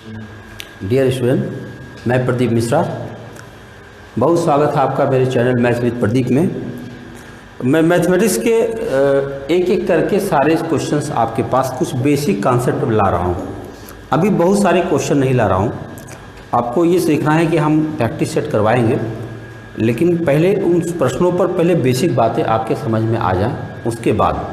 Dear student, मैं प्रदीप मिश्रा। बहुत स्वागत है आपका मेरे चैनल मैथ्स विद प्रदीप में। मैं मैथमेटिक्स के एक एक करके सारे क्वेश्चंस आपके पास कुछ बेसिक कॉन्सेप्ट ला रहा हूँ। अभी बहुत सारे क्वेश्चन नहीं ला रहा हूँ, आपको ये सीखना है कि हम प्रैक्टिस सेट करवाएंगे, लेकिन पहले उन प्रश्नों पर पहले बेसिक बातें आपके समझ में आ जाएं। उसके बाद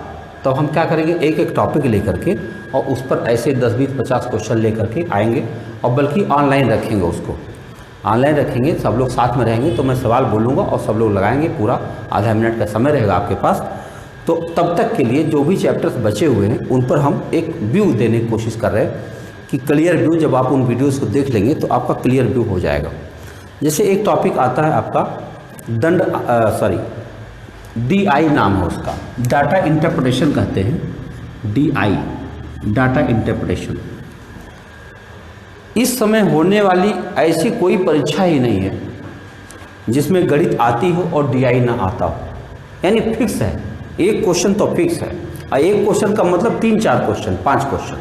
तो हम क्या करेंगे, एक एक टॉपिक लेकर के और उस पर ऐसे 10, 20, 50 क्वेश्चन लेकर के आएंगे और बल्कि ऑनलाइन रखेंगे, उसको ऑनलाइन रखेंगे। सब लोग साथ में रहेंगे तो मैं सवाल बोलूँगा और सब लोग लगाएंगे। पूरा आधा मिनट का समय रहेगा आपके पास। तो तब तक के लिए जो भी चैप्टर्स बचे हुए हैं उन पर हम एक व्यू देने की कोशिश कर रहे हैं कि क्लियर व्यू, जब आप उन वीडियोज़ को देख लेंगे तो आपका क्लियर व्यू हो जाएगा। जैसे एक टॉपिक आता है आपका DI नाम है उसका, डाटा इंटरप्रिटेशन कहते हैं। DI data interpretation. इस समय होने वाली ऐसी कोई परीक्षा ही नहीं है जिसमें गणित आती हो और DI ना आता हो, यानी फिक्स है। एक क्वेश्चन तो फिक्स है, और एक क्वेश्चन का मतलब 3-4 क्वेश्चन, 5 क्वेश्चन,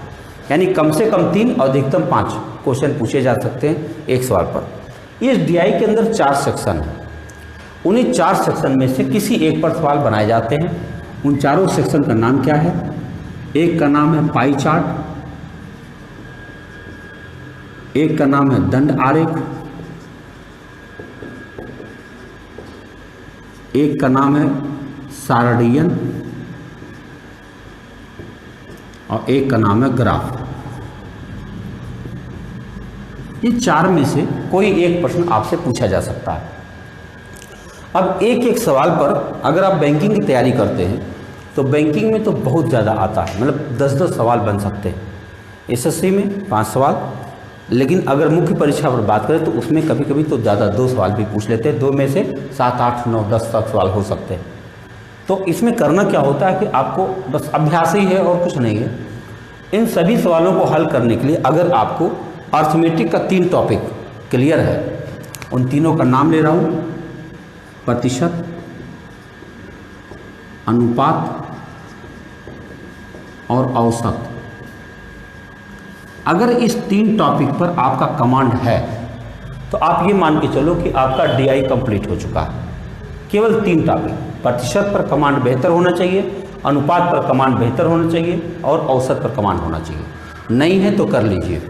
यानी कम से कम 3 और अधिकतम 5 क्वेश्चन पूछे जा सकते हैं एक सवाल पर। इस DI के अंदर 4 सेक्शन है। उन्हीं 4 सेक्शन में से किसी एक पर सवाल बनाए जाते हैं। उन चारों सेक्शन का नाम क्या है? एक का नाम है पाई चार्ट, एक का नाम है दंड आरेख, एक का नाम है सारणियन और एक का नाम है ग्राफ। ये 4 में से कोई एक प्रश्न आपसे पूछा जा सकता है। अब एक एक सवाल पर अगर आप बैंकिंग की तैयारी करते हैं तो बैंकिंग में तो बहुत ज़्यादा आता है, मतलब 10-10 सवाल बन सकते हैं। SSC में 5 सवाल, लेकिन अगर मुख्य परीक्षा पर बात करें तो उसमें कभी कभी तो ज़्यादा 2 सवाल भी पूछ लेते हैं। 2 में से 7, 8, 9, 10 तक सवाल हो सकते हैं। तो इसमें करना क्या होता है कि आपको बस अभ्यास ही है और कुछ नहीं है। इन सभी सवालों को हल करने के लिए अगर आपको अर्थमेटिक का 3 टॉपिक क्लियर है, उन तीनों का नाम ले रहा हूँ: प्रतिशत, अनुपात और औसत। अगर इस 3 टॉपिक पर आपका कमांड है तो आप ये मान के चलो कि आपका DI कंप्लीट हो चुका है। केवल 3 टॉपिक, प्रतिशत पर कमांड बेहतर होना चाहिए, अनुपात पर कमांड बेहतर होना चाहिए और औसत पर कमांड होना चाहिए। नहीं है तो कर लीजिए,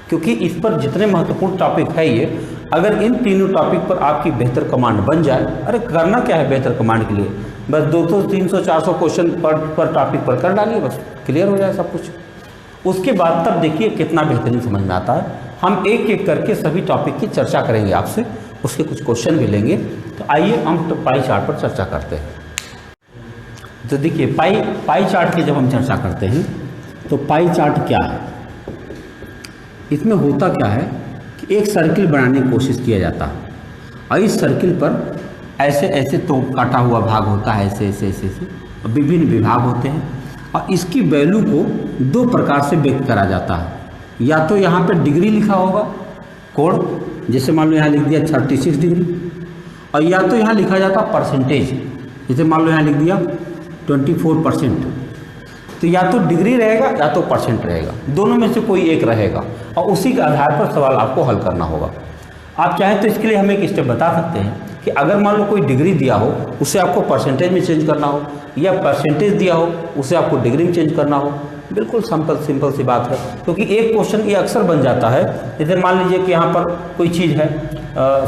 क्योंकि इस पर जितने महत्वपूर्ण टॉपिक है ये, अगर इन तीनों टॉपिक पर आपकी बेहतर कमांड बन जाए, अरे करना क्या है बेहतर कमांड के लिए, बस 200, 300, 400 क्वेश्चन पर टॉपिक पर कर डालिए, बस क्लियर हो जाए सब कुछ। उसके बाद तब देखिए कितना बेहतरीन समझ में आता है। हम एक एक करके सभी टॉपिक की चर्चा करेंगे आपसे, उसके कुछ क्वेश्चन भी लेंगे। तो आइए हम तो पाई चार्ट पर चर्चा करते हैं। तो देखिए पाई चार्ट की जब हम चर्चा करते हैं तो पाई चार्ट क्या है, इसमें होता क्या है कि एक सर्किल बनाने की कोशिश किया जाता है और इस सर्किल पर ऐसे ऐसे तो काटा हुआ भाग होता है, ऐसे ऐसे ऐसे ऐसे विभिन्न विभाग होते हैं और इसकी वैल्यू को 2 प्रकार से व्यक्त करा जाता है। या तो यहाँ पे डिग्री लिखा होगा, कोण, जैसे मान लो यहाँ लिख दिया 36 डिग्री, और या तो यहाँ लिखा जाता परसेंटेज, जैसे मान लो यहाँ लिख दिया 24%। तो या तो डिग्री रहेगा या तो परसेंट रहेगा, दोनों में से कोई एक रहेगा और उसी के आधार पर सवाल आपको हल करना होगा। आप चाहें तो इसके लिए हम एक स्टेप बता सकते हैं कि अगर मान लो कोई डिग्री दिया हो उसे आपको परसेंटेज में चेंज करना हो, या परसेंटेज दिया हो उसे आपको डिग्री में चेंज करना हो। बिल्कुल सिंपल सी बात है, क्योंकि एक क्वेश्चन ये अक्सर बन जाता है। जैसे मान लीजिए कि यहाँ पर कोई चीज़ है,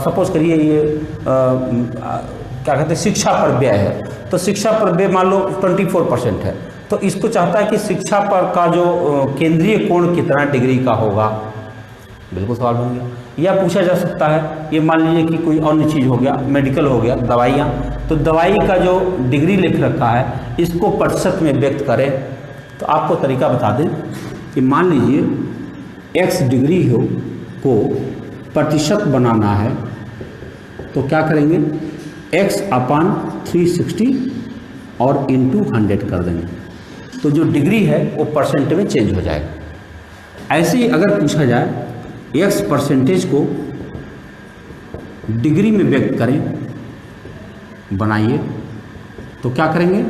सपोज करिए ये क्या कहते हैं, शिक्षा पर व्यय है, तो शिक्षा पर व्यय मान लो 24% है, तो इसको चाहता है कि शिक्षा पर का जो केंद्रीय कोण कितना डिग्री का होगा। बिल्कुल सवाल बन गया। या पूछा जा सकता है, ये मान लीजिए कि कोई अन्य चीज़ हो गया, मेडिकल हो गया, दवाइयाँ, तो दवाई का जो डिग्री लिख रखा है इसको प्रतिशत में व्यक्त करें। तो आपको तरीका बता दें कि मान लीजिए x डिग्री को प्रतिशत बनाना है तो क्या करेंगे, x/360 और इंटू 100 कर देंगे, तो जो डिग्री है वो परसेंट में चेंज हो जाएगा। ऐसे ही अगर पूछा जाए x परसेंटेज को डिग्री में व्यक्त करें, बनाइए, तो क्या करेंगे,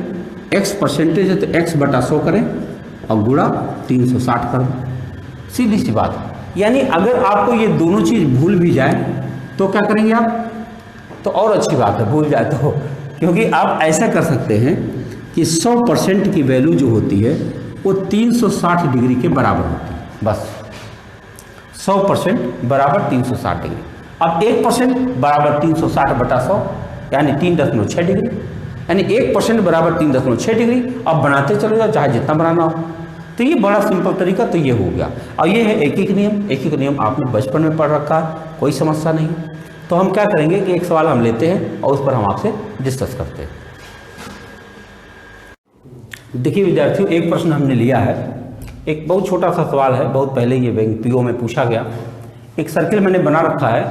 x परसेंटेज है तो x/100 करें और गुणा 360 कर दें। सीधी सी बात है। यानी अगर आपको ये दोनों चीज़ भूल भी जाए तो क्या करेंगे आप, तो और अच्छी बात है, भूल जाए तो, क्योंकि आप ऐसा कर सकते हैं कि 100% की वैल्यू जो होती है वो 360 डिग्री के बराबर होती है, बस 100% बराबर 360 डिग्री। अब 1% बराबर 360/100 यानी 3.6 डिग्री, यानी 1% बराबर 3.6 डिग्री। अब बनाते चलो जाओ, चाहे जितना बनाना हो। तो ये बड़ा सिंपल तरीका तो ये हो गया। और ये है एक एक नियम, एक एक नियम आपने बचपन में पढ़ रखा है, कोई समस्या नहीं। तो हम क्या करेंगे कि एक सवाल हम लेते हैं और उस पर हम आपसे डिस्कस करते हैं। देखिए विद्यार्थियों, एक प्रश्न हमने लिया है, एक बहुत छोटा सा सवाल है, बहुत पहले ये बैंक पीओ में पूछा गया। एक सर्किल मैंने बना रखा है,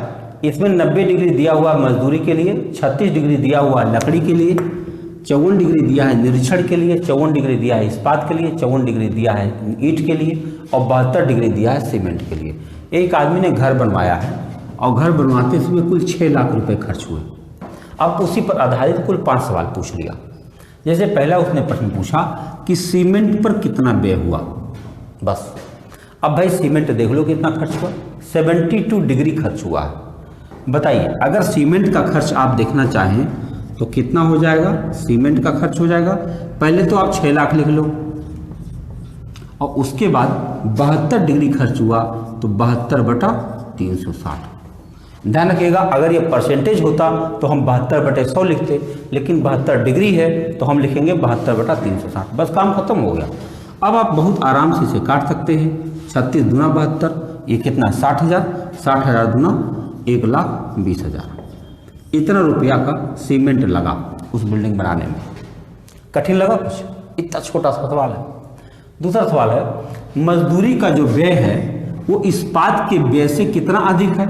इसमें 90 डिग्री दिया हुआ मजदूरी के लिए, 36 डिग्री दिया हुआ लकड़ी के लिए, 54 डिग्री दिया है निरीक्षण के लिए, 54 डिग्री दिया है इस्पात के लिए, 54 डिग्री दिया है ईंट के लिए और 72 डिग्री दिया है सीमेंट के लिए। एक आदमी ने घर बनवाया है और घर बनवाते समय कुल 6 लाख रुपए खर्च हुए। अब उसी पर आधारित कुल 5 सवाल पूछ लिया। जैसे पहला उसने प्रश्न पूछा कि सीमेंट पर कितना व्यय हुआ, बस। अब भाई सीमेंट देख लो कितना खर्च हुआ, 72 डिग्री खर्च हुआ है। बताइए अगर सीमेंट का खर्च आप देखना चाहें तो कितना हो जाएगा, सीमेंट का खर्च हो जाएगा, पहले तो आप 6 लाख लिख लो और उसके बाद 72 डिग्री खर्च हुआ तो 72/360। ध्यान रखिएगा, अगर ये परसेंटेज होता तो हम 72/100 लिखते, लेकिन 72 डिग्री है तो हम लिखेंगे 72/360, बस काम खत्म हो गया। अब आप बहुत आराम से इसे काट सकते हैं। 36 दूना 72, ये कितना 60,000, 60,000 दूना 1,20,000। इतना रुपया का सीमेंट लगा उस बिल्डिंग बनाने में। कठिन लगा कुछ? इतना छोटा सा सवाल है। दूसरा सवाल है, मजदूरी का जो व्यय है वो इस्पात के व्यय से कितना अधिक है।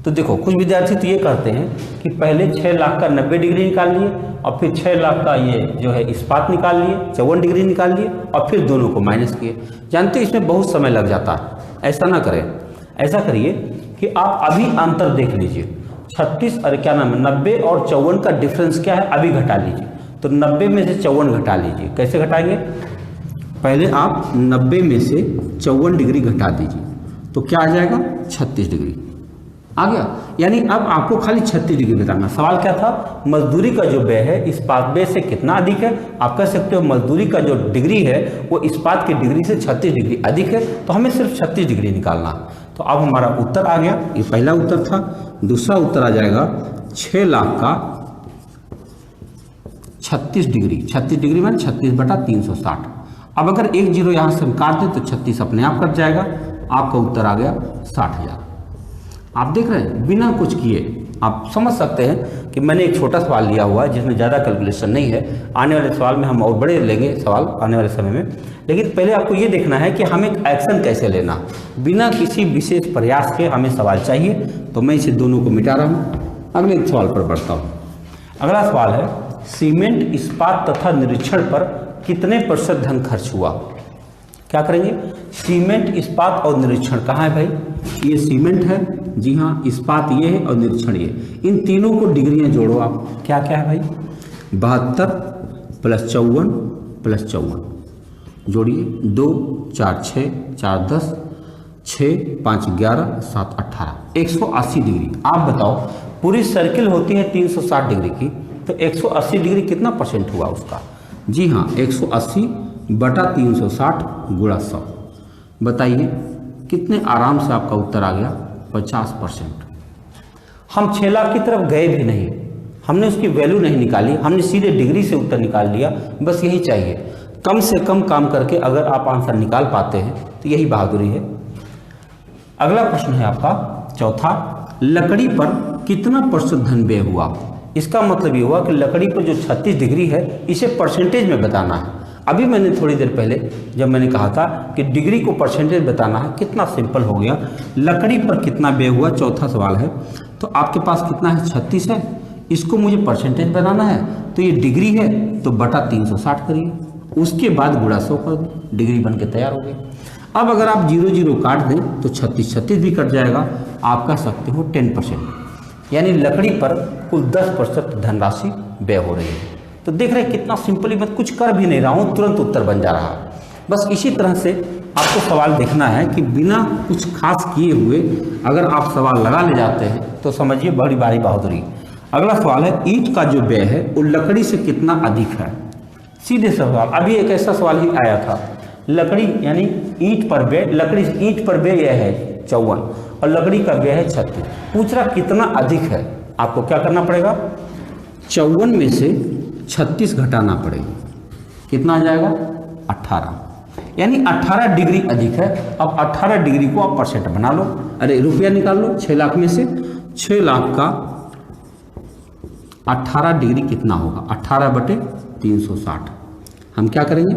तो देखो कुछ विद्यार्थी तो ये करते हैं कि पहले 6 लाख का 90 डिग्री निकाल लिए और फिर 6 लाख का ये जो है इस्पात निकाल लिए, 54 डिग्री निकाल लिए और फिर दोनों को माइनस किए। जानते इसमें बहुत समय लग जाता है, ऐसा ना करें। ऐसा करिए कि आप अभी अंतर देख लीजिए, 36 और 90 और 54 का डिफरेंस क्या है अभी घटा लीजिए। तो 90 में से 54 घटा लीजिए। कैसे घटाएंगे, पहले आप 90 में से 54 डिग्री घटा दीजिए तो क्या आ जाएगा 36 डिग्री आ गया। यानी अब आपको खाली 36 डिग्री बताना। सवाल क्या था, मजदूरी का जो व्यय है इस्पात व्यय से कितना अधिक है। आप कह सकते हो मजदूरी का जो डिग्री है वो इस्पात की डिग्री से 36 डिग्री अधिक है, तो हमें सिर्फ 36 डिग्री निकालना। तो अब हमारा उत्तर आ गया, ये पहला उत्तर था। दूसरा उत्तर आ जाएगा 6 लाख का 36 डिग्री, 36 डिग्री में 36/360। अब अगर एक जीरो यहाँ से हम काट दें तो 36 अपने आप कट जाएगा। आपका उत्तर आ गया 60,000। आप देख रहे हैं, बिना कुछ किए आप समझ सकते हैं कि मैंने एक छोटा सवाल लिया हुआ है जिसमें ज़्यादा कैलकुलेशन नहीं है। आने वाले सवाल में हम और बड़े लेंगे सवाल आने वाले समय में, लेकिन पहले आपको ये देखना है कि हमें एक्शन कैसे लेना। बिना किसी विशेष प्रयास के हमें सवाल चाहिए, तो मैं इसे दोनों को मिटा रहा हूँ। अगले सवाल पर बढ़ता हूँ। अगला सवाल है, सीमेंट इस्पात तथा निरीक्षण पर कितने % धन खर्च हुआ। क्या करेंगे, सीमेंट इस्पात और निरीक्षण कहाँ है भाई, ये सीमेंट है, जी हाँ, इस्पात ये है और निरीक्षण ये। इन तीनों को डिग्रियां जोड़ो आप, क्या क्या है भाई, 72 + 54 + 54 जोड़िए, 2 4 6 4 10 6 5 11 7 18 180 डिग्री। आप बताओ पूरी सर्किल होती है 360 डिग्री की, तो 180 डिग्री कितना % हुआ उसका। जी हाँ, 180/360 × 100। बताइए कितने आराम से आपका उत्तर आ गया, 50%। हम 6 लाख की तरफ गए भी नहीं, हमने उसकी वैल्यू नहीं निकाली, हमने सीधे डिग्री से उत्तर निकाल लिया। बस यही चाहिए, कम से कम काम करके अगर आप आंसर निकाल पाते हैं तो यही बहादुरी है। अगला प्रश्न है आपका चौथा, लकड़ी पर कितना % धन व्यय हुआ। इसका मतलब ये हुआ कि लकड़ी पर जो 36 डिग्री है इसे परसेंटेज में बताना है। अभी मैंने थोड़ी देर पहले जब मैंने कहा था कि डिग्री को परसेंटेज बताना है, कितना सिंपल हो गया। लकड़ी पर कितना व्यय हुआ, चौथा सवाल है। तो आपके पास कितना है, 36 है, इसको मुझे परसेंटेज बनाना है, तो ये डिग्री है तो बटा 360 करिए, उसके बाद गुणा 100 कर दो, डिग्री बन के तैयार हो गई। अब अगर आप 0 0 काट दें तो 36 36 भी कट जाएगा। आप कह सकते हो 10%, यानी लकड़ी पर कुल 10% धनराशि व्यय हो रही है। तो देख रहे हैं कितना सिंपली, मैं कुछ कर भी नहीं रहा हूँ, तुरंत उत्तर बन जा रहा है। बस इसी तरह से आपको सवाल देखना है कि बिना कुछ खास किए हुए अगर आप सवाल लगा ले जाते हैं तो समझिए बड़ी भारी बहादुरी। अगला सवाल है, ईंट का जो व्यय है वो लकड़ी से कितना अधिक है। सीधे सवाल, अभी एक ऐसा सवाल ही आया था, लकड़ी यानी ईंट पर व्यय, लकड़ी से ईंट पर व्यय यह है 54 और लकड़ी का व्यय है 36। पूछ रहा कितना अधिक है, आपको क्या करना पड़ेगा, 54 में से 36 घटाना पड़ेगा, कितना आ जाएगा 18, यानी 18 डिग्री अधिक है। अब 18 डिग्री को आप परसेंट बना लो, अरे रुपया निकाल लो, 6 लाख में से 6 लाख का 18 डिग्री कितना होगा, 18/360। हम क्या करेंगे,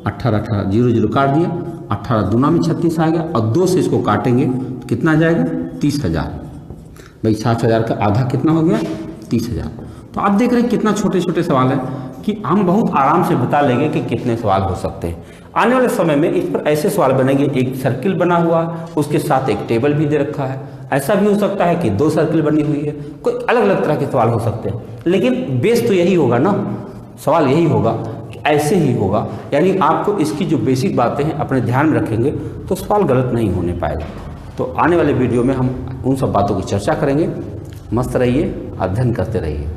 18 0 0 काट दिया, 18 दूना में 36 आ गया और 2 से इसको काटेंगे तो कितना आ जाएगा 30,000। भाई 60,000 का आधा कितना हो गया 30,000। तो आप देख रहे हैं कितना छोटे छोटे सवाल है कि हम बहुत आराम से बता लेंगे कि कितने सवाल हो सकते हैं। आने वाले समय में इस पर ऐसे सवाल बनेंगे, एक सर्किल बना हुआ उसके साथ एक टेबल भी दे रखा है, ऐसा भी हो सकता है कि 2 सर्किल बनी हुई है, कोई अलग अलग तरह के सवाल हो सकते हैं, लेकिन बेस तो यही होगा ना, सवाल यही होगा कि ऐसे ही होगा। यानी आपको इसकी जो बेसिक बातें हैं अपने ध्यान में रखेंगे तो सवाल गलत नहीं होने पाएगा। तो आने वाले वीडियो में हम उन सब बातों की चर्चा करेंगे। मस्त रहिए, अध्ययन करते रहिए।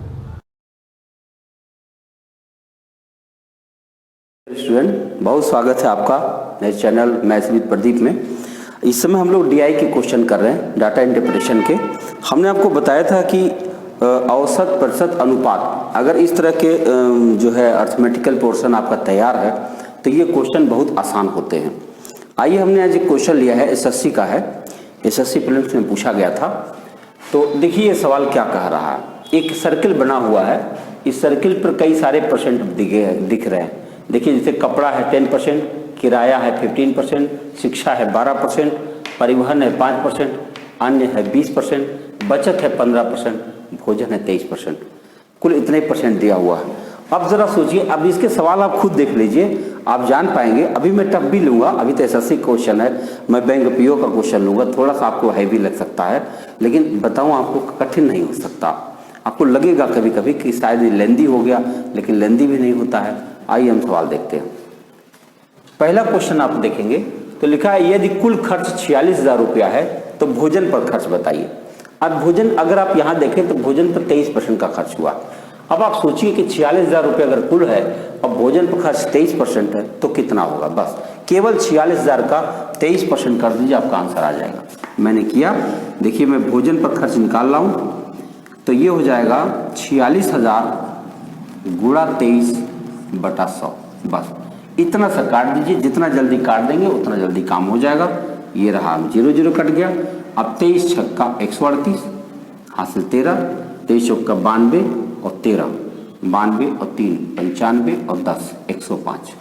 स्टूडेंट, बहुत स्वागत है आपका मेरे चैनल मैथ्स विद प्रदीप में। इस समय हम लोग डीआई के क्वेश्चन कर रहे हैं, डाटा इंटरप्रिटेशन के। हमने आपको बताया था कि औसत प्रतिशत अनुपात, अगर इस तरह के जो है अर्थमेटिकल पोर्शन आपका तैयार है तो ये क्वेश्चन बहुत आसान होते हैं। आइए, हमने आज एक क्वेश्चन लिया है, एसएससी का है, एसएससी प्रीलिम्स में पूछा गया था। तो देखिए ये सवाल क्या कह रहा है, एक सर्किल बना हुआ है, इस सर्किल पर कई सारे परसेंट दिख रहे हैं। देखिए जैसे कपड़ा है 10%, किराया है 15%, शिक्षा है 12%, परिवहन है 5%, अन्य है 20%, बचत है 15%, भोजन है 23%, कुल इतने परसेंट दिया हुआ है। अब जरा सोचिए, अब इसके सवाल आप खुद देख लीजिए, आप जान पाएंगे। अभी मैं टफ भी लूँगा, अभी तो एसएससी क्वेश्चन है, मैं बैंक पीओ का क्वेश्चन लूँगा, थोड़ा सा आपको हैवी लग सकता है, लेकिन बताऊँ आपको कठिन नहीं हो सकता। आपको लगेगा कभी कभी कि शायद ये लेंदी हो गया, लेकिन लेंदी भी नहीं होता है। आइए हम सवाल देखते हैं। पहला क्वेश्चन आप देखेंगे तो लिखा है, यदि कुल खर्च 46,000 रुपया है तो भोजन पर खर्च बताइए। अब भोजन, अगर आप यहाँ देखें तो भोजन पर 23% का खर्च हुआ। अब आप सोचिए कि 46,000 रुपये अगर कुल है और भोजन पर खर्च 23% है तो कितना होगा। बस केवल 46,000 का 23% कर दीजिए, आपका आंसर आ जाएगा। मैंने किया, देखिए मैं भोजन पर खर्च निकाल रहा हूँ तो ये हो जाएगा 46,000 गुणा 23/100। बस इतना सा काट दीजिए, जितना जल्दी काट देंगे उतना जल्दी काम हो जाएगा। ये रहा 0 0 कट गया। अब 23 छक्का 138, हासिल 13, 23 चौका 92 और 13, 92 और 3 95 और 10 105।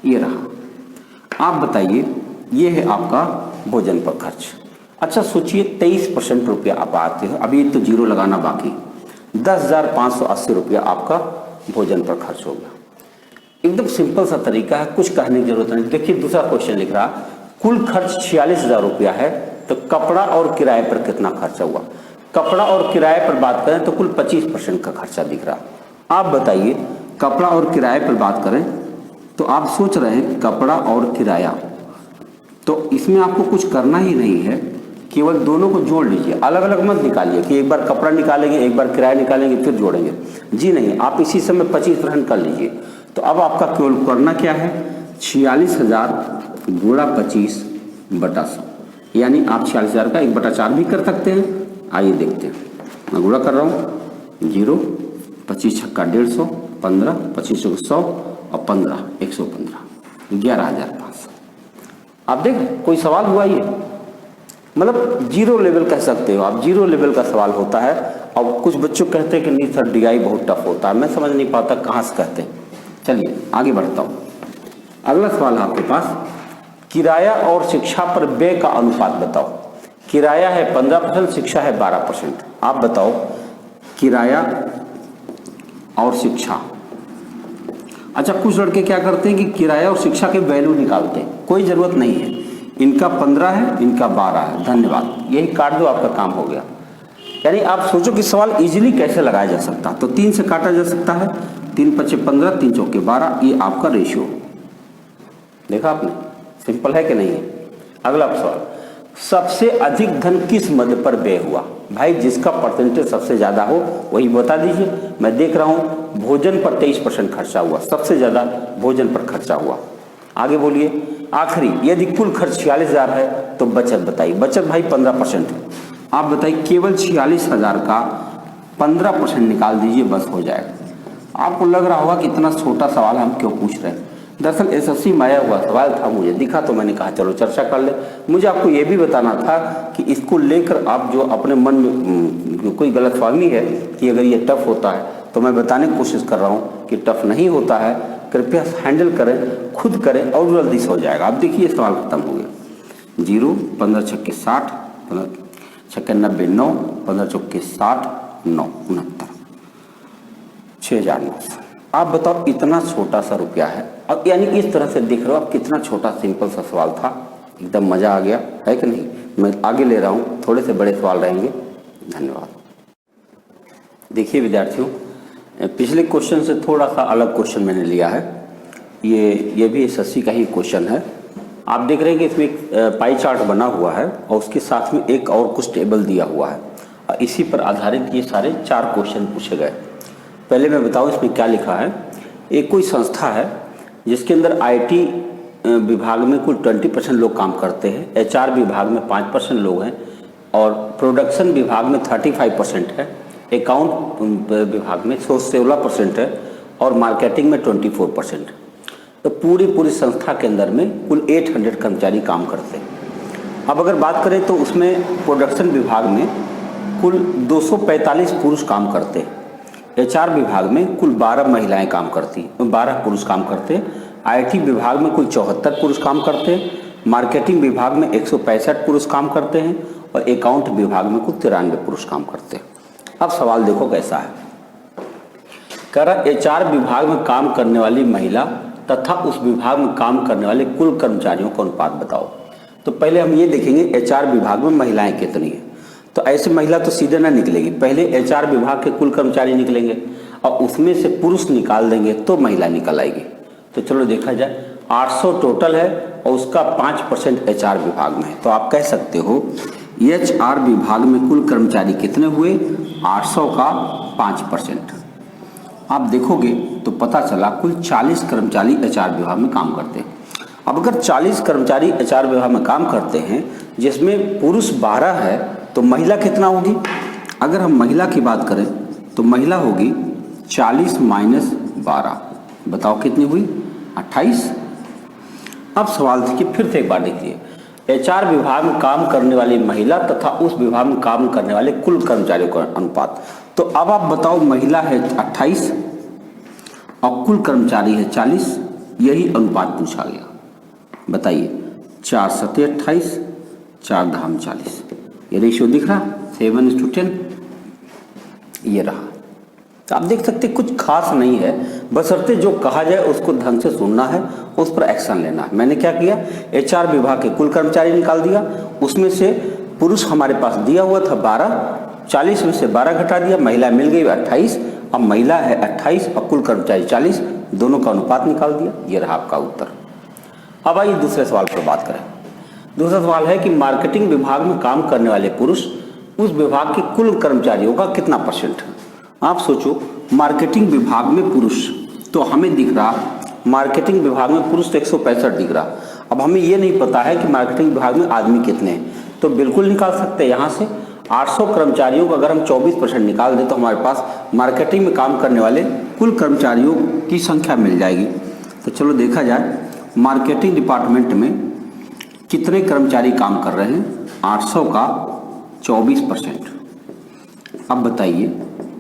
ये रहा। आप बताइए, ये है आपका भोजन पर खर्च। अच्छा सोचिए 23% रुपया आप आते हो, अभी तो 0 लगाना बाकी, 10,580 रुपया आपका भोजन पर खर्च हो गया। एकदम सिंपल सा तरीका है, कुछ कहने की जरूरत नहीं। देखिए दूसरा क्वेश्चन लिख रहा, कुल खर्च 46,000 रुपया है तो कपड़ा और किराए पर कितना खर्चा हुआ। कपड़ा और किराए पर बात करें तो कुल 25% का खर्चा दिख रहा। आप बताइए, कपड़ा और किराए पर बात करें तो आप सोच रहे हैं कपड़ा और किराया, तो इसमें आपको कुछ करना ही नहीं है, केवल दोनों को जोड़ लीजिए, अलग अलग मत निकालिए कि एक बार कपड़ा निकालेंगे एक बार किराया निकालेंगे फिर जोड़ेंगे। जी नहीं, आप इसी समय 25% कर लीजिए। तो अब आपका केवल करना क्या है, 46,000 गुणा 25/100, यानी आप 46,000 का 1/4 भी कर सकते हैं। आइए देखते हैं, मैं गुणा कर रहा हूँ। 0, 25 छक्का 150, 15, 25 100 और 15 115, 11,500। आप देख, कोई सवाल हुआ ये, मतलब 0 लेवल कह सकते हो आप, 0 लेवल का सवाल होता है। और कुछ बच्चों कहते हैं कि नहीं सर डीआई बहुत टफ होता है, मैं समझ नहीं पाता कहाँ से कहते हैं। चलिए आगे बढ़ता हूँ। अगला सवाल है आपके पास, किराया और शिक्षा पर व्यय का अनुपात बताओ। किराया है 15%, शिक्षा है 12%। आप बताओ किराया और शिक्षा। अच्छा कुछ लड़के क्या करते हैं कि किराया और शिक्षा के वैल्यू निकालते हैं, कोई ज़रूरत नहीं है, इनका 15 है इनका 12 है, धन्यवाद, यही काट दो आपका काम हो गया। यानी आप सोचो कि सवाल इजीली कैसे लगाया जा सकता, तो 3 से काटा जा सकता है, 3 × 5 = 15, 3 × 4 = 12, ये आपका रेशियो। देखा आपने, सिंपल है कि नहीं है। अगला सवाल, सबसे अधिक धन किस मद पर व्यय हुआ? भाई जिसका परसेंटेज सबसे ज्यादा हो वही बता दीजिए। मैं देख रहा हूं भोजन पर 23% खर्चा हुआ, सबसे ज्यादा भोजन पर खर्चा हुआ। आगे बोलिए। आखिरी, यदि कुल खर्च 46,000 है तो बचत बताइए। बचत भाई 15% है। आप बताइए केवल 46,000 का 15% निकाल दीजिए, बस हो जाएगा। आपको लग रहा होगा कि इतना छोटा सवाल हम क्यों पूछ रहे हैं। दरअसल एसएससी में आया हुआ सवाल था, मुझे दिखा तो मैंने कहा चलो चर्चा कर ले। मुझे आपको ये भी बताना था कि इसको लेकर आप जो अपने मन में कोई गलतफहमी है कि अगर ये टफ होता है, तो मैं बताने की कोशिश कर रहा हूँ कि टफ नहीं होता है। कृपया हैंडल करें, खुद करें और जल्दी से हो जाएगा। आप देखिए सवाल खत्म हो गया। 0, 15 छक्के 60, 15 छक्के 90, 9, 15 चौके 60, 9, 69, 6,900। आप बताओ इतना छोटा सा रुपया है, और यानी इस तरह से देख रहे हो आप कितना छोटा सिंपल सा सवाल था। एकदम मजा आ गया है कि नहीं। मैं आगे ले रहा हूँ, थोड़े से बड़े सवाल रहेंगे। धन्यवाद। देखिए विद्यार्थियों, पिछले क्वेश्चन से थोड़ा सा अलग क्वेश्चन मैंने लिया है। ये भी एसएससी का ही क्वेश्चन है। आप देख रहे हैं कि इसमें एक पाई चार्ट बना हुआ है और उसके साथ में एक और कुछ टेबल दिया हुआ है, और इसी पर आधारित ये सारे 4 क्वेश्चन पूछे गए। पहले मैं बताऊं इसमें क्या लिखा है। एक कोई संस्था है जिसके अंदर आईटी विभाग में कुल 20% लोग काम करते हैं, एचआर विभाग में 5% लोग हैं, और प्रोडक्शन विभाग में 35% है, अकाउंट विभाग में 16% है, और मार्केटिंग में 24%। तो पूरी संस्था के अंदर में कुल 800 कर्मचारी काम करते हैं। अब अगर बात करें तो उसमें प्रोडक्शन विभाग में कुल 245 पुरुष काम करते हैं, एचआर विभाग में कुल 12 महिलाएं काम करती, 12 पुरुष काम करते हैं, आईटी विभाग में कुल 74 पुरुष काम करते हैं, मार्केटिंग विभाग में 165 पुरुष काम करते हैं, और अकाउंट विभाग में कुल 93 पुरुष काम करते हैं। अब सवाल देखो कैसा है। कह रहा एचआर विभाग में काम करने वाली महिला तथा उस विभाग में काम करने वाले कुल कर्मचारियों का अनुपात बताओ। तो पहले हम ये देखेंगे एचआर विभाग में महिलाएं कितनी है। तो ऐसे महिला तो सीधे ना निकलेगी, पहले एचआर विभाग के कुल कर्मचारी निकलेंगे और उसमें से पुरुष निकाल देंगे तो महिला निकल आएगी। तो चलो देखा जाए, 800 टोटल है और उसका 5% एचआर विभाग में है। तो आप कह सकते हो एचआर विभाग में कुल कर्मचारी कितने हुए, 800 का 5%। आप देखोगे तो पता चला कुल 40 कर्मचारी एचआर विभाग में काम करते हैं। अब अगर 40 कर्मचारी एचआर विभाग में काम करते हैं जिसमें पुरुष 12 है, तो महिला कितना होगी? अगर हम महिला की बात करें तो महिला होगी 40 माइनस 12, बताओ कितनी हुई? 28। अब सवाल देखिए, फिर से एक बार देखिए, एचआर विभाग में काम करने वाली महिला तथा उस विभाग में काम करने वाले कुल कर्मचारियों का अनुपात। तो अब आप बताओ, महिला है 28 और कुल कर्मचारी है 40, यही अनुपात पूछा गया। बताइए, 4 सत्ते 28, 4 धाम 40, ये रेशियो दिख रहा 7:10, ये रहा। तो आप देख सकते कुछ खास नहीं है, बशर्ते जो कहा जाए उसको ढंग से सुनना है, उस पर एक्शन लेना है। मैंने क्या किया, एचआर विभाग के कुल कर्मचारी निकाल दिया, उसमें से पुरुष हमारे पास दिया हुआ था 12, 40 में से 12 घटा दिया, महिला मिल गई 28, अब महिला है 28 और कुल कर्मचारी 40, दोनों का अनुपात निकाल दिया, ये रहा आपका उत्तर। अब आइए दूसरे सवाल पर बात करें। दूसरा सवाल है कि मार्केटिंग विभाग में काम करने वाले पुरुष उस विभाग के कुल कर्मचारियों का कितना % है? आप सोचो, मार्केटिंग विभाग में पुरुष, तो हमें दिख रहा मार्केटिंग विभाग में पुरुष 165 दिख रहा। अब हमें ये नहीं पता है कि मार्केटिंग विभाग में आदमी कितने हैं, तो बिल्कुल निकाल सकते हैं यहाँ से 800 कर्मचारियों को अगर हम 24% निकाल दें तो हमारे पास मार्केटिंग में काम करने वाले कुल कर्मचारियों की संख्या मिल जाएगी। तो चलो देखा जाए, मार्केटिंग डिपार्टमेंट में कितने कर्मचारी काम कर रहे हैं? 800 का 24%। अब बताइए,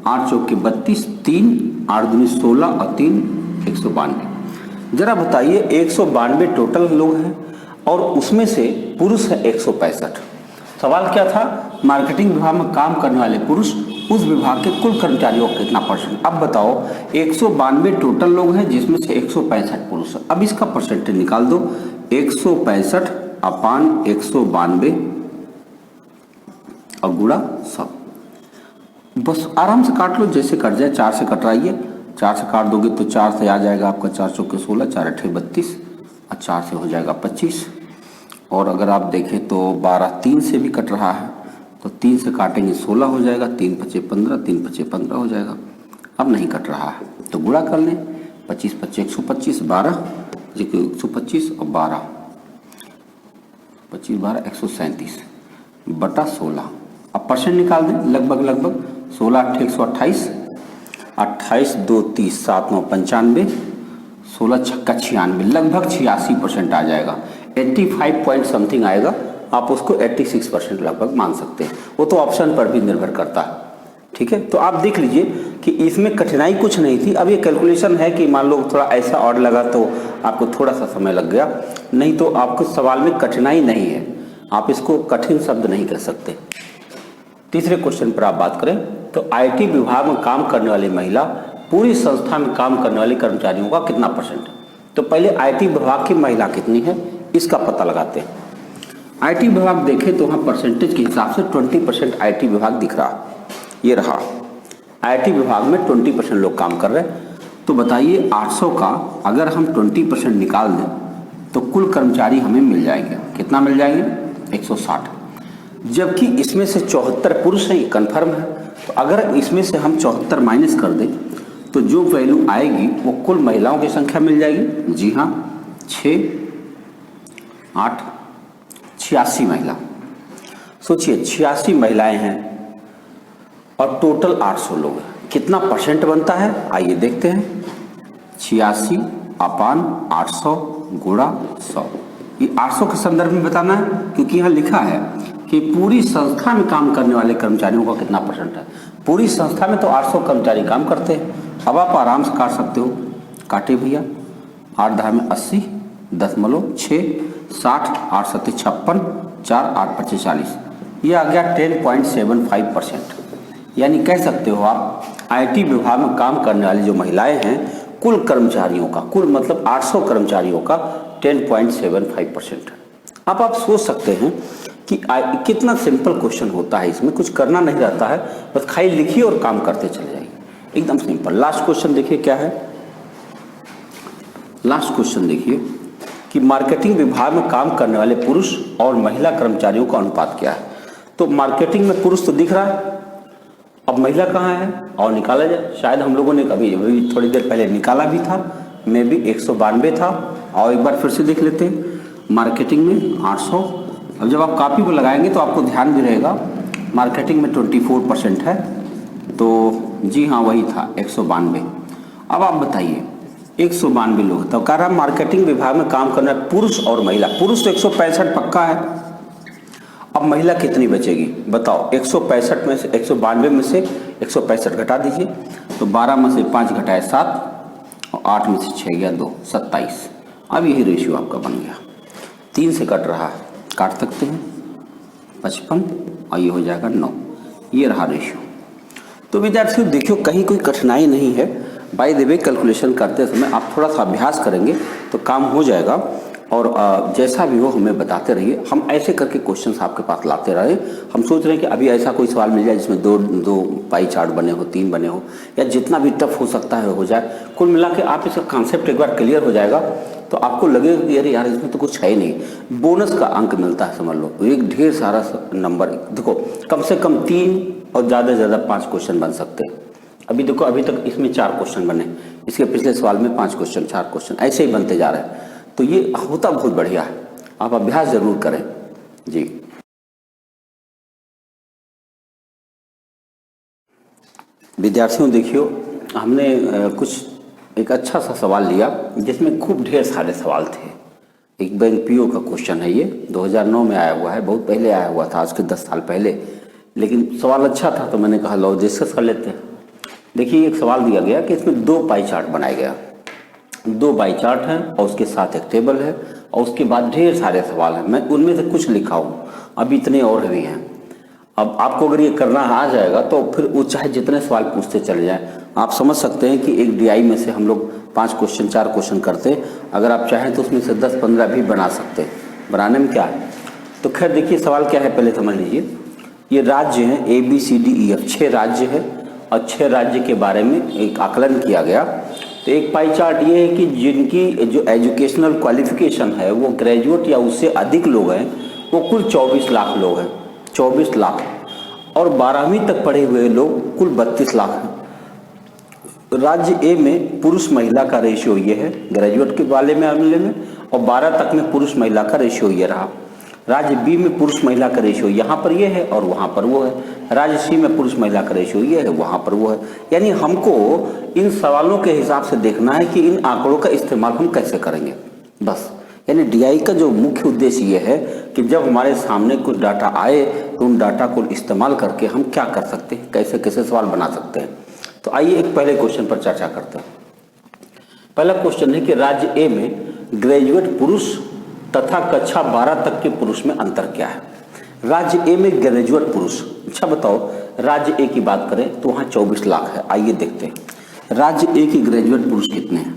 8 चौके 32, 3 8 दूनी 16 और 3 192। जरा बताइए, 192 टोटल लोग हैं और उसमें से पुरुष है 165। सवाल क्या था? मार्केटिंग विभाग में काम करने वाले पुरुष उस विभाग के कुल कर्मचारियों का कितना %? अब बताओ, 192 टोटल लोग हैं जिसमें से 165 पुरुष है। अब इसका परसेंटेज निकाल दो, 165 अपान 192 और गुणा 100। बस आराम से काट लो, जैसे कट जाए। 4 से कटराइए, 4 से काट दोगे तो 4 से आ जाएगा आपका 4 चौके 16, 4 अठे 32 और 4 से हो जाएगा 25। और अगर आप देखें तो 12 3 से भी कट रहा है, तो 3 से काटेंगे 16 हो जाएगा, 3 पचे 15, 3 पचे 15 हो जाएगा। अब नहीं कट रहा है तो गुणा कर लें, 25 पच्चे 125, 12 125 और 12 25 12 137 बटा 16। अब परसेंट निकाल दें, लगभग 16 8 128, 28 2 30, 7 9 95, 16 छक्का 96, लगभग 86% आ जाएगा। 85 पॉइंट समथिंग आएगा, आप उसको 86% लगभग मान सकते हैं। वो तो ऑप्शन पर भी निर्भर करता है, ठीक है। तो आप देख लीजिए कि इसमें कठिनाई कुछ नहीं थी। अब ये कैलकुलेशन है कि मान लो थोड़ा ऐसा ऑड लगा तो आपको थोड़ा सा समय लग गया, नहीं तो आपको सवाल में कठिनाई नहीं है, आप इसको कठिन शब्द नहीं कह सकते। तीसरे क्वेश्चन पर आप बात करें तो आईटी विभाग में काम करने वाली महिला पूरी संस्था में काम करने वाले कर्मचारियों का कितना परसेंट है। तो पहले आईटी विभाग की महिला कितनी है इसका पता लगाते हैं। आईटी विभाग देखें तो वहाँ परसेंटेज के हिसाब से 20% आईटी विभाग दिख रहा, ये रहा। आईटी विभाग में 20% लोग काम कर रहे हैं। तो बताइए 800 का अगर हम 20% निकाल दें तो कुल कर्मचारी हमें मिल जाएंगे, कितना मिल जाएंगे 160। जबकि इसमें से 74 पुरुष हैं, ये कन्फर्म है। तो अगर इसमें से हम 74 माइनस कर दें तो जो वैल्यू आएगी वो कुल महिलाओं की संख्या मिल जाएगी। जी हाँ, 6 8 86 महिला। सोचिए 86 महिलाएं हैं और टोटल 800 लोग हैं, कितना परसेंट बनता है आइए देखते हैं। 86 अपान 800 गुणा 100, ये 800 के संदर्भ में बताना है क्योंकि यहाँ लिखा है कि पूरी संस्था में काम करने वाले कर्मचारियों का कितना परसेंट है। पूरी संस्था में तो 800 कर्मचारी काम करते हैं। अब आप आराम से काट सकते हो, काटे भैया, 8 10 में 80, 10.6 60, 8 7 56, 4 8 5 40, ये आ गया 10.75%। यानी कह सकते हो आप आईटी विभाग में काम करने वाली जो महिलाएं हैं कुल कर्मचारियों का, कुल मतलब 800 कर्मचारियों का 10.75%। अब आप सोच सकते हैं कि कितना सिंपल क्वेश्चन होता है, इसमें कुछ करना नहीं रहता है, बस खाली लिखिए और काम करते चले जाइए, एकदम सिंपल। लास्ट क्वेश्चन देखिए क्या है। लास्ट क्वेश्चन देखिए कि मार्केटिंग विभाग में काम करने वाले पुरुष और महिला कर्मचारियों का अनुपात क्या है। तो मार्केटिंग में पुरुष तो दिख रहा है, अब महिला कहाँ है और निकाला जाए। शायद हम लोगों ने अभी थोड़ी देर पहले निकाला भी था, मैं भी 192 था, और एक बार फिर से देख लेते हैं। मार्केटिंग में 800, अब जब आप कॉपी को लगाएंगे तो आपको ध्यान भी रहेगा मार्केटिंग में 24% है, तो जी हाँ वही था 192। अब आप बताइए 192 लोग, तो कह रहा मार्केटिंग विभाग में काम करना है पुरुष और महिला। पुरुष तो 165 पक्का है, अब महिला कितनी बचेगी बताओ। 165 में से 192 में से 165 घटा दीजिए, तो 12 में से 5 घटाए 7 और 8 में से 6 गया 2, 27। अब यही रेशियो आपका बन गया। 3 से कट रहा है, काट सकते हैं 55 और ये हो जाएगा 9, ये रहा रेशियो। तो विद्यार्थियों देखियो कहीं कोई कठिनाई नहीं है। बाय द वे कैलकुलेशन करते समय आप थोड़ा सा अभ्यास करेंगे तो काम हो जाएगा, और जैसा भी हो हमें बताते रहिए। हम ऐसे करके क्वेश्चंस आपके पास लाते रहे। हम सोच रहे हैं कि अभी ऐसा कोई सवाल मिल जाए जिसमें दो पाई चार्ट बने हो, 3 बने हो, या जितना भी टफ हो सकता है हो जाए। कुल मिला के आप इसका कॉन्सेप्ट एक बार क्लियर हो जाएगा तो आपको लगेगा कि अरे यार इसमें तो कुछ है ही नहीं। बोनस का अंक मिलता है, समझ लो, एक ढेर सारा नंबर। देखो कम से कम 3 और ज़्यादा से ज़्यादा 5 क्वेश्चन बन सकते हैं। अभी देखो अभी तक इसमें 4 क्वेश्चन बने, इसके पिछले सवाल में 5 क्वेश्चन, 4 क्वेश्चन, ऐसे ही बनते जा रहे हैं। तो ये होता बहुत बढ़िया है, आप अभ्यास जरूर करें जी। विद्यार्थियों देखियो हमने कुछ एक अच्छा सा सवाल लिया जिसमें खूब ढेर सारे सवाल थे। एक बैंक पीओ का क्वेश्चन है, ये 2009 में आया हुआ है, बहुत पहले आया हुआ था, आज के 10 साल पहले, लेकिन सवाल अच्छा था तो मैंने कहा लो डिस्कस कर लेते हैं। देखिए एक सवाल दिया गया कि इसमें 2 पाई चार्ट बनाया गया, 2 पाई चार्ट हैं और उसके साथ एक टेबल है, और उसके बाद ढेर सारे सवाल हैं। मैं उनमें से कुछ लिखा हूँ, अभी इतने और भी हैं। अब आपको अगर ये करना आ जाएगा तो फिर वो चाहे जितने सवाल पूछते चले जाएं, आप समझ सकते हैं कि एक डीआई में से हम लोग 5 क्वेश्चन 4 क्वेश्चन करते, अगर आप चाहें तो उसमें से 10-15 भी बना सकते। बनाने में क्या है, तो खैर देखिए सवाल क्या है पहले समझ लीजिए। ये राज्य हैं ABCDEF, 6 राज्य है और 6 राज्य के बारे में एक आकलन किया गया तो एक पाई चार्ट ये है कि जिनकी जो एजुकेशनल क्वालिफिकेशन है वो ग्रेजुएट या उससे अधिक लोग हैं, वो कुल 24 लाख लोग हैं, 24 लाख। और 12वीं तक पढ़े हुए लोग कुल 32 लाख हैं। राज्य ए में पुरुष महिला का रेशियो ये है ग्रेजुएट के वाले मामले में, और 12 तक में पुरुष महिला का रेशियो ये रहा। राज्य बी में पुरुष महिला का रेशियो यहाँ पर ये है और वहाँ पर वो है। राज्य सी में पुरुष महिला का रेशियो ये है, वहाँ पर वो है। यानी हमको इन सवालों के हिसाब से देखना है कि इन आंकड़ों का इस्तेमाल हम कैसे करेंगे, बस। यानी डीआई का जो मुख्य उद्देश्य ये है कि जब हमारे सामने कुछ डाटा आए तो उन डाटा को इस्तेमाल करके हम क्या कर सकते हैं, कैसे कैसे सवाल बना सकते हैं। तो आइए एक पहले क्वेश्चन पर चर्चा करते हैं। पहला क्वेश्चन है कि राज्य ए में ग्रेजुएट पुरुष तथा कक्षा 12 तक के पुरुष में अंतर क्या है। राज्य ए में ग्रेजुएट पुरुष, अच्छा बताओ, राज्य ए की बात करें तो वहाँ 24 लाख है। आइए देखते हैं राज्य ए के ग्रेजुएट पुरुष कितने हैं।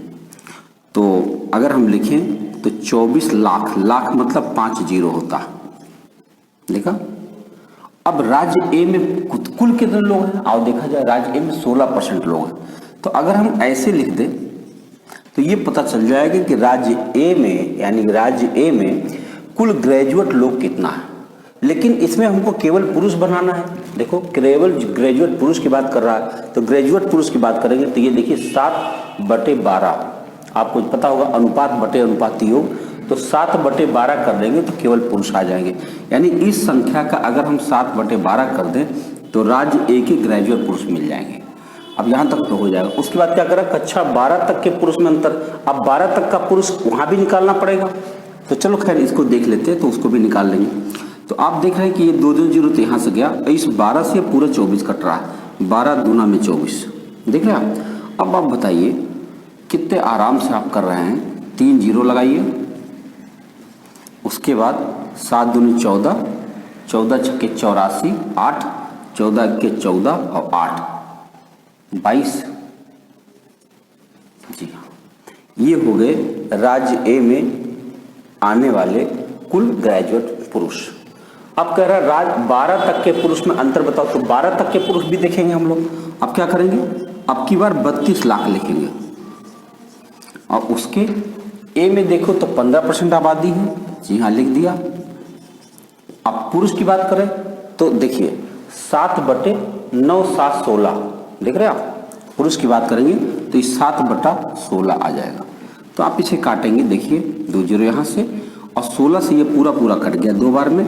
तो अगर हम लिखें तो 24 लाख, लाख मतलब 5 जीरो होता, देखा। अब राज्य ए में कुल कितने लोग हैं, आओ देखा जाए। राज्य ए में 16% लोग हैं। तो अगर हम ऐसे लिख दें तो ये पता चल जाएगा कि राज्य ए में, यानी राज्य ए में कुल ग्रेजुएट लोग कितना है। लेकिन इसमें हमको केवल पुरुष बनाना है। देखो केवल ग्रेजुएट पुरुष की बात कर रहा है, तो ग्रेजुएट पुरुष की बात करेंगे तो ये देखिए 7/12, आपको पता होगा अनुपात बटे अनुपाती योग, तो 7/12 कर देंगे तो केवल पुरुष आ जाएंगे। यानी इस संख्या का अगर हम 7/12 कर दें तो राज्य ए के ग्रेजुएट पुरुष मिल जाएंगे। अब यहाँ तक तो हो जाएगा। उसके बाद क्या करें, कक्षा 12 तक के पुरुष में अंतर। अब 12 तक का पुरुष वहाँ भी निकालना पड़ेगा, तो चलो खैर इसको देख लेते हैं, तो उसको भी निकाल लेंगे। तो आप देख रहे हैं कि ये 2 जीरो तो यहाँ से गया, इस 12 से पूरा 24 कट रहा है, 12 दूना में 24, देख रहे हैं आप। अब आप बताइए कितने आराम से आप कर रहे हैं। 3 जीरो लगाइए, उसके बाद 7 दूनी 14, 14 छक्के 84, 8, 14 के 14 और 8 22। जी हाँ, ये हो गए राज्य ए में आने वाले कुल ग्रेजुएट पुरुष। अब कह रहा है राज्य 12 तक के पुरुष में अंतर बताओ, तो 12 तक के पुरुष भी देखेंगे हम लोग। अब क्या करेंगे, अब की बार 32 लाख लिखेंगे, और उसके ए में देखो तो 15% आबादी है। जी हाँ, लिख दिया। अब पुरुष की बात करें तो देखिए 7/9, 7 16, देख रहे हैं आप। पुरुष की बात करेंगे तो ये 7/16 आ जाएगा। तो आप इसे काटेंगे, देखिए 2 जीरो यहाँ से, और 16 से ये पूरा पूरा कट गया 2 बार में,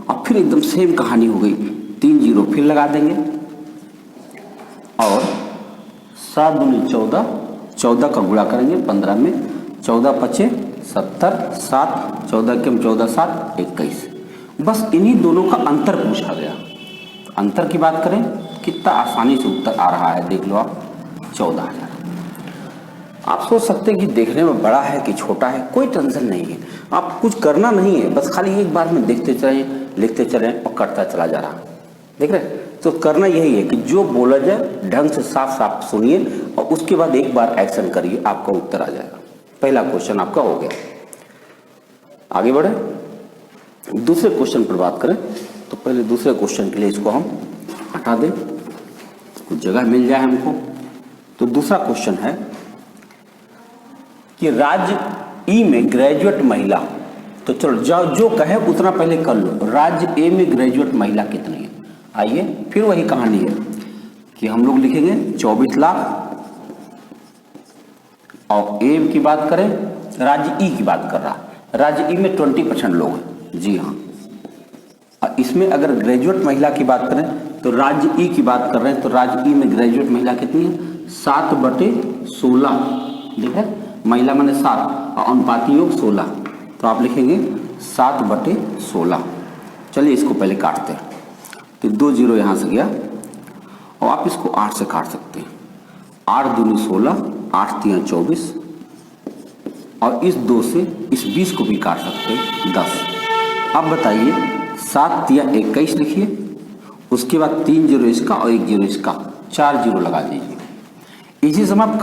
और फिर एकदम सेम कहानी हो गई। 3 जीरो फिर लगा देंगे, और 7 दूनी 14, 14 का गुणा करेंगे 15 में, 14 पचे 70, 7, 14 के 14 7 21। बस इन्हीं दोनों का अंतर पूछा गया। अंतर की बात करें कितना आसानी से उत्तर आ रहा है, देख लो आप, 14,000। आप सोच सकते हैं कि देखने में बड़ा है कि छोटा है, कोई टेंशन नहीं है। आप कुछ करना नहीं है, बस खाली एक बार में देखते चले, लिखते चले और करता चला जा रहा, देख रहे। तो करना यही है कि जो बोला जाए ढंग से साफ साफ सुनिए, और उसके बाद एक बार एक्शन करिए, आपका उत्तर आ जाएगा। पहला क्वेश्चन आपका हो गया। आगे बढ़े, दूसरे क्वेश्चन पर बात करें। तो पहले दूसरे क्वेश्चन के लिए इसको हम हटा दें, कुछ जगह मिल जाए हमको। तो दूसरा क्वेश्चन है कि राज्य ई में ग्रेजुएट महिला, तो चलो जो कहे उतना पहले कर लो। राज्य ए में ग्रेजुएट महिला कितनी है, आइए फिर वही कहानी है कि हम लोग लिखेंगे 24 लाख, और ए की बात करें, राज्य ई की बात कर रहा, राज्य ई में 20% लोग हैं। जी हाँ, इसमें अगर ग्रेजुएट महिला की बात करें तो राज्य ई की बात कर रहे हैं, तो राज्य ई में ग्रेजुएट महिला कितनी है, 7/16, ठीक है, महिला माने 7 और अनुपाती योग 16, तो आप लिखेंगे 7/16। चलिए इसको पहले काटते हैं। तो 2 जीरो यहाँ से गया, और आप इसको 8 से काट सकते हैं। 8 दूनी 16, 8 तिया 24, और इस 2 से इस 20 को भी काट सकते हैं 10। अब बताइए 7 तिया 21 लिखिए, उसके बाद 3 जीरो इसका और 1 जीरो इसका, 4 जीरो लगा दीजिए। इसी समय आप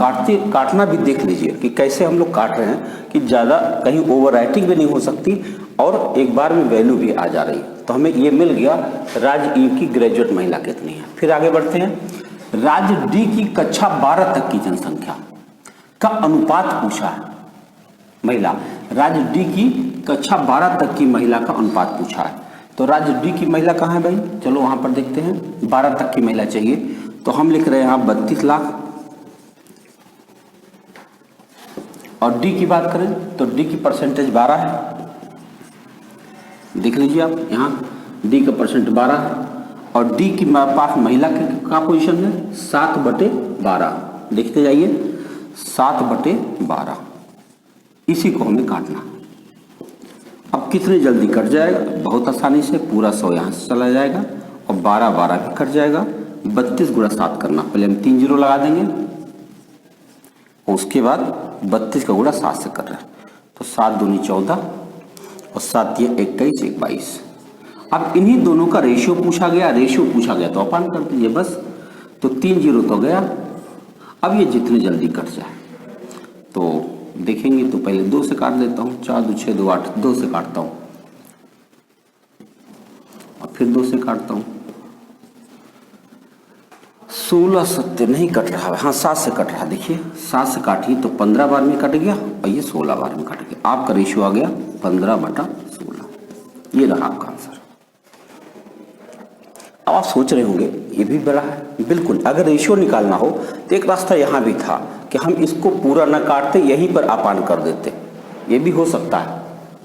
काटना भी देख लीजिए कि कैसे हम लोग काट रहे हैं, कि ज़्यादा कहीं ओवर राइटिंग भी नहीं हो सकती और एक बार में वैल्यू भी आ जा रही। तो हमें ये मिल गया राज्य ई की ग्रेजुएट महिला कितनी है। फिर आगे बढ़ते हैं, राज्य डी की कक्षा 12 तक की जनसंख्या। का अनुपात पूछा है। महिला राज्य डी की कक्षा 12 तक की महिला का अनुपात पूछा है। तो राज्य डी की महिला कहाँ है भाई, चलो वहां पर देखते हैं। 12 तक की महिला चाहिए, तो हम लिख रहे हैं यहाँ 32 लाख। और डी की बात करें तो डी की परसेंटेज 12 है, देख लीजिए आप यहाँ डी का परसेंट 12 है। और डी की पास महिला का पोजीशन है 7/12, देखते जाइए 7/12, इसी को हमें काटना। अब कितने जल्दी कट जाएगा, बहुत आसानी से, पूरा 100 यहाँ से चला जाएगा और 12 भी कट जाएगा। 32 गुणा 7 करना, पहले हम 3 जीरो लगा देंगे, उसके बाद 32 का गुणा 7 से कर रहे हैं, तो 7 दूनी 14 और 7 ये 21, 22। अब इन्हीं दोनों का रेशियो पूछा गया तो अपन कर दीजिए बस, तो 3 जीरो तो गया। अब ये जितने जल्दी कट जाए तो देखेंगे, तो पहले 2 से काट देता हूँ, 4 2 6 2 8, 2 से काटता हूँ और फिर 2 से काटता हूँ। 16 7 नहीं कट रहा है, हाँ 7 से कट रहा, देखिए 7 से काटिए तो 15 बार में कट गया और ये 16 बार में कट गया। आपका रेशियो आ गया 15/16, ये रहा आपका आंसर। अब आप सोच रहे होंगे ये भी बड़ा है, बिल्कुल। अगर रेशियो निकालना हो तो एक रास्ता यहाँ भी था कि हम इसको पूरा न काटते, यहीं पर अपान कर देते, ये भी हो सकता है।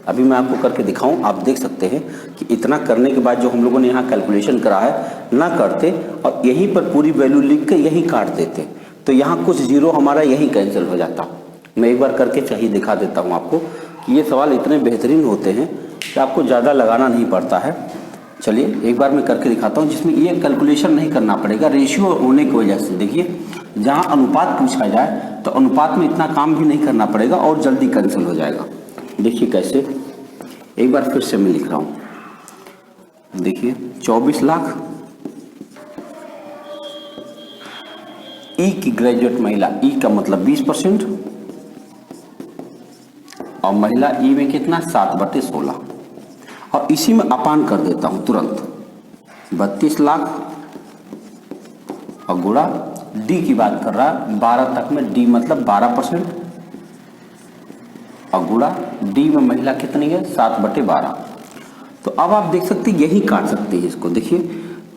अभी मैं आपको करके दिखाऊं, आप देख सकते हैं कि इतना करने के बाद जो हम लोगों ने यहाँ कैलकुलेशन करा है ना करते और यहीं पर पूरी वैल्यू लिख के यहीं काट देते, तो यहाँ कुछ जीरो हमारा यहीं कैंसिल हो जाता। मैं एक बार करके चाहिए दिखा देता हूँ आपको कि ये सवाल इतने बेहतरीन होते हैं कि आपको ज़्यादा लगाना नहीं पड़ता है। चलिए एक बार मैं करके दिखाता हूँ जिसमें ये कैलकुलेशन नहीं करना पड़ेगा, रेशियो होने की वजह से। देखिए जहाँ अनुपात पूछा जाए तो अनुपात में इतना काम भी नहीं करना पड़ेगा और जल्दी कैंसिल हो जाएगा। देखिए कैसे, एक बार फिर से मैं लिख रहा हूँ, देखिए 24 लाख ई की ग्रेजुएट महिला, ई का मतलब 20% और महिला ई में कितना 7/16, और इसी में अपान कर देता हूं तुरंत 32 लाख और गुणा डी की बात कर रहा है 12 तक में, डी मतलब 12% और गुणा डी में महिला कितनी है 7/12। तो अब आप देख सकते हैं यही काट सकते हैं इसको। देखिए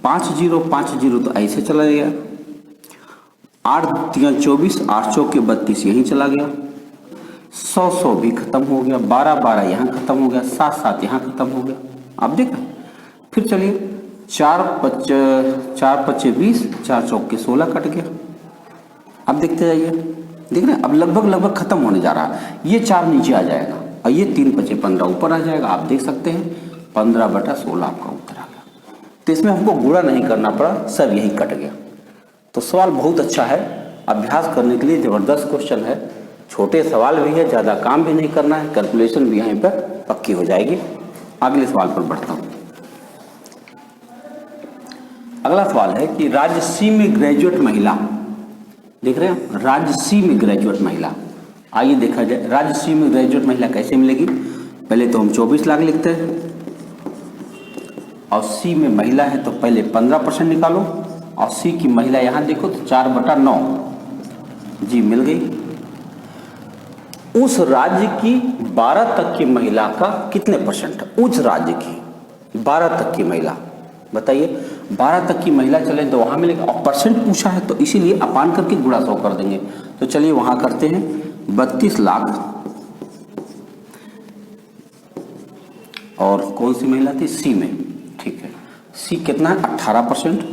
5 जीरो तो ऐसे चला गया, 8 3 24, 8 चौके 32 यहीं चला गया, 100 भी खत्म हो गया, 12 यहाँ खत्म हो गया, 7 यहाँ खत्म हो गया। आप देख रहे, फिर चलिए 4 5 20, 4 चौके 16 कट गया। अब देखते जाइए, देख रहे हैं अब लगभग खत्म होने जा रहा है। ये 4 नीचे आ जाएगा और ये 3 5 15 ऊपर आ जाएगा। आप देख सकते हैं 15/16 आपका उत्तर आ गया। तो इसमें हमको गुणा नहीं करना पड़ा, सब यही कट गया। तो सवाल बहुत अच्छा है, अभ्यास करने के लिए ज़बरदस्त क्वेश्चन है। छोटे सवाल भी है, ज़्यादा काम भी नहीं करना है, कैलकुलेशन भी यहाँ पर पक्की हो जाएगी। अगले सवाल पर बढ़ता हूँ। अगला सवाल है कि राज्य सी में ग्रेजुएट महिला, देख रहे हैं राज्य सी में ग्रेजुएट महिला, आइए देखा जाए राज्य सी में ग्रेजुएट महिला कैसे मिलेगी। पहले तो हम 24 लाख लिखते हैं और सी में महिला है तो पहले 15% निकालो और सी की महिला यहाँ देखो तो 4/9, जी मिल गई। उस राज्य की 12 तक की महिला का कितने परसेंट है, उस राज्य की 12 तक की महिला, बताइए 12 तक की महिला चले तो वहाँ मिलेगा और परसेंट पूछा है तो इसीलिए अपान करके गुणा 100 कर देंगे। तो चलिए वहाँ करते हैं 32 लाख और कौन सी महिला थी, सी में, ठीक है। सी कितना है 18%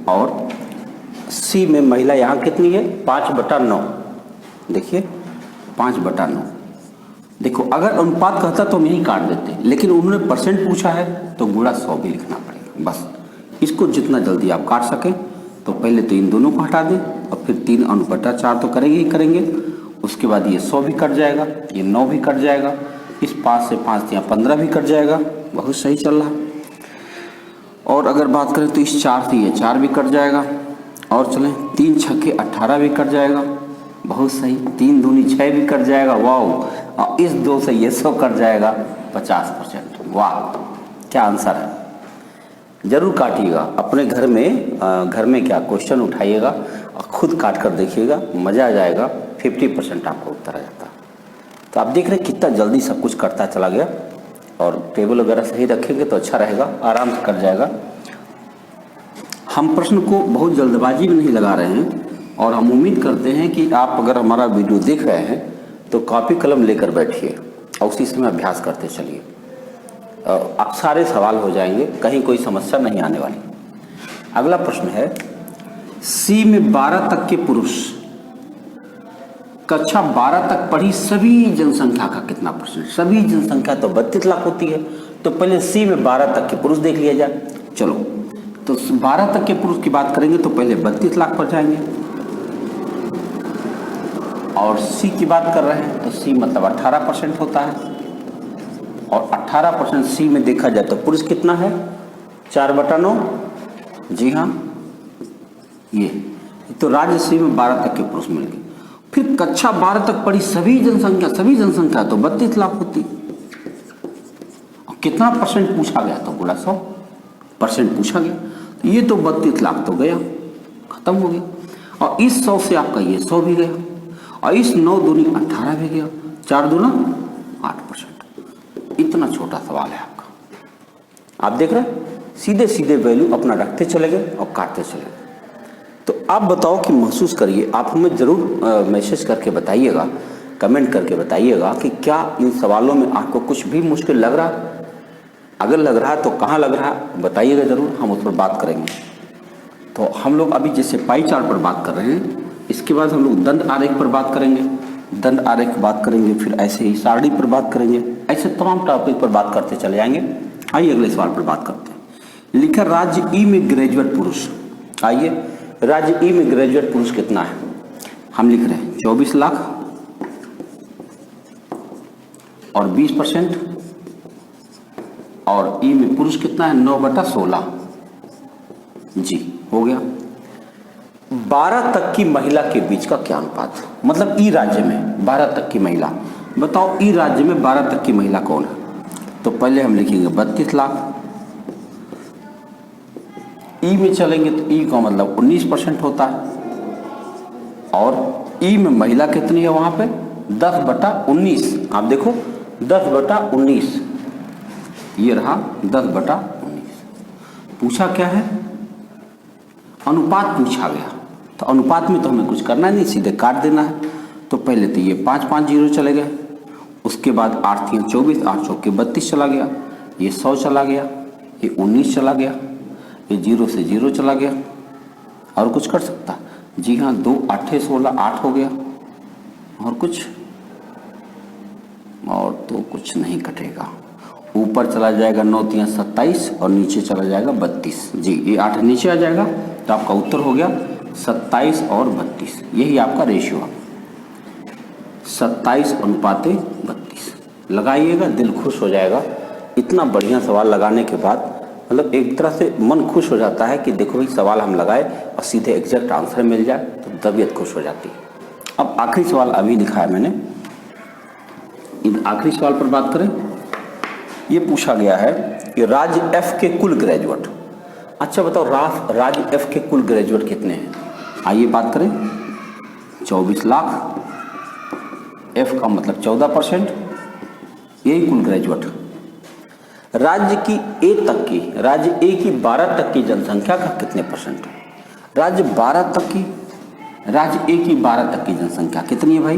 और सी में महिला यहाँ कितनी है 5/9, देखिए 5/9। देखो अगर अनुपात कहता तो हम यही काट देते, लेकिन उन्होंने परसेंट पूछा है तो गुणा 100 भी लिखना पड़ेगा। बस इसको जितना जल्दी आप काट सकें तो पहले तो इन दोनों को हटा दें और फिर 3/4 तो करेंगे ही करेंगे। उसके बाद ये 100 भी कट जाएगा, ये 9 भी कट जाएगा, इस 5 से 5 यहाँ 15 भी कट जाएगा, बहुत सही चल रहा। और अगर बात करें तो इस 4 से ये 4 भी कट जाएगा और चलें 3 छक्के 18 भी कट जाएगा, बहुत सही। 3 दूनी 6 भी कट जाएगा, वाह। और इस 2 से ये 100 कट जाएगा 50%, वाह क्या आंसर है। जरूर काटिएगा अपने घर में क्या क्वेश्चन उठाइएगा, और खुद काट कर देखिएगा, मज़ा आ जाएगा। 50% आपको उत्तर आ जाता है। तो आप देख रहे हैं कितना जल्दी सब कुछ करता चला गया। और टेबल वगैरह सही रखेंगे तो अच्छा रहेगा, आराम से कट जाएगा। हम प्रश्न को बहुत जल्दबाजी में नहीं लगा रहे हैं और हम उम्मीद करते हैं कि आप अगर हमारा वीडियो देख रहे हैं तो कॉपी कलम लेकर बैठिए और उसी समय अभ्यास करते चलिए। आप सारे सवाल हो जाएंगे, कहीं कोई समस्या नहीं आने वाली। अगला प्रश्न है, सी में 12 तक के पुरुष कक्षा 12 तक पढ़ी सभी जनसंख्या का कितना परसेंट? सभी जनसंख्या तो 32 लाख होती है, तो पहले सी में 12 तक के पुरुष देख लिया जाए। चलो, तो 12 तक के पुरुष की बात करेंगे तो पहले 32 लाख पर जाएंगे। और सी की बात कर रहे हैं तो सी मतलब 18% होता है। और 18% सी में देखा जाए तो पुरुष कितना है? 4/9। जी हाँ, ये तो राज्य सी में 12 तक के पुरुष मिल गए। फिर कक्षा 12 तक पढ़ी सभी जनसंख्या तो 32 लाख होती। कितना परसेंट पूछा गया? तो बोला 100% पूछा गया। तो ये तो 32 लाख तो गया, खत्म हो गया। और इस 100 से आपका ये 100 भी गया और इस 9 दूनी 18 भी गया, 4 दूना 8%। इतना छोटा सवाल है आपका। आप देख रहे हैं, सीधे सीधे वैल्यू अपना रखते चले गए और काटते चले गए। तो आप बताओ कि महसूस करिए, आप हमें ज़रूर मैसेज करके बताइएगा, कमेंट करके बताइएगा कि क्या इन सवालों में आपको कुछ भी मुश्किल लग रहा है। अगर लग रहा है तो कहाँ लग रहा है बताइएगा ज़रूर, हम उस पर बात करेंगे। तो हम लोग अभी जैसे पाई चार्ट पर बात कर रहे हैं, इसके बाद हम लोग दंड आरेख पर बात करेंगे, दंड आरेख बात करेंगे, फिर ऐसे ही सारणी पर बात करेंगे, ऐसे तमाम टॉपिक पर बात करते चले जाएंगे। आइए अगले सवाल पर बात करते हैं। लिखा राज्य ई में ग्रेजुएट पुरुष। आइए, राज्य ई में ग्रेजुएट पुरुष कितना है? हम लिख रहे हैं 24 लाख और 20%। और ई में पुरुष कितना है? 9/16। जी, हो गया। 12 तक की महिला के बीच का क्या अनुपात? मतलब ई राज्य में 12 तक की महिला, बताओ ई राज्य में 12 तक की महिला कौन है? तो पहले हम लिखेंगे 32 लाख। ई में चलेंगे तो ई का मतलब 19% होता है। और ई में महिला कितनी है वहां पे? 10/19। आप देखो 10/19, ये रहा 10/19। पूछा क्या है? अनुपात पूछा गया। तो अनुपात में तो हमें कुछ करना नहीं, सीधे काट देना है। तो पहले तो ये 5 5 जीरो चले गए, उसके बाद 8 3 24, 8 चौके 32 चला गया, ये 100 चला गया, ये 19 चला गया, ये 0 से 0 चला गया। और कुछ कर सकता? जी हाँ, 2 8 16, 8 हो गया। और कुछ? और तो कुछ नहीं कटेगा। ऊपर चला जाएगा 9 3 27 और नीचे चला जाएगा 32। जी, ये 8 नीचे आ जाएगा तो आपका उत्तर हो गया 27 और 32। यही आपका रेशियो है, 27:32। लगाइएगा, दिल खुश हो जाएगा। इतना बढ़िया सवाल लगाने के बाद मतलब एक तरह से मन खुश हो जाता है कि देखो भाई सवाल हम लगाए और सीधे एग्जैक्ट आंसर मिल जाए तो तबीयत खुश हो जाती है। अब आखिरी सवाल अभी दिखाया मैंने, इन आखिरी सवाल पर बात करें। ये पूछा गया है कि राज्य एफ के कुल ग्रेजुएट। अच्छा बताओ, राज्य एफ के कुल ग्रेजुएट कितने हैं? आइए बात करें। 24 लाख, एफ का मतलब 14%, यही कुल ग्रेजुएट। राज्य की ए तक की, राज्य ए की 12 तक की जनसंख्या का कितने परसेंट है? राज्य 12 तक की, राज्य ए की 12 तक की जनसंख्या कितनी है भाई?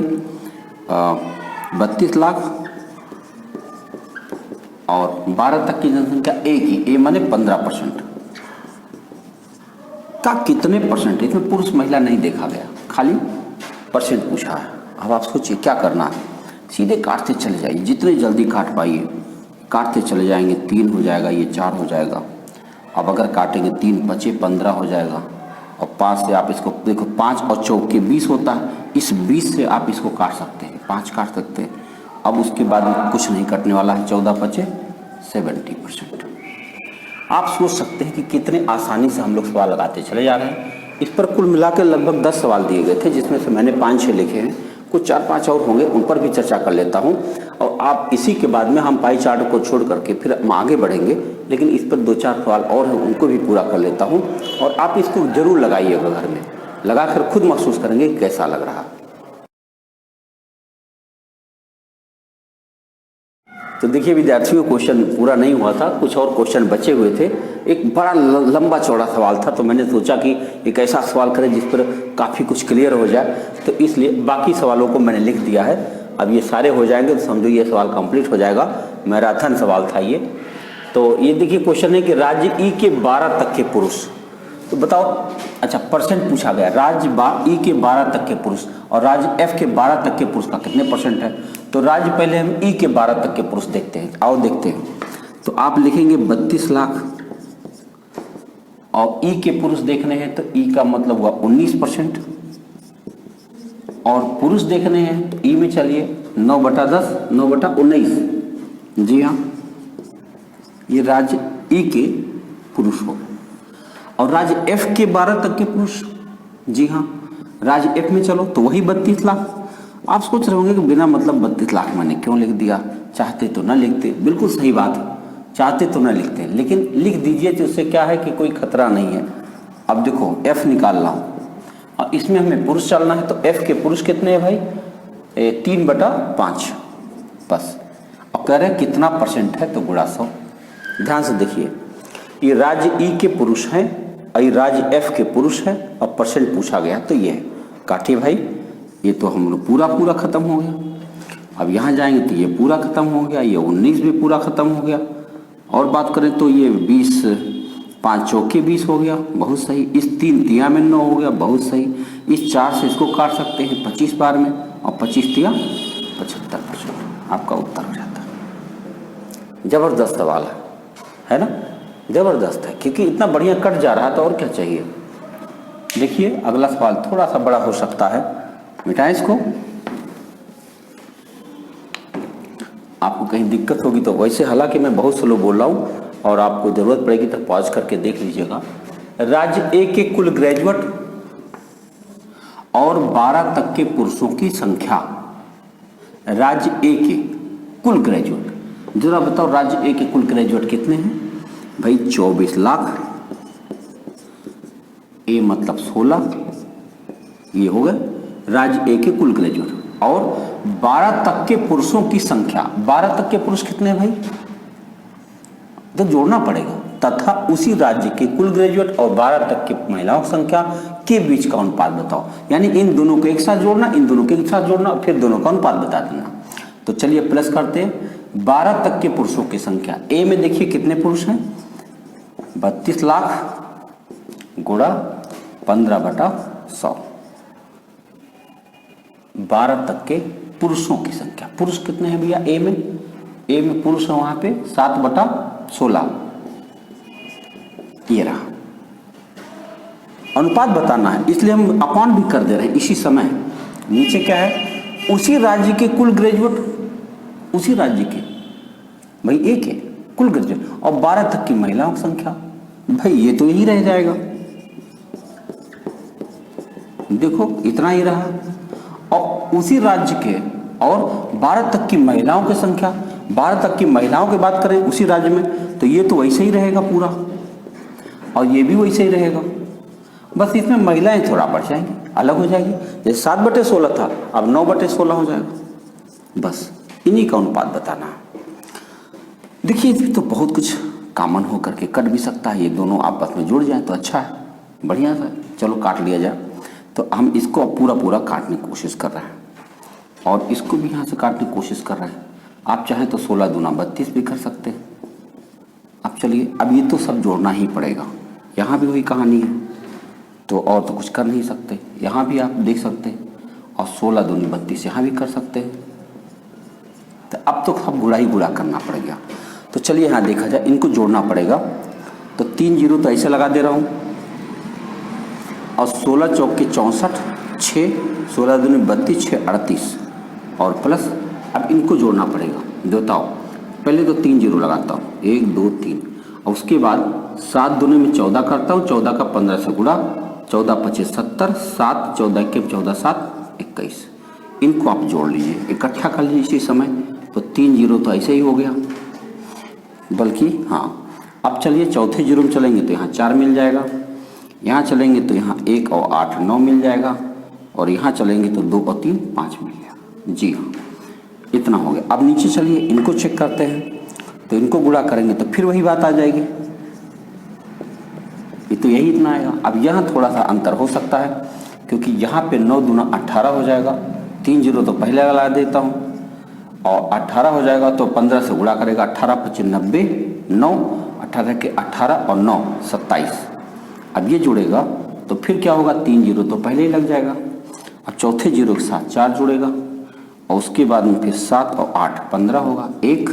32 लाख। और 12 तक की जनसंख्या ए की, ए माने 15% का कितने परसेंट? इसमें पुरुष महिला नहीं देखा गया, खाली परसेंट पूछा है। अब आप सोचिए क्या करना है, सीधे काटते चले जाइए, जितने जल्दी काट पाइए काटते चले जाएंगे। 3 हो जाएगा, ये 4 हो जाएगा। अब अगर काटेंगे 3 बचे 15 हो जाएगा। और 5 से आप इसको देखो, 5 और चौके 20 होता है, इस 20 से आप इसको काट सकते हैं, 5 काट सकते हैं। अब उसके बाद में कुछ नहीं कटने वाला है, 14 बचे 70%। आप सोच सकते हैं कि कितने आसानी से हम लोग सवाल लगाते चले जा रहे हैं। इस पर कुल मिलाकर लगभग 10 सवाल दिए गए थे, जिसमें से मैंने 5-6 लिखे हैं, कुछ 4-5 और होंगे, उन पर भी चर्चा कर लेता हूं। और आप इसी के बाद में हम पाई चार्ट को छोड़ करके फिर हम आगे बढ़ेंगे, लेकिन इस पर 2-4 सवाल और हैं, उनको भी पूरा कर लेता हूं। और आप इसको ज़रूर लगाइएगा घर में, लगाकर खुद महसूस करेंगे कैसा लग रहा। तो देखिए विद्यार्थियों, क्वेश्चन पूरा नहीं हुआ था, कुछ और क्वेश्चन बचे हुए थे। एक बड़ा लंबा चौड़ा सवाल था, तो मैंने सोचा कि एक ऐसा सवाल करें जिस पर काफ़ी कुछ क्लियर हो जाए, तो इसलिए बाकी सवालों को मैंने लिख दिया है। अब ये सारे हो जाएंगे तो समझो ये सवाल कंप्लीट हो जाएगा। मैराथन सवाल था ये। तो ये देखिए क्वेश्चन है कि राज्य ई के 12 तक के पुरुष, तो बताओ, अच्छा परसेंट पूछा गया, राज्य ई के 12 तक के पुरुष और राज्य एफ के 12 तक के पुरुष का कितने परसेंट है। तो राज्य पहले हम ई के 12 तक के पुरुष देखते हैं, आओ देखते हैं। तो आप लिखेंगे 32 लाख और ई के पुरुष देखने हैं तो ई का मतलब हुआ 19%, और पुरुष देखने हैं तो ई में चलिए 9/10 9/19। जी हाँ, ये राज्य ई के पुरुष हो। और राज्य एफ के 12 तक के पुरुष, जी हाँ, राज्य एफ में चलो तो वही 32 लाख। आप सोच रहे होंगे कि बिना मतलब 32 लाख मैंने क्यों लिख दिया, चाहते तो ना लिखते। बिल्कुल सही बात है, चाहते तो ना लिखते, लेकिन लिख दीजिए तो उससे क्या है कि कोई खतरा नहीं है। अब देखो एफ निकाल रहा हूँ और इसमें हमें पुरुष चलना है, तो एफ के पुरुष कितने हैं भाई, 3/5 बस। अब कह रहे हैं कितना परसेंट है, तो गुणा 100। ध्यान से देखिए, ये राज्य ई के पुरुष हैं और ये राज्य एफ के पुरुष हैं और परसेंट पूछा गया, तो ये है। काटिए भाई, ये तो हम लोग पूरा खत्म हो गया। अब यहाँ जाएंगे तो ये पूरा खत्म हो गया, ये 19 भी पूरा खत्म हो गया। और बात करें तो ये 20, 5 चौके 20 हो गया, बहुत सही। इस 3 तिया में 9 हो गया, बहुत सही। इस 4 से इसको काट सकते हैं 25 बार में, और 25 तिया 75%, आपका उत्तर हो जाता है। जबरदस्त सवाल है ना, जबरदस्त है, क्योंकि इतना बढ़िया कट जा रहा था, और क्या चाहिए। देखिए अगला सवाल थोड़ा सा बड़ा हो सकता है, मिटाएं इसको। आपको कहीं दिक्कत होगी तो वैसे, हालांकि मैं बहुत स्लो बोल रहा हूँ और आपको जरूरत पड़ेगी तो पॉज करके देख लीजिएगा। राज्य ए के कुल ग्रेजुएट और 12 तक के पुरुषों की संख्या, राज्य ए के कुल ग्रेजुएट, जरा बताओ राज्य ए के कुल ग्रेजुएट कितने हैं भाई। 24 लाख, ए मतलब 16, ये हो गए राज्य ए के कुल ग्रेजुएट। और 12 तक के पुरुषों की संख्या, 12 तक के पुरुष कितने हैं भाई, तो जोड़ना पड़ेगा। तथा उसी राज्य के कुल ग्रेजुएट और 12 तक की महिलाओं की संख्या के बीच का अनुपात बताओ। यानी इन दोनों को एक साथ जोड़ना, इन दोनों के एक साथ जोड़ना, फिर दोनों का अनुपात बता देना। तो चलिए प्लस करते हैं। 12 तक के पुरुषों की संख्या, ए में देखिए कितने पुरुष हैं, 32 लाख गुणा 15/100। 12 तक के पुरुषों की संख्या, पुरुष कितने हैं भैया, ए में पुरुष है वहां पे 7/16, ये रहा। अनुपात बताना है, इसलिए हम अपॉन भी कर दे रहे हैं इसी समय। नीचे क्या है, उसी राज्य के कुल ग्रेजुएट, उसी राज्य के भाई ए के कुल ग्रेजुएट और 12 तक की महिलाओं की संख्या, भाई ये तो यही रह जाएगा। देखो इतना ही रहा। और उसी राज्य के और 12 तक की महिलाओं की संख्या, 12 तक की महिलाओं की बात करें उसी राज्य में, तो ये तो वैसे ही रहेगा पूरा, और ये भी वैसे ही रहेगा। बस इसमें महिलाएं थोड़ा बढ़ जाएंगी, अलग हो जाएगी। जैसे 7/16 था, अब 9/16 हो जाएगा। बस इन्हीं का अनुपात बताना है। देखिए इसमें तो बहुत कुछ कॉमन होकर के कट भी सकता है, ये दोनों आपस में जुड़ जाए तो अच्छा है, बढ़िया सा। चलो काट लिया जाए। तो हम इसको अब पूरा काटने की कोशिश कर रहे हैं और इसको भी यहाँ से काटने की कोशिश कर रहे हैं। आप चाहें तो 16 दूना 32 भी कर सकते हैं। अब चलिए, अब ये तो सब जोड़ना ही पड़ेगा। यहाँ भी वही कहानी है, तो और तो कुछ कर नहीं सकते। यहाँ भी आप देख सकते हैं, और 16 दूनी 32 यहाँ भी कर सकते हैं। तो अब तो सब गुणा ही गुणा करना पड़ेगा। तो चलिए यहाँ देखा जाए, इनको जोड़ना पड़ेगा। तो 3 जीरो तो ऐसे लगा दे रहा हूँ, और 16 चौके 64, 6, 16 दूनी 32, 6 38, और प्लस अब इनको जोड़ना पड़ेगा। बताओ, पहले तो 3 जीरो लगाता हूँ, 1 2 3, और उसके बाद 7 दूनी में 14 करता हूँ, 14 का 15 से गुणा, 14 25 70, 7 14 के 14 7 21। इनको आप जोड़ लीजिए, इकट्ठा कर लीजिए इसी समय। तो 3 जीरो तो ऐसे ही हो गया, बल्कि हाँ, अब चलिए चौथे जीरो में चलेंगे तो यहाँ 4 मिल जाएगा। यहाँ चलेंगे तो यहाँ 1 और 8 9 मिल जाएगा, और यहाँ चलेंगे तो 2 और 3 5 मिल जाएगा। जी हाँ, इतना हो गया। अब नीचे चलिए इनको चेक करते हैं, तो इनको गुणा करेंगे तो फिर वही बात आ जाएगी, ये तो यही इतना आएगा। अब यहाँ थोड़ा सा अंतर हो सकता है, क्योंकि यहाँ पे 9 दूना 18 हो जाएगा, 3 जीरो तो पहले लगा देता हूँ, और 18 हो जाएगा तो 15 से गुणा करेगा, 18 25 90, 9 18 के 18 और 9 27। अब ये जुड़ेगा तो फिर क्या होगा, 3 जीरो तो पहले ही लग जाएगा। अब चौथे जीरो के साथ 4 जुड़ेगा, और उसके बाद में फिर 7 और 8 15 होगा, 1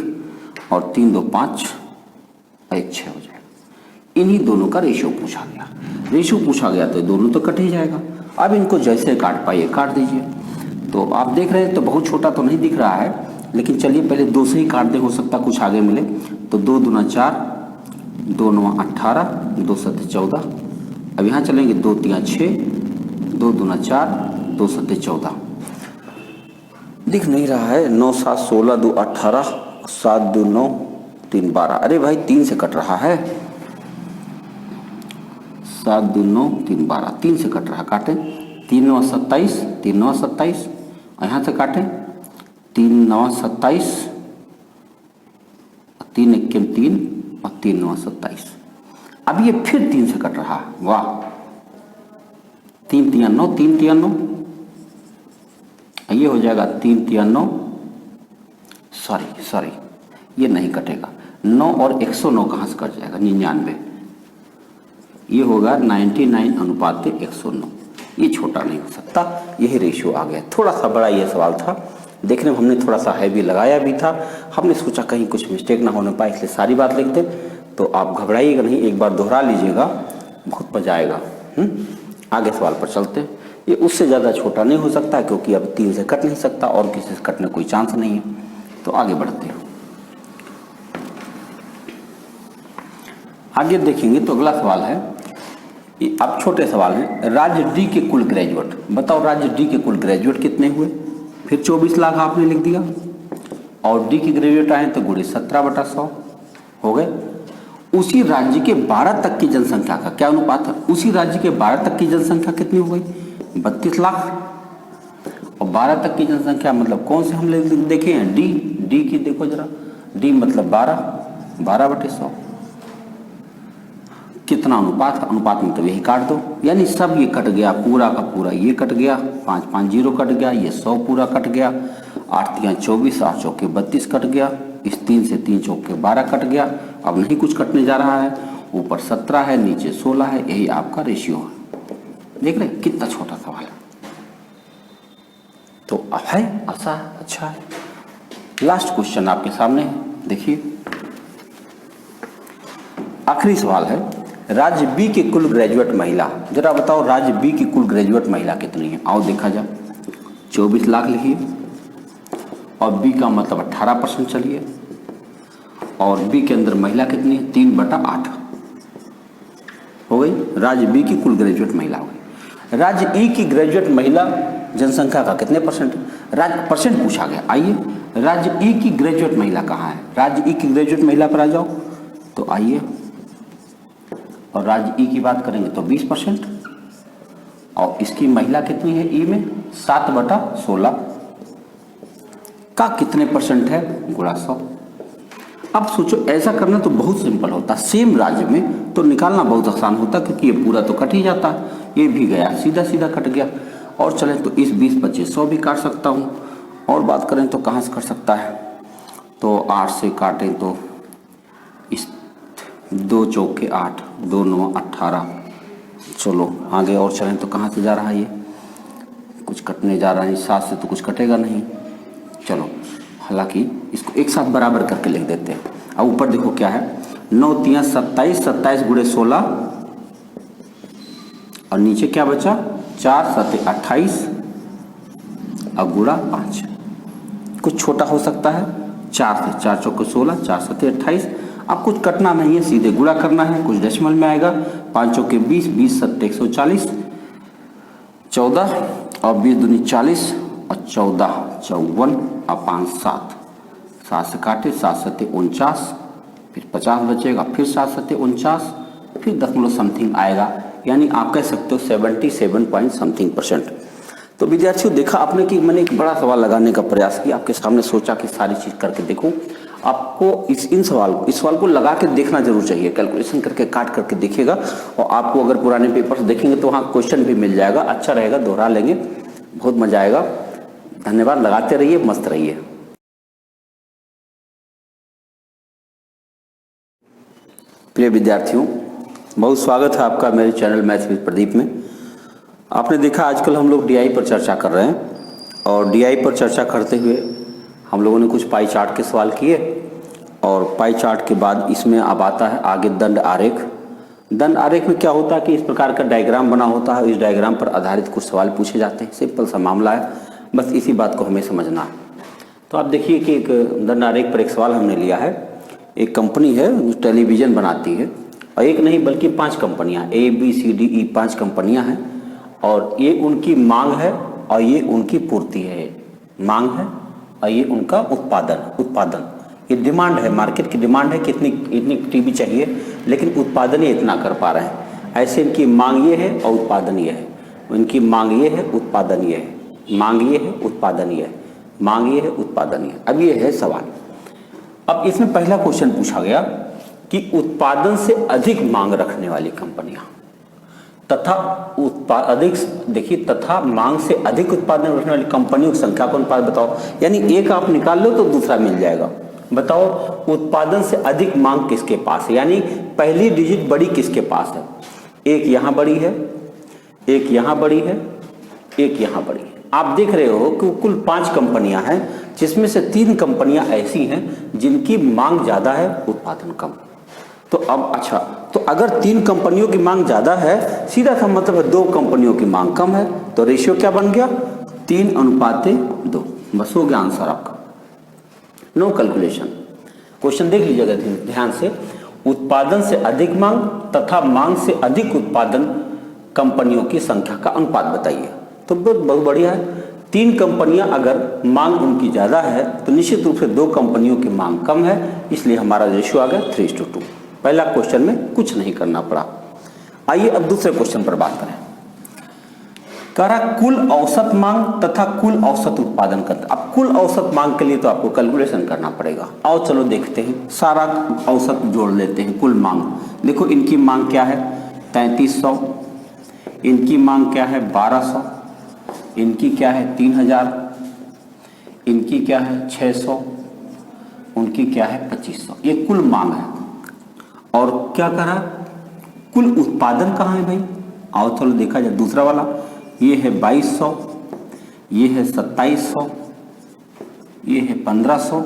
और 3 2 5 और 1 6 हो जाएगा। इन्हीं दोनों का रेशियो पूछा गया। रेशियो पूछा गया तो दोनों तो कट ही जाएगा। अब इनको जैसे काट पाइए काट दीजिए। तो आप देख रहे हैं तो बहुत छोटा तो नहीं दिख रहा है, लेकिन चलिए पहले 2 से ही काट दे, हो सकता कुछ आगे मिले। तो 2 दूना 4, 2 9 18, 2 7 14। अब यहाँ चलेंगे 2 3 6, 2 दूना 4, 2 7 14। दिख नहीं रहा है, 9 7 16, 2 18, 7 2 9, 3 12। अरे भाई 3 से कट रहा है, 7 2 9 3 12, 3 से कट रहा। काटें, 3 9 27, 3 9 27, और यहाँ से काटें 3 9 27, 3 1 3 और 3 9 27। अब ये फिर 3 से कट रहा है, वाह। 3 3 9, 3 3 9, ये हो जाएगा 3 3 9, सॉरी ये नहीं कटेगा। 9 और 109 कहाँ से कट जाएगा, 99। ये होगा 99 अनुपात 109। ये छोटा नहीं हो सकता, यही रेशियो आ गया। थोड़ा सा बड़ा ये सवाल था, देखने में हमने थोड़ा सा हैवी लगाया भी था। हमने सोचा कहीं कुछ मिस्टेक ना होने पाए, इसलिए सारी बात लिख दे। तो आप घबराइएगा नहीं, एक बार दोहरा लीजिएगा, बहुत मजा आएगा। आगे सवाल पर चलते हैं। ये उससे ज़्यादा छोटा नहीं हो सकता, क्योंकि अब 3 से कट नहीं सकता और किसी से कटने कोई चांस नहीं है। तो आगे बढ़ते हैं। आगे देखेंगे तो अगला सवाल है, अब छोटे सवाल हैं। राज्य डी के कुल ग्रेजुएट, बताओ राज्य डी के कुल ग्रेजुएट कितने हुए। फिर 24 लाख आपने लिख दिया, और डी के ग्रेजुएट आए तो गुणे 17/100 हो गए। उसी राज्य के 12 तक की जनसंख्या का क्या अनुपात है। उसी राज्य के 12 तक की जनसंख्या कितनी हो गई, 32 लाख। और 12 तक की जनसंख्या मतलब कौन से हम देखे हैं, डी की देखो जरा, डी मतलब 12/100। कितना अनुपात है, अनुपात में तो यही काट दो, यानी सब ये कट गया, पूरा का पूरा ये कट गया, 5 5 0 कट गया, ये 100 पूरा कट गया, 8 3 24, 8 चौके 32 कट गया, इस 3 से 3 चौके 12 कट गया। अब नहीं कुछ कटने जा रहा है, ऊपर 17 है नीचे 16 है, यही आपका रेशियो है। देख रहे कितना छोटा सवाल है। तो है आसान, अच्छा है। लास्ट क्वेश्चन आपके सामने है, देखिए आखिरी सवाल है। राज्य बी के कुल ग्रेजुएट महिला, जरा बताओ राज्य बी की कुल ग्रेजुएट महिला कितनी है। आओ देखा जाए, 24 लाख लिखिए, और बी का मतलब 18% चलिए, और बी के अंदर महिला कितनी है, 3/8 हो गई। राज्य बी की कुल ग्रेजुएट महिला हो गई। राज्य ई की ग्रेजुएट महिला जनसंख्या का कितने परसेंट, राज्य परसेंट पूछा गया। आइए राज्य ई की ग्रेजुएट महिला कहाँ है, राज्य ई की ग्रेजुएट महिला पर आ जाओ। तो आइए, और राज्य ई की बात करेंगे तो 20%, और इसकी महिला कितनी है ई में, 7/16 का कितने परसेंट है, गुणा 100। अब सोचो ऐसा करना तो बहुत सिंपल होता, सेम राज्य में तो निकालना बहुत आसान होता, क्योंकि ये पूरा तो कट ही जाता, ये भी गया सीधा सीधा कट गया। और चलें तो इस 20 25 100 भी काट सकता हूँ। और बात करें तो कहाँ से कट सकता है, तो 8 से काटें तो इस 2 चौके 8, 2 9 18। चलो आगे और चलें तो कहाँ से जा रहा है, ये कुछ कटने जा रहा है, 7 से तो कुछ कटेगा नहीं। चलो हालांकि इसको एक साथ बराबर करके लिख देते हैं। अब ऊपर देखो क्या है, 9 3 27, 27 गुणे 16, और नीचे क्या बचा, 4 7 28 और गुणा 5। कुछ छोटा हो सकता है, 4 से 4 चौके 16, 4 7 28। अब कुछ कटना नहीं है, सीधे गुणा करना है, कुछ डेसिमल में आएगा, 5 चौके 20, 20 7 140, 14 और 20 दूनी 40 और 14 54 और 5 7, 7 से काटे 7 7 49, फिर 50 बचेगा, फिर 7 7 49, फिर 0 समथिंग आएगा, यानी आप कह सकते हो 77 पॉइंट समथिंग %। तो विद्यार्थियों, देखा आपने कि मैंने एक बड़ा सवाल लगाने का प्रयास किया, आपके सामने सोचा कि सारी चीज़ करके देखूं। आपको इस सवाल को लगा के देखना जरूर चाहिए, कैलकुलेशन करके काट करके देखिएगा। और आपको अगर पुराने पेपर्स देखेंगे तो वहाँ क्वेश्चन भी मिल जाएगा, अच्छा रहेगा, दोहरा लेंगे, बहुत मजा आएगा। धन्यवाद, लगाते रहिए, मस्त रहिए। प्रिय विद्यार्थियों, बहुत स्वागत है आपका मेरे चैनल मैथ्स विद प्रदीप में। आपने देखा आजकल हम लोग डीआई पर चर्चा कर रहे हैं, और डीआई पर चर्चा करते हुए हम लोगों ने कुछ पाई चार्ट के सवाल किए, और पाई चार्ट के बाद इसमें अब आता है आगे दंड आरेख। दंड आरेख में क्या होता है कि इस प्रकार का डायग्राम बना होता है, इस डायग्राम पर आधारित कुछ सवाल पूछे जाते हैं। सिंपल सा मामला है, बस इसी बात को हमें समझना है। तो आप देखिए कि एक दंड आरेख पर एक सवाल हमने लिया है। एक कंपनी है जो टेलीविज़न बनाती है, और एक नहीं बल्कि 5 कंपनियां, ABCDE 5 कंपनियां हैं, और ये उनकी मांग है और ये उनकी पूर्ति है। मांग है और ये उनका उत्पादन ये डिमांड है, मार्केट की डिमांड है कि इतनी टीवी चाहिए, लेकिन उत्पादन ये इतना कर पा रहे हैं। ऐसे इनकी मांग ये है और उत्पादन ये है। इनकी मांग ये है, उत्पादन ये है, मांग ये है, उत्पादन ये है, मांग ये है, उत्पादन ये है। अब ये है सवाल। अब इसमें पहला क्वेश्चन पूछा गया कि उत्पादन से अधिक मांग रखने वाली कंपनियां तथा तथा मांग से अधिक उत्पादन रखने वाली कंपनियों की संख्या का अनुपात बताओ। यानी एक आप निकाल लो तो दूसरा मिल जाएगा। बताओ उत्पादन से अधिक मांग किसके पास है, यानी पहली डिजिट बड़ी किसके पास है। एक यहां बड़ी है, एक यहां बड़ी है, एक यहां बड़ी है। आप देख रहे हो कि कुल 5 कंपनियां हैं, जिसमें से 3 कंपनियां ऐसी हैं जिनकी मांग ज्यादा है, उत्पादन कम। तो अब अच्छा, तो अगर 3 कंपनियों की मांग ज्यादा है, सीधा सा मतलब है 2 कंपनियों की मांग कम है, तो रेशियो क्या बन गया, 3:2। बस हो गया आंसर आपका, नो कैलकुलेशन। क्वेश्चन देख लीजिएगा ध्यान से। उत्पादन से अधिक मांग तथा मांग से अधिक उत्पादन कंपनियों की संख्या का अनुपात बताइए। तो बहुत बढ़िया है। 3 कंपनियां अगर मांग उनकी ज्यादा है तो निश्चित रूप से 2 कंपनियों की मांग कम है, इसलिए हमारा रेशियो आ गया 3:2। पहला क्वेश्चन में कुछ नहीं करना पड़ा। आइए अब दूसरे क्वेश्चन पर बात करें। कह रहा कुल औसत मांग तथा कुल औसत उत्पादन का। अब कुल औसत मांग के लिए तो आपको कैलकुलेशन करना पड़ेगा। आओ चलो देखते हैं, सारा औसत जोड़ लेते हैं। कुल मांग देखो, इनकी मांग क्या है 3300, इनकी मांग क्या है 1200, इनकी क्या है 3000, इनकी क्या है 600, उनकी क्या है 2500। ये कुल मांग है। और क्या करा, कुल उत्पादन कहाँ है भाई। आओ चलो देखा जाए दूसरा वाला। ये है 2200, ये है 2700, ये है 1500,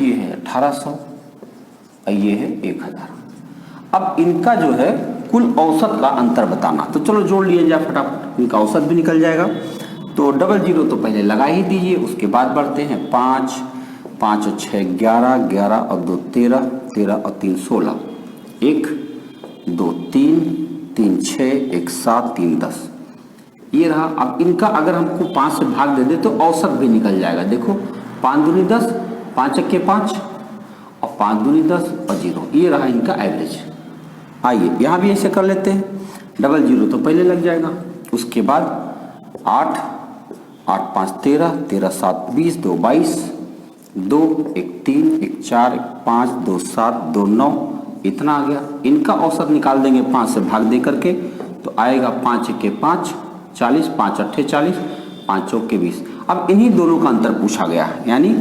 ये है 1800 और ये है 1000। अब इनका जो है कुल औसत का अंतर बताना। तो चलो जोड़ लिया जाए फटाफट, इनका औसत भी निकल जाएगा। तो 00 तो पहले लगा ही दीजिए, उसके बाद बढ़ते हैं 5, 5 और 6 11, 11 और 2 13, 13 और 3 16, 1 2 3, 3 6, 1 7, 3 10। ये रहा। अब इनका अगर हमको 5 से भाग दे दे तो औसत भी निकल जाएगा। देखो 5 दूनी 10, 5 1 5 और 5 दूनी 10 और 0। ये रहा इनका एवरेज। आइए यहाँ भी ऐसे कर लेते हैं। 00 तो पहले लग जाएगा, उसके बाद 8, 8 5 13, 13 7 20, 2 22, 2 1 3, 1 4, 1 5, 2 7, 2 9, इतना आ गया। इनका औसत निकाल देंगे 5 से भाग दे करके, तो आएगा 5 1 5, 40, 5 8 40, 5 चौके 20। अब इन्हीं दोनों का अंतर पूछा गया है, यानी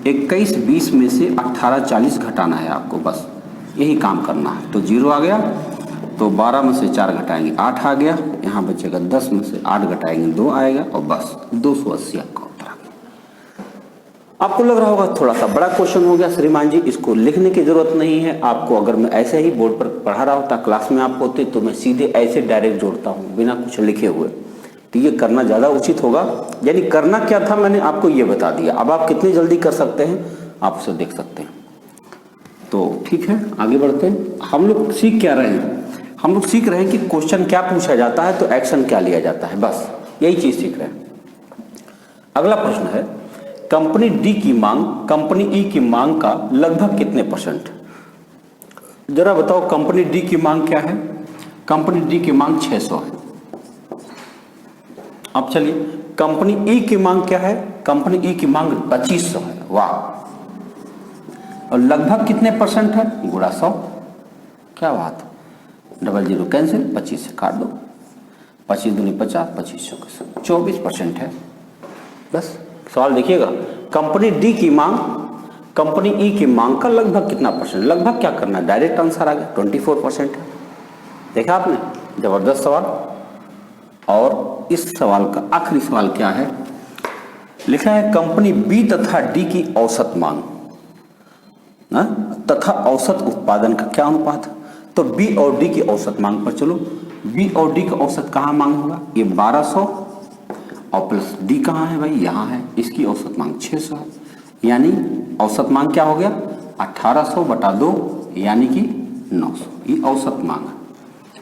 21 20 में से 18 40 घटाना है आपको, बस यही काम करना है। तो 0 आ गया, तो 12 में से 4 घटाएंगे 8 आ गया, यहाँ बचेगा 10 में से 8 घटाएंगे 2 आएगा, और बस 280 आपका उत्तर आ गया। आपको लग रहा होगा थोड़ा सा बड़ा क्वेश्चन हो गया श्रीमान जी, इसको लिखने की जरूरत नहीं है आपको। अगर मैं ऐसे ही बोर्ड पर पढ़ा रहा होता, क्लास में आप होते, तो मैं सीधे ऐसे डायरेक्ट जोड़ता हूँ बिना कुछ लिखे हुए। तो ये करना ज़्यादा उचित होगा। यानी करना क्या था मैंने आपको ये बता दिया। अब आप कितनी जल्दी कर सकते हैं आप उसे देख सकते हैं। तो ठीक है, आगे बढ़ते हैं। हम लोग सीख क्या रहे हैं, हम लोग सीख रहे हैं कि क्वेश्चन क्या पूछा जाता है तो एक्शन क्या लिया जाता है, बस यही चीज सीख रहे हैं। अगला प्रश्न है, कंपनी डी की मांग कंपनी ई की मांग का लगभग कितने %? जरा बताओ कंपनी डी की मांग क्या है, कंपनी डी की मांग 600 है। अब चलिए कंपनी ई की मांग क्या है, कंपनी ई की मांग 2500 है। वाह, और लगभग कितने परसेंट है, गुणा 100। क्या बात, 00 कैंसिल, 25 से काट दो, 25 दूनी 50, 2500 का 24% है। बस सवाल देखिएगा, कंपनी डी की मांग कंपनी ई की मांग का लगभग कितना परसेंट, लगभग क्या करना है, डायरेक्ट आंसर आ गया 24% है। देखा आपने, जबरदस्त सवाल। और इस सवाल का आखिरी सवाल क्या है, लिखा है कंपनी बी तथा डी की औसत मांग तथा औसत उत्पादन का क्या अनुपात है। तो बी और डी की औसत मांग पर चलो, बी और डी का औसत कहाँ मांग होगा, ये 1200 और प्लस डी कहाँ है भाई, यहाँ है, इसकी औसत मांग 600 है। यानी औसत मांग क्या हो गया, 1800 बटा 2 यानी कि 900। ये औसत मांग है।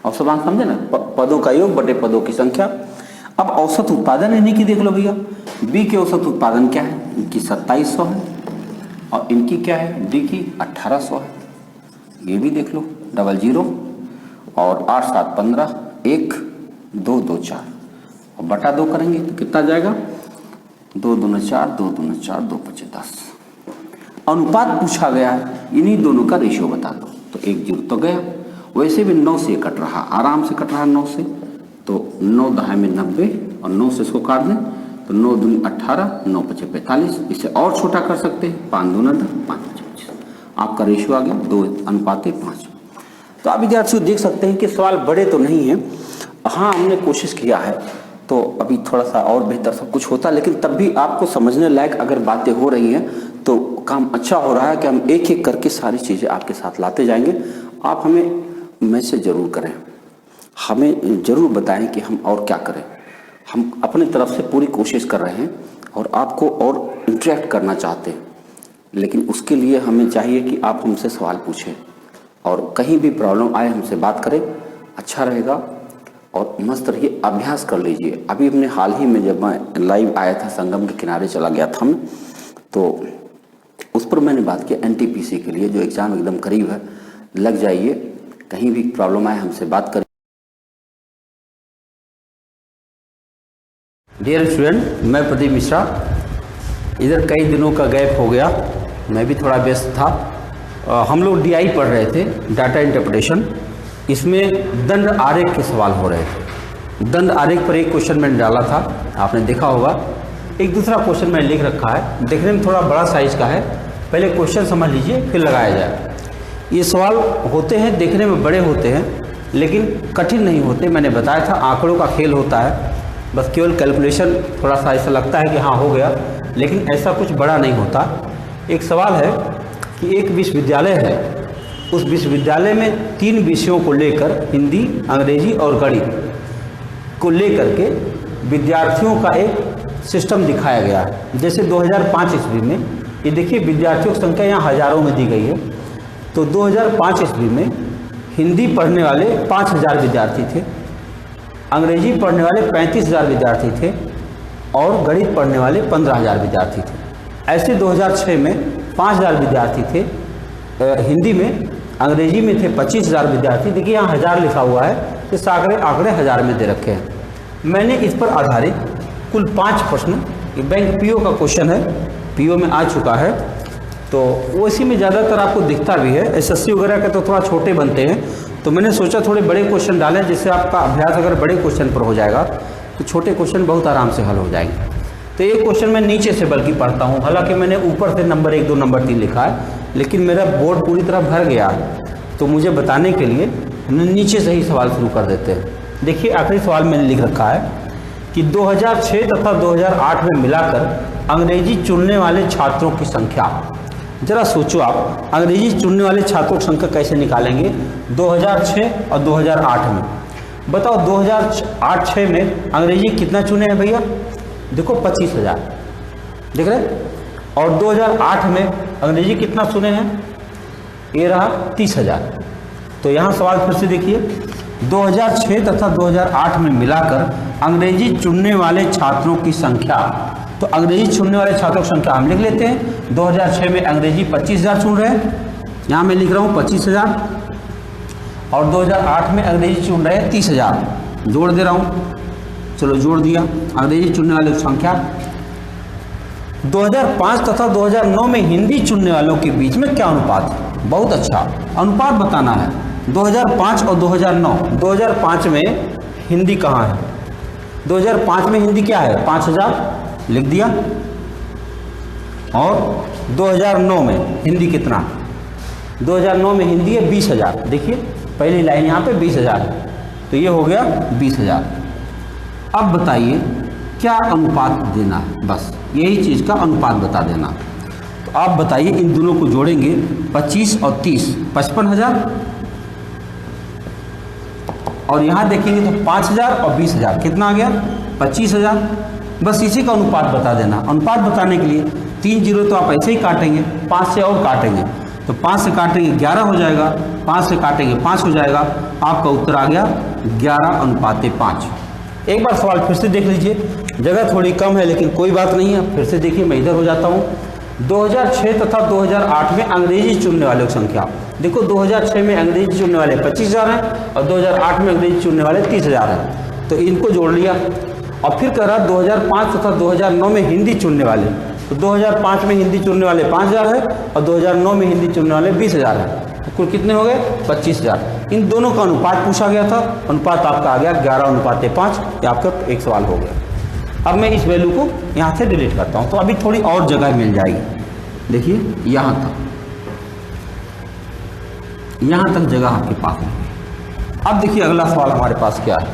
औसत मांग समझे ना, पदों का योग बटे पदों की संख्या। अब औसत उत्पादन इन्हीं की देख लो भैया, बी के औसत उत्पादन क्या है, इनकी 2700 है और इनकी क्या है, डी की 1800 है। ये भी देख लो, 00 और 8 7 15, 1 2 2 4 और बटा 2 करेंगे तो कितना जाएगा, 2 दूना 4, 2 दूना 4, 2 5 10। अनुपात पूछा गया है, इन्हीं दोनों का रेशियो बता दो। तो 1 0 तो गया, वैसे भी 9 से कट रहा, आराम से कट रहा 9 से, तो 9 दहाई में 90 और 9 से इसको काट दें तो 9 दूनी 18, 9 5 45। इसे और छोटा कर सकते हैं, 5 दूना 10, 5 5 25। आपका रेशियो आ गया 2:5। तो आप विद्यार्थियों देख सकते हैं कि सवाल बड़े तो नहीं हैं। हाँ, हमने कोशिश किया है तो अभी थोड़ा सा और बेहतर सब कुछ होता, लेकिन तब भी आपको समझने लायक अगर बातें हो रही हैं तो काम अच्छा हो रहा है कि हम एक एक करके सारी चीज़ें आपके साथ लाते जाएंगे। आप हमें मैसेज जरूर करें, हमें ज़रूर बताएं कि हम और क्या करें। हम अपनी तरफ से पूरी कोशिश कर रहे हैं और आपको और इंटरेक्ट करना चाहते हैं, लेकिन उसके लिए हमें चाहिए कि आप हमसे सवाल पूछें और कहीं भी प्रॉब्लम आए हमसे बात करें, अच्छा रहेगा। और मस्त रहिए, अभ्यास कर लीजिए। अभी हमने हाल ही में जब मैं लाइव आया था, संगम के किनारे चला गया था मैं, तो उस पर मैंने बात की एनटीपीसी के लिए, जो एग्ज़ाम एकदम करीब है, लग जाइए, कहीं भी प्रॉब्लम आए हमसे बात करें। डियर स्टूडेंट, मैं प्रदीप मिश्रा। इधर कई दिनों का गैप हो गया, मैं भी थोड़ा व्यस्त था। हम लोग डीआई पढ़ रहे थे, डाटा इंटरप्रिटेशन। इसमें दंड आरेख के सवाल हो रहे थे। दंड आरेख पर एक क्वेश्चन मैंने डाला था, आपने देखा होगा। एक दूसरा क्वेश्चन मैंने लिख रखा है, देखने में थोड़ा बड़ा साइज का है। पहले क्वेश्चन समझ लीजिए फिर लगाया जाए। ये सवाल होते हैं, देखने में बड़े होते हैं लेकिन कठिन नहीं होते। मैंने बताया था आंकड़ों का खेल होता है, बस केवल कैलकुलेशन थोड़ा सा ऐसा लगता है कि हाँ हो गया, लेकिन ऐसा कुछ बड़ा नहीं होता। एक सवाल है कि एक विश्वविद्यालय है, उस विश्वविद्यालय में 3 विषयों को लेकर, हिंदी, अंग्रेजी और गणित को लेकर के विद्यार्थियों का एक सिस्टम दिखाया गया है। जैसे 2005 ईस्वी में, ये देखिए विद्यार्थियों की संख्या यहाँ हज़ारों में दी गई है। तो 2005 ईस्वी में हिंदी पढ़ने वाले 5000 विद्यार्थी थे, अंग्रेजी पढ़ने वाले 35,000 विद्यार्थी थे और गणित पढ़ने वाले 15,000 विद्यार्थी थे। ऐसे 2006 में 5,000 विद्यार्थी थे हिंदी में, अंग्रेजी में थे 25,000 विद्यार्थी। देखिए यहाँ 1000 लिखा हुआ है, इस आंकड़े 1000 में दे रखे हैं। मैंने इस पर आधारित कुल 5 प्रश्न, बैंक पीओ का क्वेश्चन है, पीओ में आ चुका है, तो वो इसी में ज़्यादातर आपको दिखता भी है। एसएससी वगैरह के तो थोड़ा छोटे बनते हैं, तो मैंने सोचा थोड़े बड़े क्वेश्चन डालें, जिससे आपका अभ्यास अगर बड़े क्वेश्चन पर हो जाएगा तो छोटे क्वेश्चन बहुत आराम से हल हो जाएंगे। तो ये क्वेश्चन मैं नीचे से बल्कि पढ़ता हूँ, हालांकि मैंने ऊपर से नंबर 1 2 नंबर 3 लिखा है, लेकिन मेरा बोर्ड पूरी तरह भर गया है, तो मुझे बताने के लिए हमने नीचे से ही सवाल शुरू कर देते हैं। देखिए आखिरी सवाल मैंने लिख रखा है कि 2006 तथा 2008 में मिलाकर अंग्रेजी चुनने वाले छात्रों की संख्या। जरा सोचो आप, अंग्रेजी चुनने वाले छात्रों की संख्या कैसे निकालेंगे 2006 और 2008 में। बताओ 2008-06 में अंग्रेजी कितना चुने हैं भैया, देखो 25,000, देख रहे, और 2008 में अंग्रेजी कितना चुने हैं, ये रहा 30,000। तो यहाँ सवाल फिर से देखिए, 2006 तथा 2008 में मिलाकर अंग्रेजी चुनने वाले छात्रों की संख्या। तो अंग्रेजी चुनने वाले छात्रों की संख्या हम लिख लेते हैं। 2006 में अंग्रेजी 25,000 चुन रहे हैं, यहाँ मैं लिख रहा हूँ 25,000, और 2008 में अंग्रेजी चुन रहे हैं 30,000, जोड़ दे रहा हूँ, चलो जोड़ दिया। अंग्रेजी चुनने वालों की संख्या 2005 तथा 2009 में हिंदी चुनने वालों के बीच में क्या अनुपात है? बहुत अच्छा अनुपात बताना है। 2005 और 2009, 2005 में हिंदी कहाँ है? 2005 में हिंदी क्या है? 5,000 लिख दिया। और 2009 में हिंदी कितना? 2009 में हिंदी है 20,000। देखिए पहली लाइन यहाँ पे 20,000 है, तो ये हो गया 20,000। अब बताइए क्या अनुपात देना है, बस यही चीज़ का अनुपात बता देना। तो आप बताइए इन दोनों को जोड़ेंगे 25 और 30, 55,000। और यहाँ देखेंगे तो 5,000 और 20,000 कितना आ गया? 25,000। बस इसी का अनुपात बता देना। अनुपात बताने के लिए 3 जीरो तो आप ऐसे ही काटेंगे, 5 से और काटेंगे, तो 5 से काटेंगे 11 हो जाएगा, 5 से काटेंगे 5 हो जाएगा। आपका उत्तर आ गया 11:5। एक बार सवाल फिर से देख लीजिए, जगह थोड़ी कम है लेकिन कोई बात नहीं है, फिर से देखिए मैं इधर हो जाता हूँ। 2006 तथा 2008 में अंग्रेजी चुनने वालों की संख्या देखो, 2006 में अंग्रेजी चुनने वाले 25,000 हैं और 2008 में अंग्रेजी चुनने वाले 30,000 हैं, तो इनको जोड़ लिया। और फिर कह रहा 2005 तथा 2009 में हिंदी चुनने वाले, तो 2005 में हिंदी चुनने वाले 5,000 है और 2009 में हिंदी चुनने वाले 20,000 है, तो कुल कितने हो गए? 25,000। इन दोनों का अनुपात पूछा गया था, अनुपात आपका आ गया 11:5। ये आपका एक सवाल हो गया। अब मैं इस वैल्यू को यहाँ से डिलीट करता हूँ, तो अभी थोड़ी और जगह मिल जाएगी। देखिए यहाँ तक जगह आपके पास है। अब देखिए अगला सवाल हमारे पास क्या है।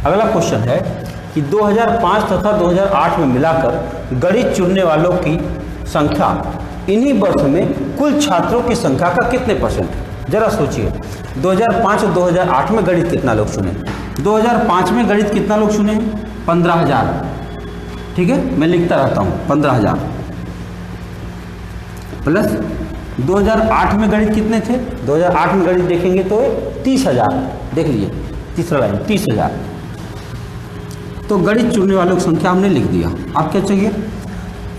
अगला क्वेश्चन है कि 2005 तथा 2008 में मिलाकर गणित चुनने वालों की संख्या इन्हीं वर्ष में कुल छात्रों की संख्या का कितने परसेंट है? जरा सोचिए, 2005 और 2008 में गणित कितना लोग चुने? 2005 में गणित कितना लोग चुने? 15,000। ठीक है, मैं लिखता रहता हूँ 15,000 प्लस 2008 में गणित कितने थे? 2008 में गणित देखेंगे तो 30,000। देख लीजिए तीसरा लाइन 30,000। तो गणित चुनने वालों की संख्या हमने लिख दिया। अब क्या चाहिए?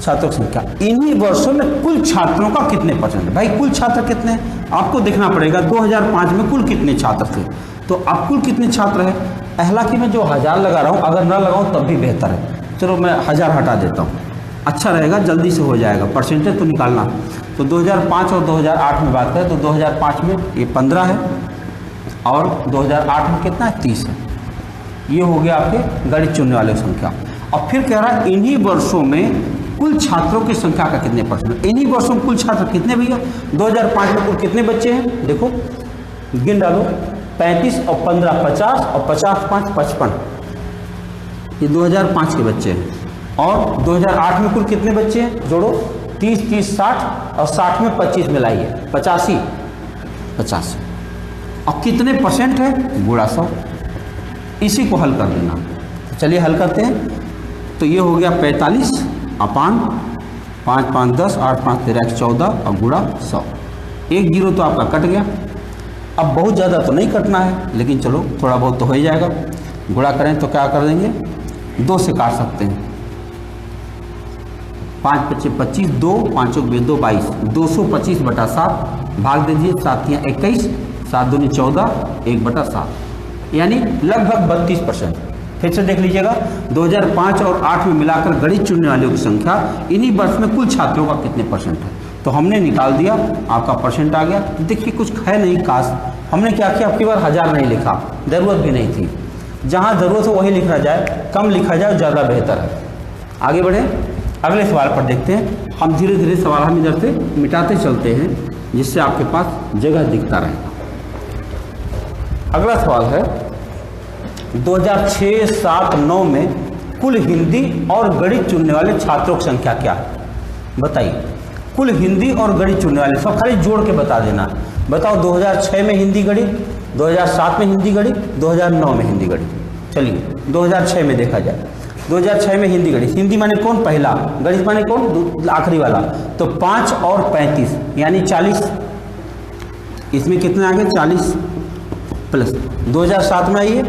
छात्रों की संख्या इन्हीं वर्षों में कुल छात्रों का कितने परसेंट है? भाई कुल छात्र कितने हैं आपको देखना पड़ेगा। 2005 में कुल कितने छात्र थे, तो अब कुल कितने छात्र हैं? हालांकि मैं जो 1000 लगा रहा हूँ, अगर ना लगाऊँ तब भी बेहतर है। चलो मैं 1000 हटा देता हूँ, अच्छा रहेगा, जल्दी से हो जाएगा। परसेंटेज तो निकालना। तो 2005 और 2008 में बात करें तो 2005 में ये 15 है और 2008 में कितना है? 30 है। ये हो गया आपके गणित चुनने वालों की संख्या। अब फिर कह रहा है इन्हीं वर्षों में कुल छात्रों की संख्या का कितने परसेंट? इन्हीं वर्षों में कुल छात्र कितने भैया? 2005 में कुल कितने बच्चे हैं? देखो गिन डालो, 35 और 15 50 और 50 5 55। ये 2005 के बच्चे हैं। और 2008 में कुल कितने बच्चे हैं? जोड़ो, 30 30 60 और 60 में 25 मिलाइए, 85। अब कितने परसेंट है? गुणा 100। इसी को हल कर देना। तो चलिए हल करते हैं। तो ये हो गया 45 अपान 5 5 10 8 5 13 14 और गुणा 100। एक जीरो तो आपका कट गया। अब बहुत ज़्यादा तो नहीं कटना है, लेकिन चलो थोड़ा बहुत तो हो ही जाएगा। गुणा करें तो क्या कर देंगे? 2 से काट सकते हैं। 5 × 5 = 25, 2 5 × 2 22, 225/7 भाग दे दीजिए, 7 × 21, 7 दूनी 14, 1/7, यानी लगभग 32%। फिर से देख लीजिएगा, 2005 और 8 में मिलाकर गणित चुनने वालों की संख्या इन्हीं वर्ष में कुल छात्रों का कितने परसेंट है? तो हमने निकाल दिया, आपका परसेंट आ गया। देखिए कुछ है नहीं खास, हमने क्या किया, आपकी बार 1000 नहीं लिखा, ज़रूरत भी नहीं थी। जहाँ ज़रूरत हो वही लिखा जाए, कम लिखा जाए ज़्यादा बेहतर है। आगे बढ़े, अगले सवाल पर देखते हैं। हम धीरे धीरे सवाल हम इधर से मिटाते चलते हैं, जिससे आपके पास जगह दिखता रहेगा। अगला सवाल है 2006, 7, 9 में कुल हिंदी और गणित चुनने वाले छात्रों की संख्या क्या है? बताइए। कुल हिंदी और गणित चुनने वाले, सब खाली जोड़ के बता देना। बताओ 2006 में हिंदी गणित, 2007 में हिंदी गणित, 2009 में हिंदी गणित। चलिए 2006 में देखा जाए। 2006 में हिंदी गणित, हिंदी माने कौन? पहला, गणित माने कौन? आखिरी वाला। तो 5 और 35 यानी 40। इसमें कितने आ गए? 40 प्लस 2007 में आइए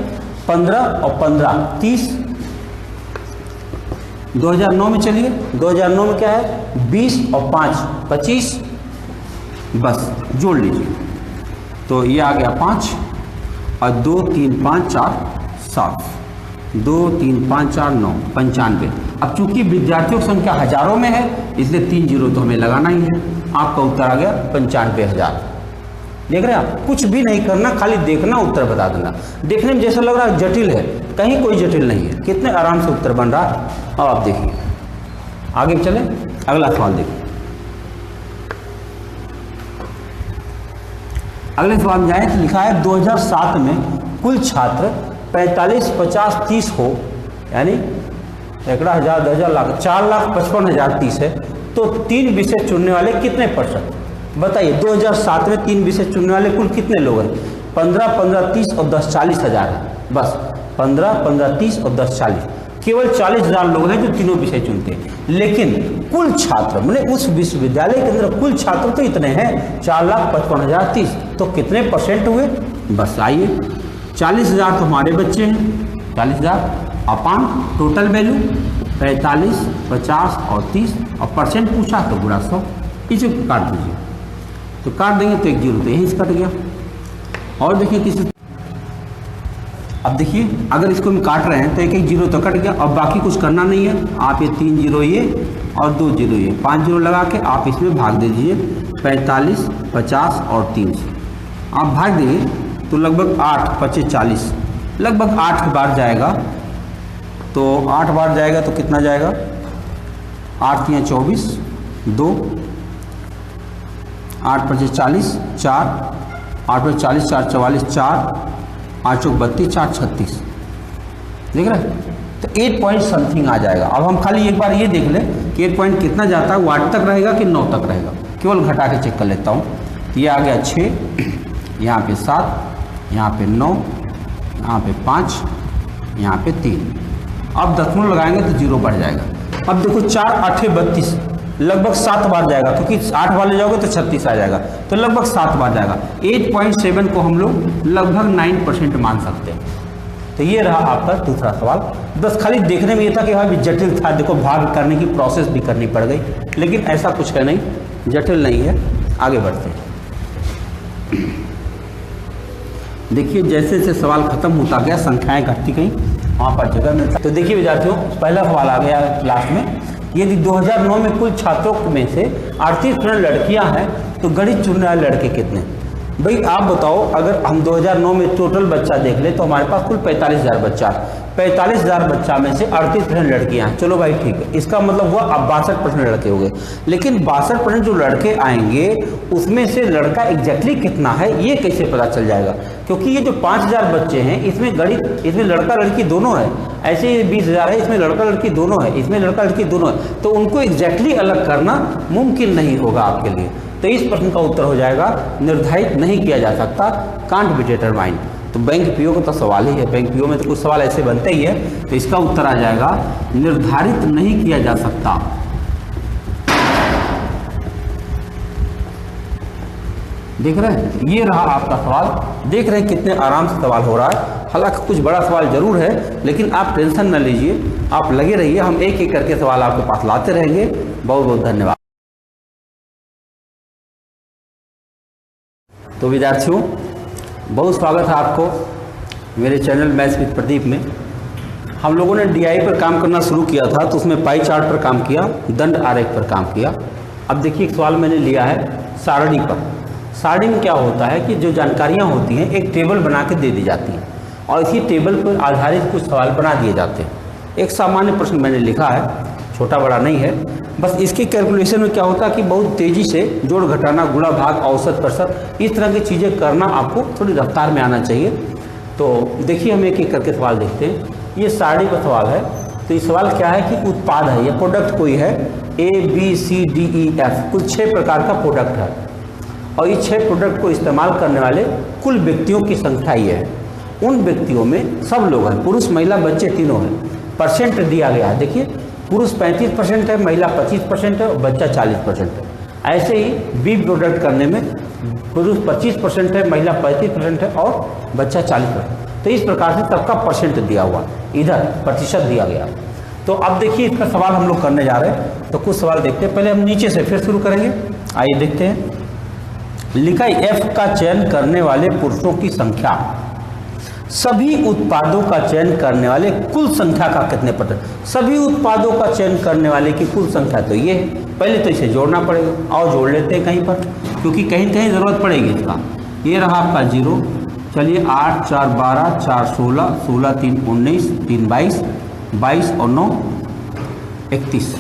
15 और 15 30। 2009 में चलिए, 2009 में क्या है? 20 और 5 25। बस जोड़ लीजिए। तो ये आ गया 5 और 2 3 5 4 7, 2 3 5 4 9, 95। अब चूंकि विद्यार्थियों की संख्या हजारों में है इसलिए 3 जीरो तो हमें लगाना ही है। आपका उत्तर आ गया 95,000। देख रहे हैं आप, कुछ भी नहीं करना, खाली देखना, उत्तर बता देना। देखने में जैसा लग रहा है जटिल है, कहीं कोई जटिल नहीं है, कितने आराम से उत्तर बन रहा है। अब आप देखिए आगे चले, अगला सवाल देखिए। अगले सवाल में जाए तो लिखा है 2007 में कुल छात्र 45, 50, 30 हो, यानी 1,000, 10,000, लाख 4,55,030 है, तो 3 विषय चुनने वाले कितने %? बताइए 2007 में 3 विषय चुनने वाले कुल कितने लोग हैं? 15, 15, 30 और 10, 40,000 है। बस 15, 15, 30 और 10, 40, केवल 40,000 लोग हैं जो तीनों विषय चुनते हैं। लेकिन कुल छात्र मैंने उस विश्वविद्यालय के अंदर कुल छात्र तो इतने हैं 4,55,030, तो कितने % हुए? बस आइए 40,000 तो हमारे बच्चे हैं, 40,000 अपान टोटल वैल्यू 45, 50 और 30 और % पूछा तो गुणा 100, इसे काट दीजिए। तो काट देंगे तो 1 जीरो तो यहीं से कट गया। और देखिए किसी, अब देखिए अगर इसको हम काट रहे हैं तो 1 जीरो तो कट गया। अब बाकी कुछ करना नहीं है, आप ये 3 जीरो ये और 2 जीरो ये 5 जीरो लगा के आप इसमें भाग दे दीजिए 45, 50 और 3 से। आप भाग देंगे तो लगभग 8, 25, 40, लगभग 8 बार जाएगा। तो 8 बार जाएगा तो कितना जाएगा? 8 3 24, 2, 8 25 40, 4, 8 25 40, 4 44, 4, 8 चौक 32, 4 36, देख रहे हैं? तो 8 पॉइंट समथिंग आ जाएगा। अब हम खाली एक बार ये देख लें कि 8 पॉइंट कितना जाता है, वो 8 तक रहेगा कि 9 तक रहेगा, केवल घटा के चेक कर लेता हूँ। ये आ गया 6, यहाँ पे 7, यहाँ पे 9, यहाँ पे 5, यहाँ पे 3। अब दशमलव लगाएंगे तो 0 बढ़ जाएगा। अब देखो 4 8 32, लगभग 7 बार जाएगा, क्योंकि 8 वाले जाओगे तो 36 आ जाएगा, तो लगभग 7 बार जाएगा। 8.7 को हम लोग लगभग 9% मान सकते हैं। तो ये रहा आपका दूसरा सवाल। बस खाली देखने में ये था कि हाँ भी जटिल था, देखो भाग करने की प्रोसेस भी करनी पड़ गई, लेकिन ऐसा कुछ है नहीं, जटिल नहीं है। आगे बढ़ते हैं। देखिए जैसे जैसे सवाल खत्म होता गया, संख्याएं घटती गई, वहाँ पर जगह मिलता। तो देखिए विद्यार्थियों, पहला सवाल आ गया क्लास में, यदि 2009 में कुल छात्रों में से 38% लड़कियां हैं तो गणित चुनने वाले लड़के कितने? भाई आप बताओ, अगर हम 2009 में टोटल बच्चा देख ले तो हमारे पास कुल 45,000 बच्चा, 45,000 बच्चा में से 38% लड़कियां हैं। चलो भाई ठीक है, इसका मतलब हुआ अब 62% लड़के हो गए। लेकिन 62% जो लड़के आएंगे उसमें से लड़का एग्जैक्टली कितना है ये कैसे पता चल जाएगा? क्योंकि ये जो 5,000 बच्चे हैं इसमें गणित, इसमें लड़का लड़की दोनों है। ऐसे ही 20,000 है, इसमें लड़का लड़की दोनों है, इसमें लड़का लड़की दोनों है, तो उनको एग्जैक्टली अलग करना मुमकिन नहीं होगा आपके लिए। तो इस प्रश्न का उत्तर हो जाएगा निर्धारित नहीं किया जा सकता, कांट बी डिटरमाइंड। तो बैंक पीओ का तो सवाल ही है, बैंक पीओ में तो कुछ सवाल ऐसे बनते ही है, तो इसका उत्तर आ जाएगा निर्धारित नहीं किया जा सकता। देख रहे हैं, ये रहा आपका सवाल। देख रहे हैं कितने आराम से सवाल हो रहा है। हालांकि कुछ बड़ा सवाल जरूर है, लेकिन आप टेंशन न लीजिए, आप लगे रहिए, हम एक एक करके सवाल आपके पास लाते रहेंगे। बहुत बहुत धन्यवाद। तो विद्यार्थियों, बहुत स्वागत है आपको मेरे चैनल मैथ्स विद प्रदीप में। हम लोगों ने डीआई पर काम करना शुरू किया था, तो उसमें पाई चार्ट पर काम किया, दंड आरेख पर काम किया। अब देखिए एक सवाल मैंने लिया है सारणी पर। सारणी में क्या होता है कि जो जानकारियाँ होती हैं एक टेबल बना के दे दी जाती हैं और इसी टेबल पर आधारित कुछ सवाल बना दिए जाते हैं। एक सामान्य प्रश्न मैंने लिखा है, छोटा बड़ा नहीं है, बस इसकी कैलकुलेशन में क्या होता है कि बहुत तेज़ी से जोड़ घटाना, गुणा भाग, औसत प्रतिशत, इस तरह की चीज़ें करना आपको थोड़ी रफ्तार में आना चाहिए। तो देखिए हम एक एक करके सवाल देखते हैं। ये सारणी का सवाल है। तो ये सवाल क्या है कि उत्पाद है, ये प्रोडक्ट कोई है, ABCDEF, कुल 6 प्रकार का प्रोडक्ट है और ये 6 प्रोडक्ट को इस्तेमाल करने वाले कुल व्यक्तियों की संख्या ये है। उन व्यक्तियों में सब लोग हैं, पुरुष महिला बच्चे तीनों हैं। परसेंट दिया गया है, देखिए पुरुष 35% है, महिला 25% है और बच्चा 40% है। ऐसे ही बी प्रोडक्ट करने में पुरुष 25% है, महिला 35% है और बच्चा 40%। तो इस प्रकार से सबका परसेंट दिया हुआ, इधर प्रतिशत दिया गया। तो अब देखिए इसका सवाल हम लोग करने जा रहे हैं। तो कुछ सवाल देखते हैं, पहले हम नीचे से फिर शुरू करेंगे। आइए देखते हैं। लिखा है एफ का चयन करने वाले पुरुषों की संख्या सभी उत्पादों का चयन करने वाले कुल संख्या का कितने %? सभी उत्पादों का चयन करने वाले की कुल संख्या तो ये है। पहले तो इसे जोड़ना पड़ेगा। आओ जोड़ लेते हैं कहीं पर, क्योंकि कहीं कहीं ज़रूरत पड़ेगी इसका। ये रहा आपका 0। चलिए 8 4 12 4 16 16 3 19 3 22 22 और 9 31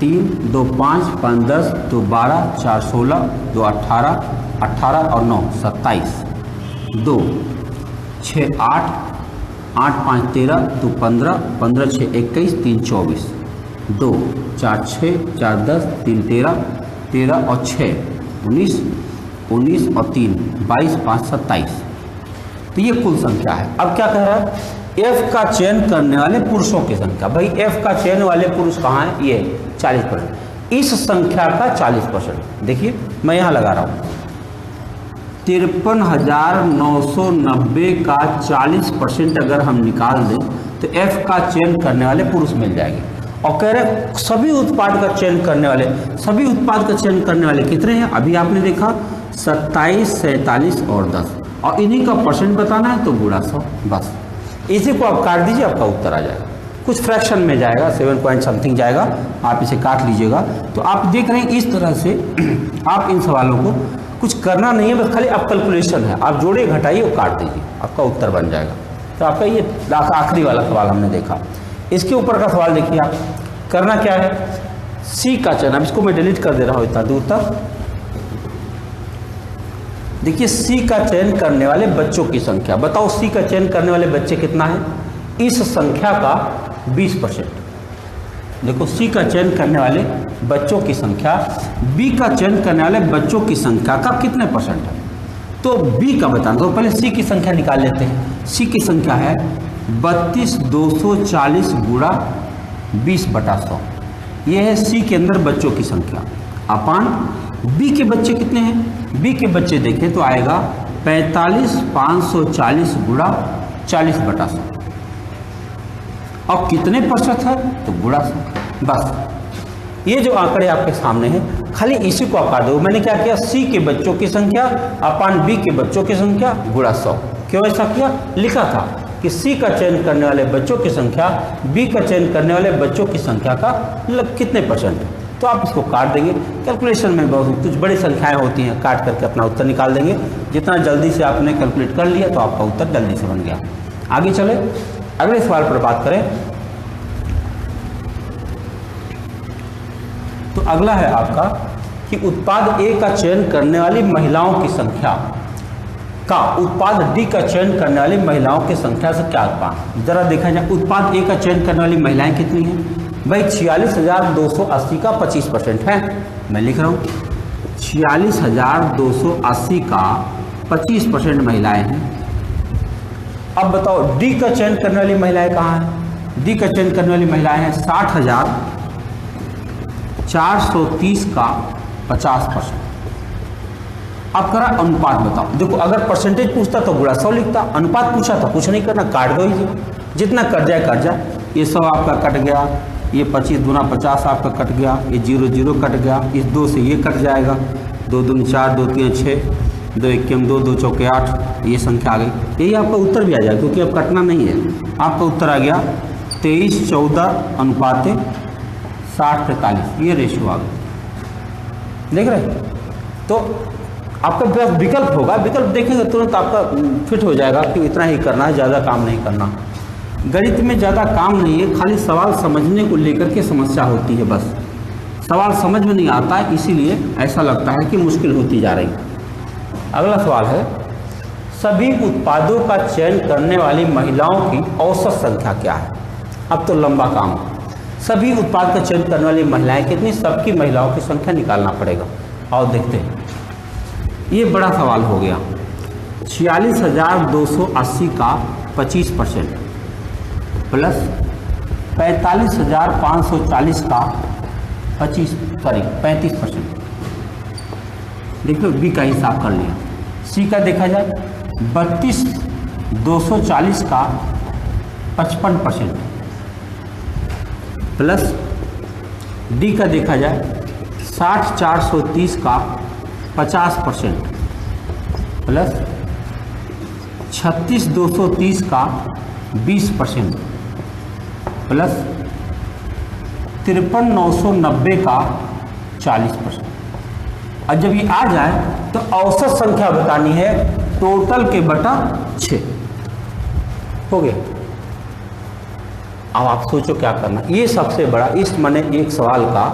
3 2 5 5 10 2 12 4 16 2 18 18 और 9 27 2 6 8 8 5 13 2 15 15 6 21 3 24 2 4 6 4 10 3 13 13 और 6 19 19 और 3 22 5 27। तो ये कुल संख्या है। अब क्या कह रहा है? एफ का चयन करने वाले पुरुषों की संख्या। भाई एफ का चयन वाले पुरुष कहाँ है? ये 40%। इस संख्या का 40%। देखिए मैं यहाँ लगा रहा हूँ 53,990 का 40% अगर हम निकाल दें तो एफ का चयन करने वाले पुरुष मिल जाएंगे। और कह रहे सभी उत्पाद का चयन करने वाले, सभी उत्पाद का चयन करने वाले कितने हैं? अभी आपने देखा 27, 47 और 10, और इन्हीं का परसेंट बताना है तो गुणा 100। बस इसी को आप काट दीजिए, आपका उत्तर आ जाएगा। कुछ फ्रैक्शन में जाएगा, 7 पॉइंट समथिंग जाएगा, आप इसे काट लीजिएगा। तो आप देख रहे हैं इस तरह से आप इन सवालों को कुछ करना नहीं है, बस खाली आप कैलकुलेशन है, आप जोड़े घटाइए और काट दीजिए, आपका उत्तर बन जाएगा। तो आपका ये आखिरी वाला सवाल हमने देखा। इसके ऊपर का सवाल देखिए, आप करना क्या है? सी का चयन, अब इसको मैं डिलीट कर दे रहा हूँ इतना दूर तक। देखिए सी का चयन करने वाले बच्चों की संख्या, बताओ सी का चयन करने वाले बच्चे कितना है? इस संख्या का 20%। देखो सी का चयन करने वाले बच्चों की संख्या बी का चयन करने वाले बच्चों की संख्या का कितने % है? तो बी का बताना। तो पहले सी की संख्या निकाल लेते हैं। सी की संख्या है 32,240 गुणा 20/100। ये है सी के अंदर बच्चों की संख्या अपान बी के बच्चे कितने हैं? बी के बच्चे देखें तो आएगा 45,540 गुणा 40/100। और कितने % है? तो गुणा 100। बस ये जो आंकड़े आपके सामने हैं, खाली इसी को आप काट दो। मैंने क्या किया? सी के बच्चों की संख्या अपान बी के बच्चों की संख्या गुणा 100। क्यों ऐसा किया? लिखा था कि सी का चयन करने वाले बच्चों की संख्या बी का चयन करने वाले बच्चों की संख्या का कितने % है। तो आप इसको काट देंगे। कैलकुलेशन में बहुत कुछ बड़ी संख्याएं होती हैं, काट करके अपना उत्तर निकाल देंगे। जितना जल्दी से आपने कैलकुलेट कर लिया तो आपका उत्तर जल्दी से बन गया। आगे चले, अगले सवाल पर बात करें। तो अगला है आपका कि उत्पाद ए का चयन करने वाली महिलाओं की संख्या का उत्पाद डी का चयन करने वाली महिलाओं की संख्या से क्या अनुपात? जरा देखा जाए उत्पाद ए का चयन करने वाली महिलाएं कितनी हैं? भाई 46,280 का 25% है। मैं लिख रहा हूँ 46,280 का 25% महिलाएं हैं। अब बताओ डी का चयन करने वाली महिलाएं कहाँ हैं? डी का चयन करने वाली महिलाएं हैं 60,430 का 50%। अब करा अनुपात बताओ। देखो अगर परसेंटेज पूछता तो गुणा 100 लिखता, अनुपात पूछा तो कुछ नहीं करना, काट दो ही, जितना कट जाए कट जाए। ये 100 आपका कट गया, ये 25 दूना 50 आपका कट गया, ये 0 0 कट गया, इस 2 से ये कट जाएगा, 2 दूनी 4 2 3 6 2 1 2 2 चौके 8, ये संख्या आ गई। यही आपका उत्तर भी आ जाएगा क्योंकि अब कटना नहीं है। आपका उत्तर आ गया 23:14 अनुपात 60:43, ये रेशियो आ गया। देख रहे हैं? तो आपका पास विकल्प होगा, विकल्प देखेंगे तुरंत आपका फिट हो जाएगा कि इतना ही करना है, ज़्यादा काम नहीं करना। गणित में ज़्यादा काम नहीं है, खाली सवाल समझने को लेकर के समस्या होती है। बस सवाल समझ में नहीं आता है, इसीलिए ऐसा लगता है कि मुश्किल होती जा रही है। अगला सवाल है सभी उत्पादों का चयन करने वाली महिलाओं की औसत संख्या क्या है? अब तो लंबा काम। सभी उत्पाद का चयन करने वाली महिलाएं कितनी? सबकी महिलाओं की संख्या निकालना पड़ेगा। और देखते हैं, ये बड़ा सवाल हो गया। 46,280 का 25% प्लस 45,540 का 35%। देखो बी का हिसाब कर लिया। सी का देखा जाए 32,240 का 55% प्लस डी का देखा जाए 60,430 का 50% प्लस 36,230 का 20% प्लस 53,990 का 40%। और जब ये आ जाए तो औसत संख्या बतानी है टोटल के बटा 6। हो गया। अब आप सोचो क्या करना। ये सबसे बड़ा इस माने एक सवाल का,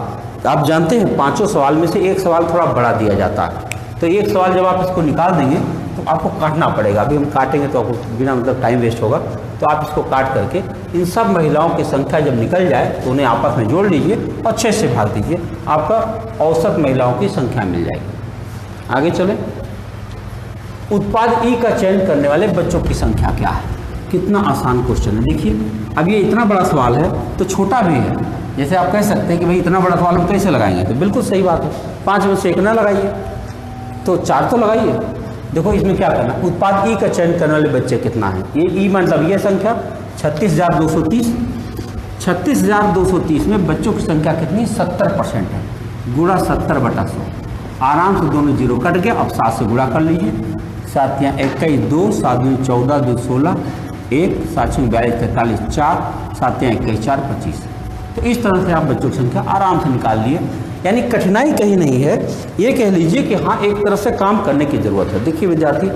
आप जानते हैं 5 सवाल में से एक सवाल थोड़ा बड़ा दिया जाता है, तो एक सवाल जब आप इसको निकाल देंगे तो आपको काटना पड़ेगा। अभी हम काटेंगे तो आपको बिना मतलब टाइम वेस्ट होगा, तो आप इसको काट करके इन सब महिलाओं की संख्या जब निकल जाए तो उन्हें आपस में जोड़ लीजिए और 6 से भाग दीजिए, आपका औसत महिलाओं की संख्या मिल जाएगी। आगे चलें। उत्पाद ई का चयन करने वाले बच्चों की संख्या क्या है? कितना आसान क्वेश्चन है। देखिए अब ये इतना बड़ा सवाल है तो छोटा भी है। जैसे आप कह सकते हैं कि भाई इतना बड़ा सवाल हम कैसे लगाएंगे, तो बिल्कुल सही बात है, 5 में से 1 ना लगाइए तो 4 तो लगाइए। देखो इसमें क्या करना, उत्पाद ई का चयन करने वाले बच्चे कितना है। ये ई मतलब ये संख्या 36,230। 36,230 में बच्चों की संख्या कितनी? 70% है। गुणा 70/100। आराम से दोनों जीरो कट गया। अब 7 से गुणा कर लीजिए। 7 या 21 2, 7 दूनी 14, 2 16, 1, 7 42 43 4, 7 या 21 4 25। तो इस तरह से आप बच्चों की संख्या आराम से निकाल लिए। यानी कठिनाई कहीं नहीं है, ये कह लीजिए कि हाँ एक तरफ से काम करने की ज़रूरत है। देखिए विद्यार्थी,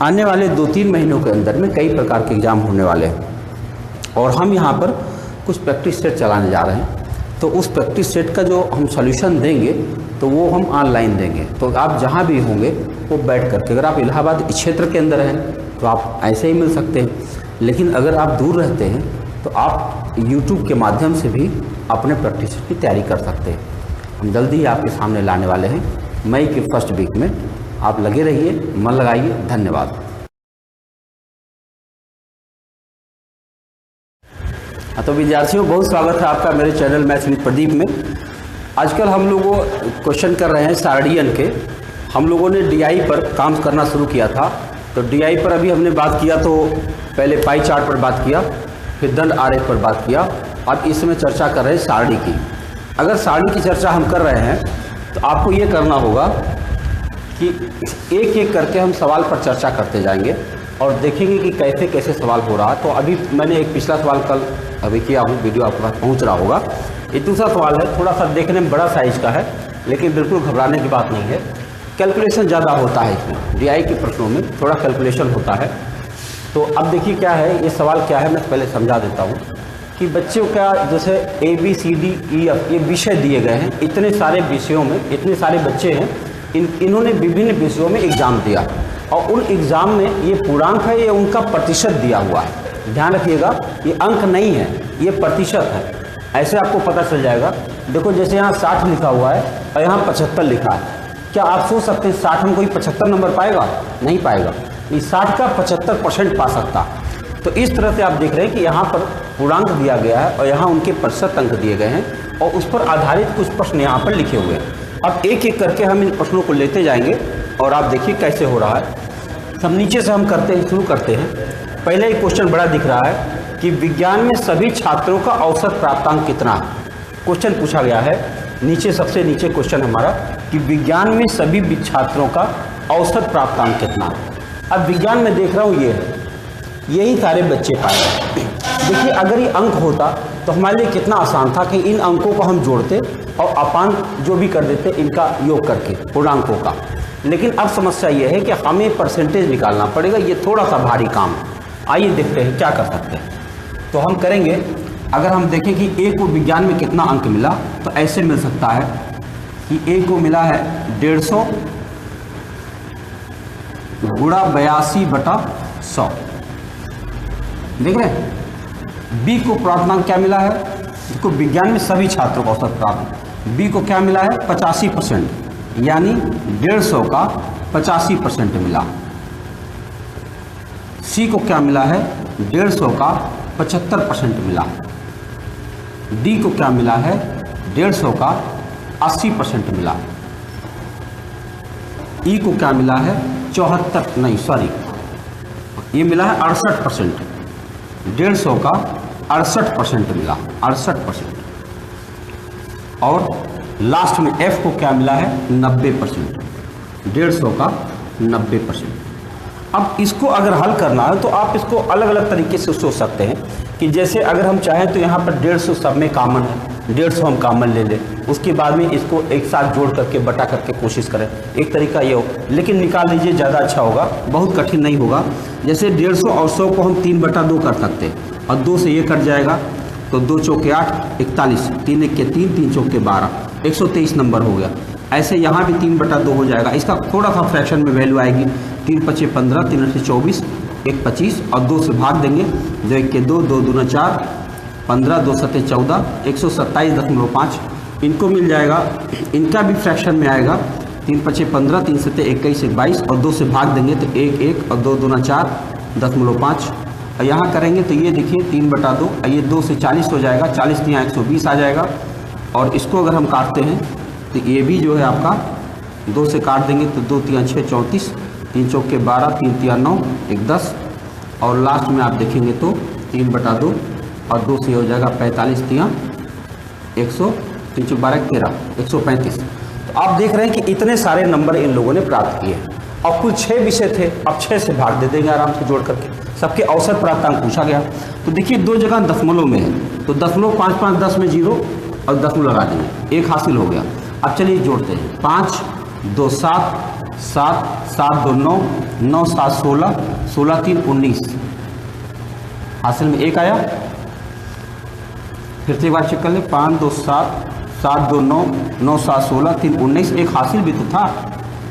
आने वाले 2-3 महीनों के अंदर में कई प्रकार के एग्ज़ाम होने वाले हैं और हम यहाँ पर कुछ प्रैक्टिस सेट चलाने जा रहे हैं। तो उस प्रैक्टिस सेट का जो हम सॉल्यूशन देंगे तो वो हम ऑनलाइन देंगे। तो आप जहाँ भी होंगे वो बैठ करके, अगर आप इलाहाबाद क्षेत्र के अंदर हैं तो आप ऐसे ही मिल सकते हैं, लेकिन अगर आप दूर रहते हैं तो आप YouTube के माध्यम से भी अपने प्रैक्टिस की तैयारी कर सकते हैं। हम जल्दी ही आपके सामने लाने वाले हैं मई के फर्स्ट वीक में। आप लगे रहिए, मन लगाइए। धन्यवाद। तो विद्यार्थियों, बहुत स्वागत है आपका मेरे चैनल मैथ्स विद प्रदीप में। आजकल हम लोगों क्वेश्चन कर रहे हैं सार्डियन के। हम लोगों ने DI पर काम करना शुरू किया था। तो DI पर अभी हमने बात किया, तो पहले पाई चार्ट पर बात किया, फिर दंड आरेख पर बात किया। अब इस समय चर्चा कर रहे हैं सारणी की। अगर सारणी की चर्चा हम कर रहे हैं तो आपको ये करना होगा कि एक एक करके हम सवाल पर चर्चा करते जाएंगे और देखेंगे कि कैसे कैसे सवाल हो रहा है। तो अभी मैंने एक पिछला सवाल कल अभी किया हूँ, वीडियो आपके पास पहुँच रहा होगा। ये दूसरा सवाल है, थोड़ा सा देखने में बड़ा साइज का है, लेकिन बिल्कुल घबराने की बात नहीं है। कैलकुलेशन ज़्यादा होता है इसमें, DI के प्रश्नों में थोड़ा कैलकुलेशन होता है। तो अब देखिए क्या है ये सवाल, क्या है मैं पहले समझा देता हूँ कि बच्चों का जैसे ABCDEF ये विषय दिए गए हैं। इतने सारे विषयों में इतने सारे बच्चे हैं, इन्होंने विभिन्न विषयों में एग्ज़ाम दिया और उन एग्ज़ाम में ये पूर्णांक है, ये उनका प्रतिशत दिया हुआ है। ध्यान रखिएगा, ये अंक नहीं है, ये प्रतिशत है। ऐसे आपको पता चल जाएगा। देखो जैसे यहाँ 60 लिखा हुआ है और यहाँ 75 लिखा है। क्या आप सोच सकते हैं 60 में कोई 75 नंबर पाएगा? नहीं पाएगा। ये 60 का 75% पा सकता। तो इस तरह से आप देख रहे हैं कि यहाँ पर पूर्णांक दिया गया है और यहाँ उनके प्रतिशत अंक दिए गए हैं और उस पर आधारित कुछ प्रश्न यहाँ पर लिखे हुए हैं। अब एक एक करके हम इन प्रश्नों को लेते जाएंगे और आप देखिए कैसे हो रहा है। सब नीचे से हम शुरू करते हैं। पहले एक क्वेश्चन बड़ा दिख रहा है कि विज्ञान में सभी छात्रों का औसत प्राप्तांक कितना है। क्वेश्चन पूछा गया है, नीचे सबसे नीचे क्वेश्चन हमारा कि विज्ञान में सभी छात्रों का औसत प्राप्तांक कितना है। अब विज्ञान में देख रहा हूँ ये है, यही सारे बच्चे पाए। देखिए अगर ये अंक होता तो हमारे लिए कितना आसान था कि इन अंकों को हम जोड़ते और अपान जो भी कर देते इनका योग करके पूर्णांकों का। लेकिन अब समस्या ये है कि हमें परसेंटेज निकालना पड़ेगा, ये थोड़ा सा भारी काम है। आइए देखते हैं क्या कर सकते हैं। तो हम करेंगे, अगर हम देखें कि A को विज्ञान में कितना अंक मिला तो ऐसे मिल सकता है कि A को मिला है 150 गुणा 82/100। देख रहे हैं। B को प्राप्तांक क्या मिला है? इसको विज्ञान में सभी छात्रों का औसत प्राप्त। B को क्या मिला है? 85%, यानी 150 का 85% मिला। C को क्या मिला है? 150 का 75% मिला। D को क्या मिला है? 150 का 80% मिला। E को क्या मिला है? 74 नहीं सॉरी, ये मिला है 68%। 150 का 68% मिला, 68%। और लास्ट में F को क्या मिला है? 90%। 150 का 90%। अब इसको अगर हल करना है तो आप इसको अलग अलग तरीके से सोच सकते हैं कि जैसे अगर हम चाहें तो यहाँ पर 150 सब में कॉमन है, 150 हम कॉमन ले लें, उसके बाद में इसको एक साथ जोड़ करके बटा करके कोशिश करें। एक तरीका ये हो, लेकिन निकाल लीजिए, ज़्यादा अच्छा होगा, बहुत कठिन नहीं होगा। जैसे 150 और 100 को हम 3/2 कर सकते हैं और 2 से ये कट जाएगा तो 2 चौके 8, 41, 3 1 के 3, 3 चौके 12, 123 नंबर हो गया। ऐसे यहाँ भी 3/2 हो जाएगा। इसका थोड़ा सा फ्रैक्शन में वैल्यू आएगी, 3 5 15, 3 8 24, 1 25 और 2 से भाग देंगे, 2 1 के 2, 2 2 4, 15, 2 7 14, 127.5 इनको मिल जाएगा। इनका भी फ्रैक्शन में आएगा, 3 5 15, 3 7 21, 22 और 2 से भाग देंगे तो 1 1 और 2 2 4, 0.5 और यहाँ करेंगे तो ये देखिए 3/2, ये 2 से 40 हो जाएगा, 40 यहाँ 120 आ जाएगा। और इसको अगर हम काटते हैं तो ये भी जो है आपका 2 से काट देंगे तो 2 3 6 34, 3 चौके 12, 3 3 9, 1 10 और लास्ट में आप देखेंगे तो 3/2 और 2 से हो जाएगा 45 3 100, 3 चौके 12 13, 135। तो आप देख रहे हैं कि इतने सारे नंबर इन लोगों ने प्राप्त किए। अब कुल 6 विषय थे, अब 6 से भाग दे देंगे आराम से जोड़ करके। सबके औसत प्राप्तांक पूछा गया तो देखिए 2 जगह दशमलव में है तो 0.55 10 में 0 और दशमलव लगा देंगे, 1 हासिल हो गया। अब चलिए जोड़ते हैं, 5 2 7, 7 7 2 9, 9 7 16, 16 3 19, हासिल में 1 आया। फिर से एक बार चेक कर ले, 5 2 7, 7 2 9, 9 7 16, 3 19, 1 हासिल भी तो था,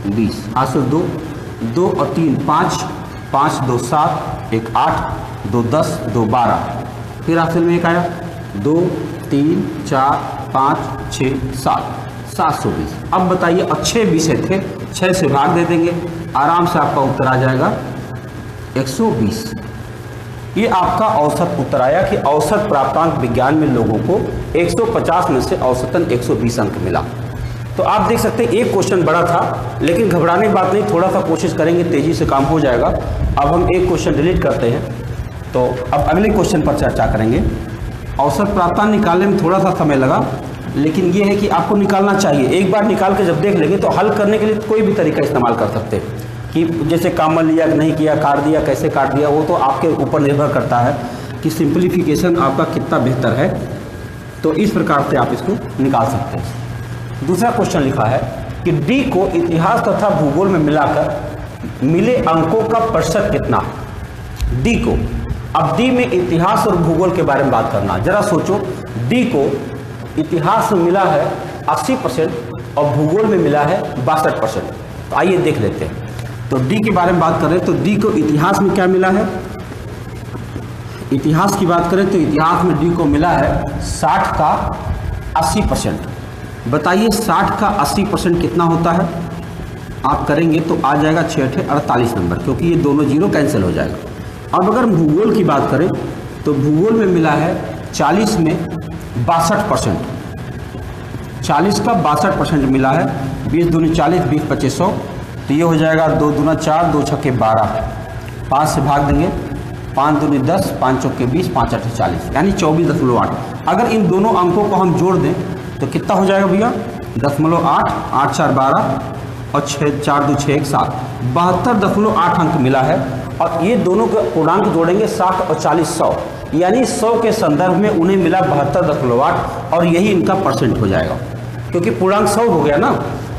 20 हासिल 2, 2 और 3 5, 5 2 7, 1 8, 2 10, 2 12, फिर हासिल में 1 आया, 2 3 4 5 6 7, 720। अब बताइए, अच्छे विषय थे, 6 से भाग दे देंगे, आराम से आपका उत्तर आ जाएगा 120। ये आपका औसत उत्तर आया कि औसत प्राप्तांक विज्ञान में लोगों को 150 में से औसतन 120 अंक मिला। तो आप देख सकते हैं एक क्वेश्चन बड़ा था, लेकिन घबराने की बात नहीं, थोड़ा सा कोशिश करेंगे, तेजी से काम हो जाएगा। अब हम एक क्वेश्चन डिलीट करते हैं, तो अब अगले क्वेश्चन पर चर्चा करेंगे। औसत प्राप्तांक निकालने में थोड़ा सा समय लगा, लेकिन ये है कि आपको निकालना चाहिए। एक बार निकाल के जब देख लेंगे तो हल करने के लिए कोई भी तरीका इस्तेमाल कर सकते हैं कि जैसे कॉमन लिया कि नहीं किया, काट दिया, कैसे काट दिया, वो तो आपके ऊपर निर्भर करता है कि सिंप्लीफिकेशन आपका कितना बेहतर है। तो इस प्रकार से आप इसको निकाल सकते हैं। दूसरा क्वेश्चन लिखा है कि डी को इतिहास तथा भूगोल में मिलाकर मिले अंकों का प्रतिशत कितना है। डी को, अब डी में इतिहास और भूगोल के बारे में बात करना, जरा सोचो, डी को इतिहास में मिला है 80% और भूगोल में मिला है 62%। तो आइए देख लेते हैं। तो डी के बारे में बात करें तो डी को इतिहास में क्या मिला है, इतिहास की बात करें तो इतिहास में डी को मिला है 60 का 80%। बताइए 60 का 80% कितना होता है। आप करेंगे तो आ जाएगा 6 48 नंबर, क्योंकि ये दोनों जीरो कैंसिल हो जाएगा। अब अगर भूगोल की बात करें तो भूगोल में मिला है 40 में 62%, 40 का 62% मिला है। 20 दूनी 40, 20 25 100, तो ये हो जाएगा 2 दूना 4, 2 छक्के 12, 5 से भाग देंगे, 5 दूनी 10, 5 चौके 20, 5 8 40, यानी 24.8। अगर इन दोनों अंकों को हम जोड़ दें तो कितना हो जाएगा भैया, 0.8, 8 4 12 और 6 4 2 6 1 7, 72.8 अंक मिला है। और ये दोनों के पूर्णांक जोड़ेंगे 60 और 40 100, यानी 100 के संदर्भ में उन्हें मिला 72.8 और यही इनका परसेंट हो जाएगा, क्योंकि पूर्णांक 100 हो गया ना।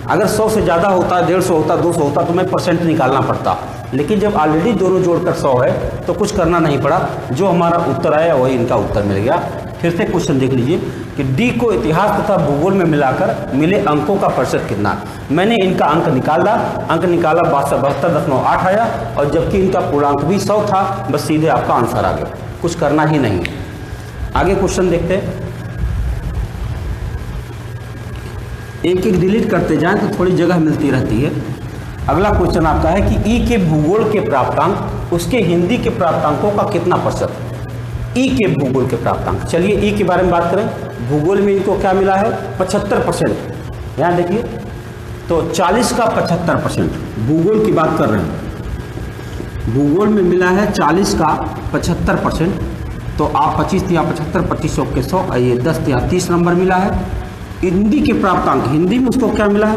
अगर 100 से ज़्यादा होता, 150 होता, 200 होता तो मैं परसेंट निकालना पड़ता, लेकिन जब ऑलरेडी दोनों जोड़कर 100 है तो कुछ करना नहीं पड़ा, जो हमारा उत्तर आया वही इनका उत्तर मिल गया। फिर से क्वेश्चन देख लीजिए कि डी को इतिहास तथा भूगोल में मिलाकर मिले अंकों का प्रतिशत कितना। मैंने इनका अंक निकाला 72.8 आया, और जबकि इनका पूर्णांक भी 100 था, बस सीधे आपका आंसर आ गया, कुछ करना ही नहीं। आगे क्वेश्चन देखते हैं, एक एक डिलीट करते जाएं तो थोड़ी जगह मिलती रहती है। अगला क्वेश्चन आपका है कि ई के भूगोल के प्राप्तांक उसके हिंदी के प्राप्तांकों का कितना प्रतिशत। ई के भूगोल के प्राप्तांक, चलिए ई के बारे में बात करें। भूगोल में इनको क्या मिला है 75%। यहाँ देखिए तो 40 का 75%, भूगोल की बात कर रहे हैं। भूगोल में मिला है 40 का 75%, तो आप 25 या 75, 25 के 100, ये 10 या 30 नंबर मिला है। हिंदी के प्राप्तांक, हिंदी में उसको क्या मिला है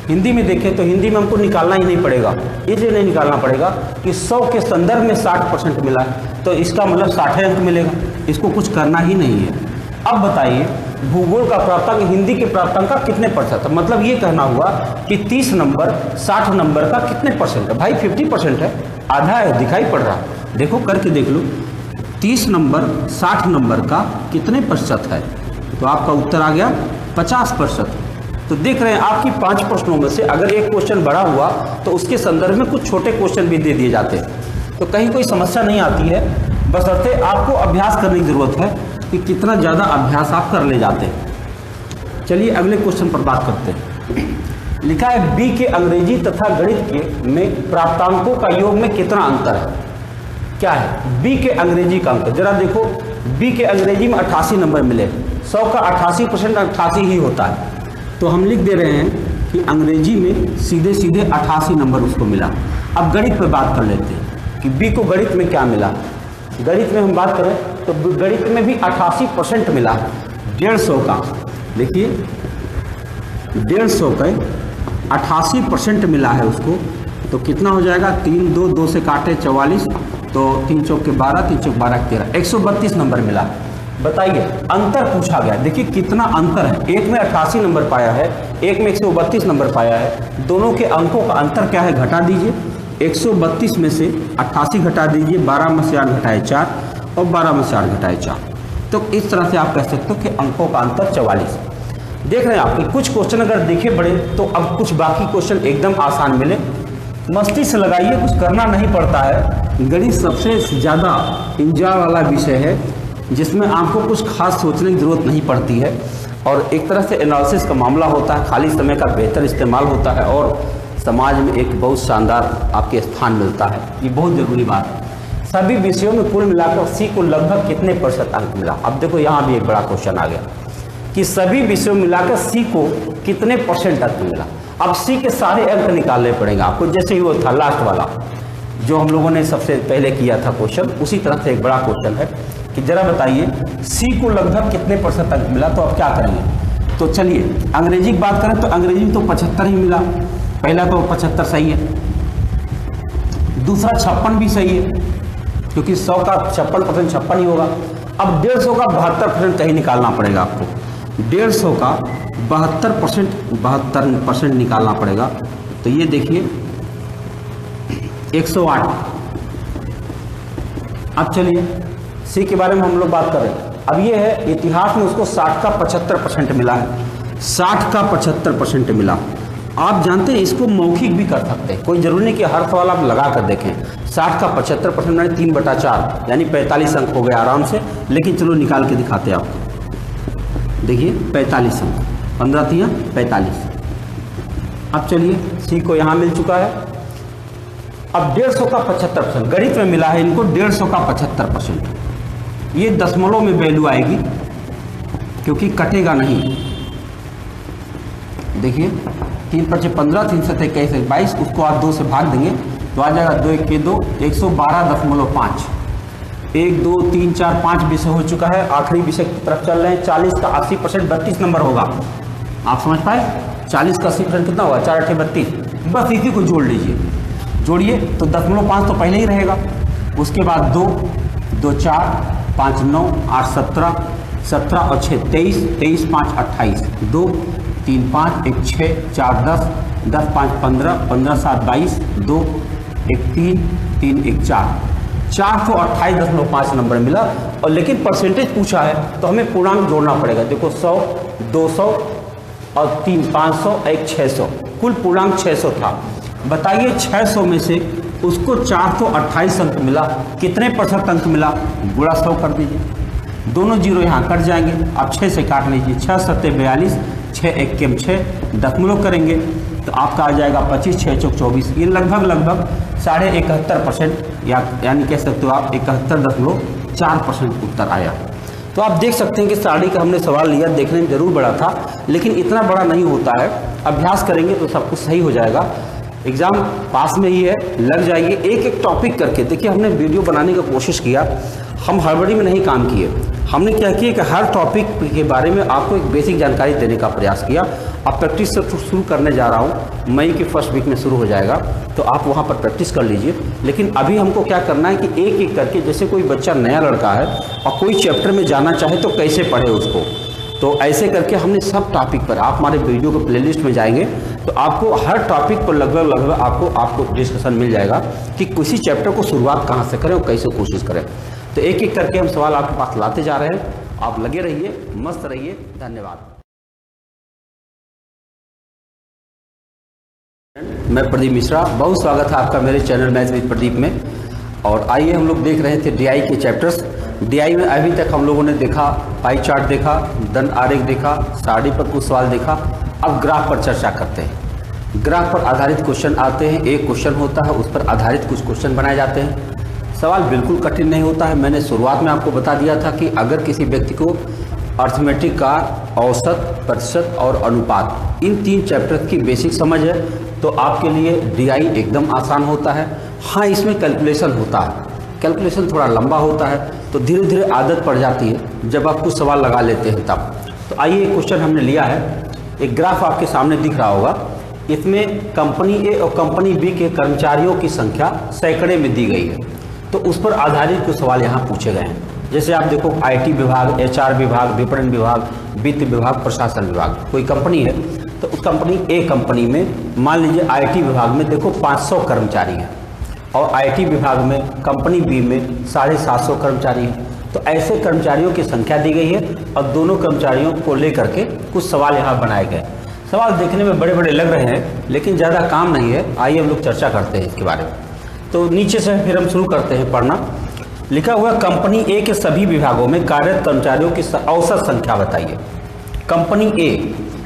हिंदी में देखें तो हिंदी में हमको निकालना ही नहीं पड़ेगा, इसलिए नहीं निकालना पड़ेगा कि 100 के संदर्भ में 60% मिला है तो इसका मतलब 60 अंक मिलेगा, इसको कुछ करना ही नहीं है। अब बताइए भूगोल का प्राप्तांक हिंदी के प्राप्तांक का कितने %? मतलब ये कहना हुआ कि 30 नंबर 60 नंबर का कितने % है? भाई 50% है, आधा है, दिखाई पड़ रहा है। देखो करके देख लो, 30 नंबर 60 नंबर का कितने % है? तो आपका उत्तर आ गया 50%। तो देख रहे हैं आपकी 5 प्रश्नों में से अगर एक क्वेश्चन बड़ा हुआ तो उसके संदर्भ में कुछ छोटे क्वेश्चन भी दे दिए जाते हैं, तो कहीं कोई समस्या नहीं आती है। बशर्ते आपको अभ्यास करने की ज़रूरत है कि कितना ज़्यादा अभ्यास आप कर ले जाते हैं। चलिए अगले क्वेश्चन पर बात करते हैं। लिखा है बी के अंग्रेजी तथा गणित के में प्राप्तांकों का योग में कितना अंतर है? क्या है बी के अंग्रेजी का अंक? जरा देखो, बी के अंग्रेजी में 88 नंबर मिले, 100 का 88% 88 ही होता है, तो हम लिख दे रहे हैं कि अंग्रेजी में सीधे सीधे 88 नंबर उसको मिला। अब गणित पर बात कर लेते हैं कि बी को गणित में क्या मिला। गणित में हम बात करें तो गणित में भी 88% मिला, 150 का। देखिए 150 का 88% मिला है उसको, तो कितना हो जाएगा? 3 2 से काटे 44, तो 3 चौक के 12, 3 चौक 12 13, 132 नंबर मिला। बताइए अंतर पूछा गया, देखिए कितना अंतर है। एक में 88 नंबर पाया है, एक में 132 नंबर पाया है, दोनों के अंकों का अंतर क्या है? घटा दीजिए, 132 में से 88 घटा दीजिए, 12 में से 8 घटाए 4 और 12 में से 8 घटाए 4, तो इस तरह से आप कह सकते हो कि अंकों का अंतर 44। देख रहे हैं आप कि कुछ क्वेश्चन अगर देखे बड़े तो अब कुछ बाकी क्वेश्चन एकदम आसान मिले। मस्ती से लगाइए, कुछ करना नहीं पड़ता है। गणित सबसे ज़्यादा इंजॉय वाला विषय है जिसमें आपको कुछ खास सोचने की ज़रूरत नहीं पड़ती है और एक तरह से एनालिसिस का मामला होता है, खाली समय का बेहतर इस्तेमाल होता है और समाज में एक बहुत शानदार आपके स्थान मिलता है। ये बहुत ज़रूरी बात है। सभी विषयों में कुल मिलाकर सी को लगभग कितने % अंक मिला? अब देखो यहाँ भी एक बड़ा क्वेश्चन आ गया कि सभी विषयों में मिलाकर सी को कितने % अंक मिला। अब सी के सारे अंक निकालने पड़ेंगे आपको, जैसे ही वो था लास्ट वाला जो हम लोगों ने सबसे पहले किया था क्वेश्चन, उसी तरह से एक बड़ा क्वेश्चन है कि जरा बताइए सी को लगभग कितने % अंक मिला। तो अब क्या करेंगे? तो चलिए अंग्रेजी की बात करें तो अंग्रेजी में तो 75 ही मिला। पहला तो 75 सही है, दूसरा 56 भी सही है क्योंकि 100 का 56% 56 ही होगा। अब 150 का 72% कहीं निकालना पड़ेगा आपको। 150 का 72% निकालना पड़ेगा। तो ये देखिए 108। अब चलिए सी के बारे में हम लोग बात करें। अब ये है इतिहास में उसको 60 का 75% मिला है, 60 का 75% मिला। आप जानते हैं इसको मौखिक भी कर सकते हैं, कोई जरूरी नहीं कि हर सवाल आप लगा कर देखें। 60 का 75% यानी 3/4 यानी 45 अंक हो गए आराम से। लेकिन चलो निकाल के दिखाते हैं आपको। देखिए 45 अंक, 15 3 45। अब चलिए सी को यहाँ मिल चुका है। अब 150 का 75% गणित में मिला है इनको, 150 का 75%। ये दशमलव में वैल्यू आएगी क्योंकि कटेगा नहीं। देखिए 3 × 5 15, 3 × 7 21 22, उसको आप 2 से भाग देंगे तो आ जाएगा 2 1 के 2, 112.5। 1 2 3 4 5 विषय हो चुका है, आखिरी विषय की तरफ चल रहे हैं। 40 का 80% 32 नंबर होगा। आप समझ पाए? 40 का 80% कितना होगा? 4 8 32। बस इसी को जोड़ लीजिए, जोड़िए तो 0.5 तो पहले ही रहेगा। उसके बाद 2 2 4 5 9 8 17, 17 और 6 23, 23 5 28, 2 3 5 1 6 4 10, 10 5 15, 15 7 22, 2 1 3 3 1 4, 428.5 नंबर मिला। और लेकिन परसेंटेज पूछा है तो हमें पूर्णांक जोड़ना पड़ेगा। देखो 100 200 और 3 500, एक 600, कुल पूर्णांक 600 था। बताइए 600 में से उसको 428 अंक मिला, कितने % अंक मिला? गुणा 100 कर दीजिए, दोनों जीरो यहाँ कट जाएंगे। आप 6 से काट लीजिए, 6 7 42, 6 1 के 6, दशमलव करेंगे तो आपका आ जाएगा 25, 6 चौक 24। ये लगभग 71% यानी कह सकते हो आप 71.4% उत्तर आया। तो आप देख सकते हैं कि साड़ी का हमने सवाल लिया, देखने में जरूर बड़ा था लेकिन इतना बड़ा नहीं होता है। अभ्यास करेंगे तो सब कुछ सही हो जाएगा। एग्ज़ाम पास में ही है, लग जाएगी। एक एक टॉपिक करके देखिए, हमने वीडियो बनाने का कोशिश किया, हम हड़बड़ी में नहीं काम किए। हमने क्या किया कि हर टॉपिक के बारे में आपको एक बेसिक जानकारी देने का प्रयास किया। अब प्रैक्टिस से शुरू करने जा रहा हूँ, मई के फर्स्ट वीक में शुरू हो जाएगा, तो आप वहाँ पर प्रैक्टिस कर लीजिए। लेकिन अभी हमको क्या करना है कि एक एक करके, जैसे कोई बच्चा नया लड़का है और कोई चैप्टर में जाना चाहे तो कैसे पढ़े उसको, तो ऐसे करके हमने सब टॉपिक पर, आप हमारे वीडियो के प्लेलिस्ट में जाएंगे तो आपको हर टॉपिक पर लगभग आपको डिस्कशन मिल जाएगा कि किसी चैप्टर को शुरुआत कहाँ से करें और कैसे कोशिश करें। तो एक एक करके हम सवाल आपके पास लाते जा रहे हैं, आप लगे रहिए, मस्त रहिए। धन्यवाद। मैं प्रदीप मिश्रा, बहुत स्वागत है आपका मेरे चैनल मैथ्स विद प्रदीप में। और आइए, हम लोग देख रहे थे डीआई के चैप्टर्स। डीआई में अभी तक हम लोगों ने देखा, पाई चार्ट देखा, दंड आरेख देखा, सारणी पर कुछ सवाल देखा। अब ग्राफ पर चर्चा करते हैं। ग्राफ पर आधारित क्वेश्चन आते हैं, एक क्वेश्चन होता है, उस पर आधारित कुछ क्वेश्चन बनाए जाते हैं। सवाल बिल्कुल कठिन नहीं होता है। मैंने शुरुआत में आपको बता दिया था कि अगर किसी व्यक्ति को अर्थमेटिक का औसत, प्रतिशत और अनुपात, इन 3 चैप्टर की बेसिक समझ है तो आपके लिए डीआई एकदम आसान होता है। हाँ, इसमें कैलकुलेशन होता है, कैलकुलेशन थोड़ा लंबा होता है, तो धीरे धीरे आदत पड़ जाती है जब आप कुछ सवाल लगा लेते हैं तब। तो आइए, एक क्वेश्चन हमने लिया है, एक ग्राफ आपके सामने दिख रहा होगा। इसमें कंपनी ए और कंपनी बी के कर्मचारियों की संख्या सैकड़े में दी गई है, तो उस पर आधारित कुछ सवाल यहाँ पूछे गए हैं। जैसे आप देखो, आईटी विभाग, एचआर विभाग, विपणन विभाग, वित्त विभाग, प्रशासन विभाग, कोई कंपनी है तो उस कंपनी ए कंपनी में मान लीजिए आईटी विभाग में देखो 500 कर्मचारी हैं और आईटी विभाग में कंपनी बी में 750 कर्मचारी हैं। तो ऐसे कर्मचारियों की संख्या दी गई है और दोनों कर्मचारियों को लेकर के कुछ सवाल यहाँ बनाए गए। सवाल देखने में बड़े बड़े लग रहे हैं लेकिन ज़्यादा काम नहीं है। आइए हम लोग चर्चा करते हैं इसके बारे में। तो नीचे से फिर हम शुरू करते हैं पढ़ना। लिखा हुआ, कंपनी ए के सभी विभागों में कार्यरत कर्मचारियों की औसत संख्या बताइए।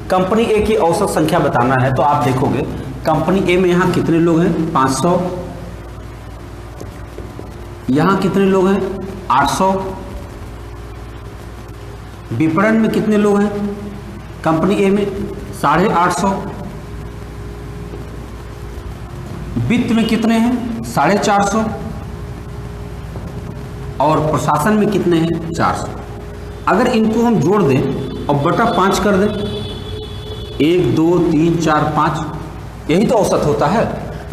कंपनी ए की औसत संख्या बताना है तो आप देखोगे कंपनी ए में यहाँ कितने लोग हैं, 500, यहाँ कितने लोग हैं, 800, विपणन में कितने लोग हैं कंपनी ए में, 850, वित्त में कितने हैं, 450, और प्रशासन में कितने हैं, 400। अगर इनको हम जोड़ दें और बटा 5 कर दें, 1 2 3 4 5, यही तो औसत होता है।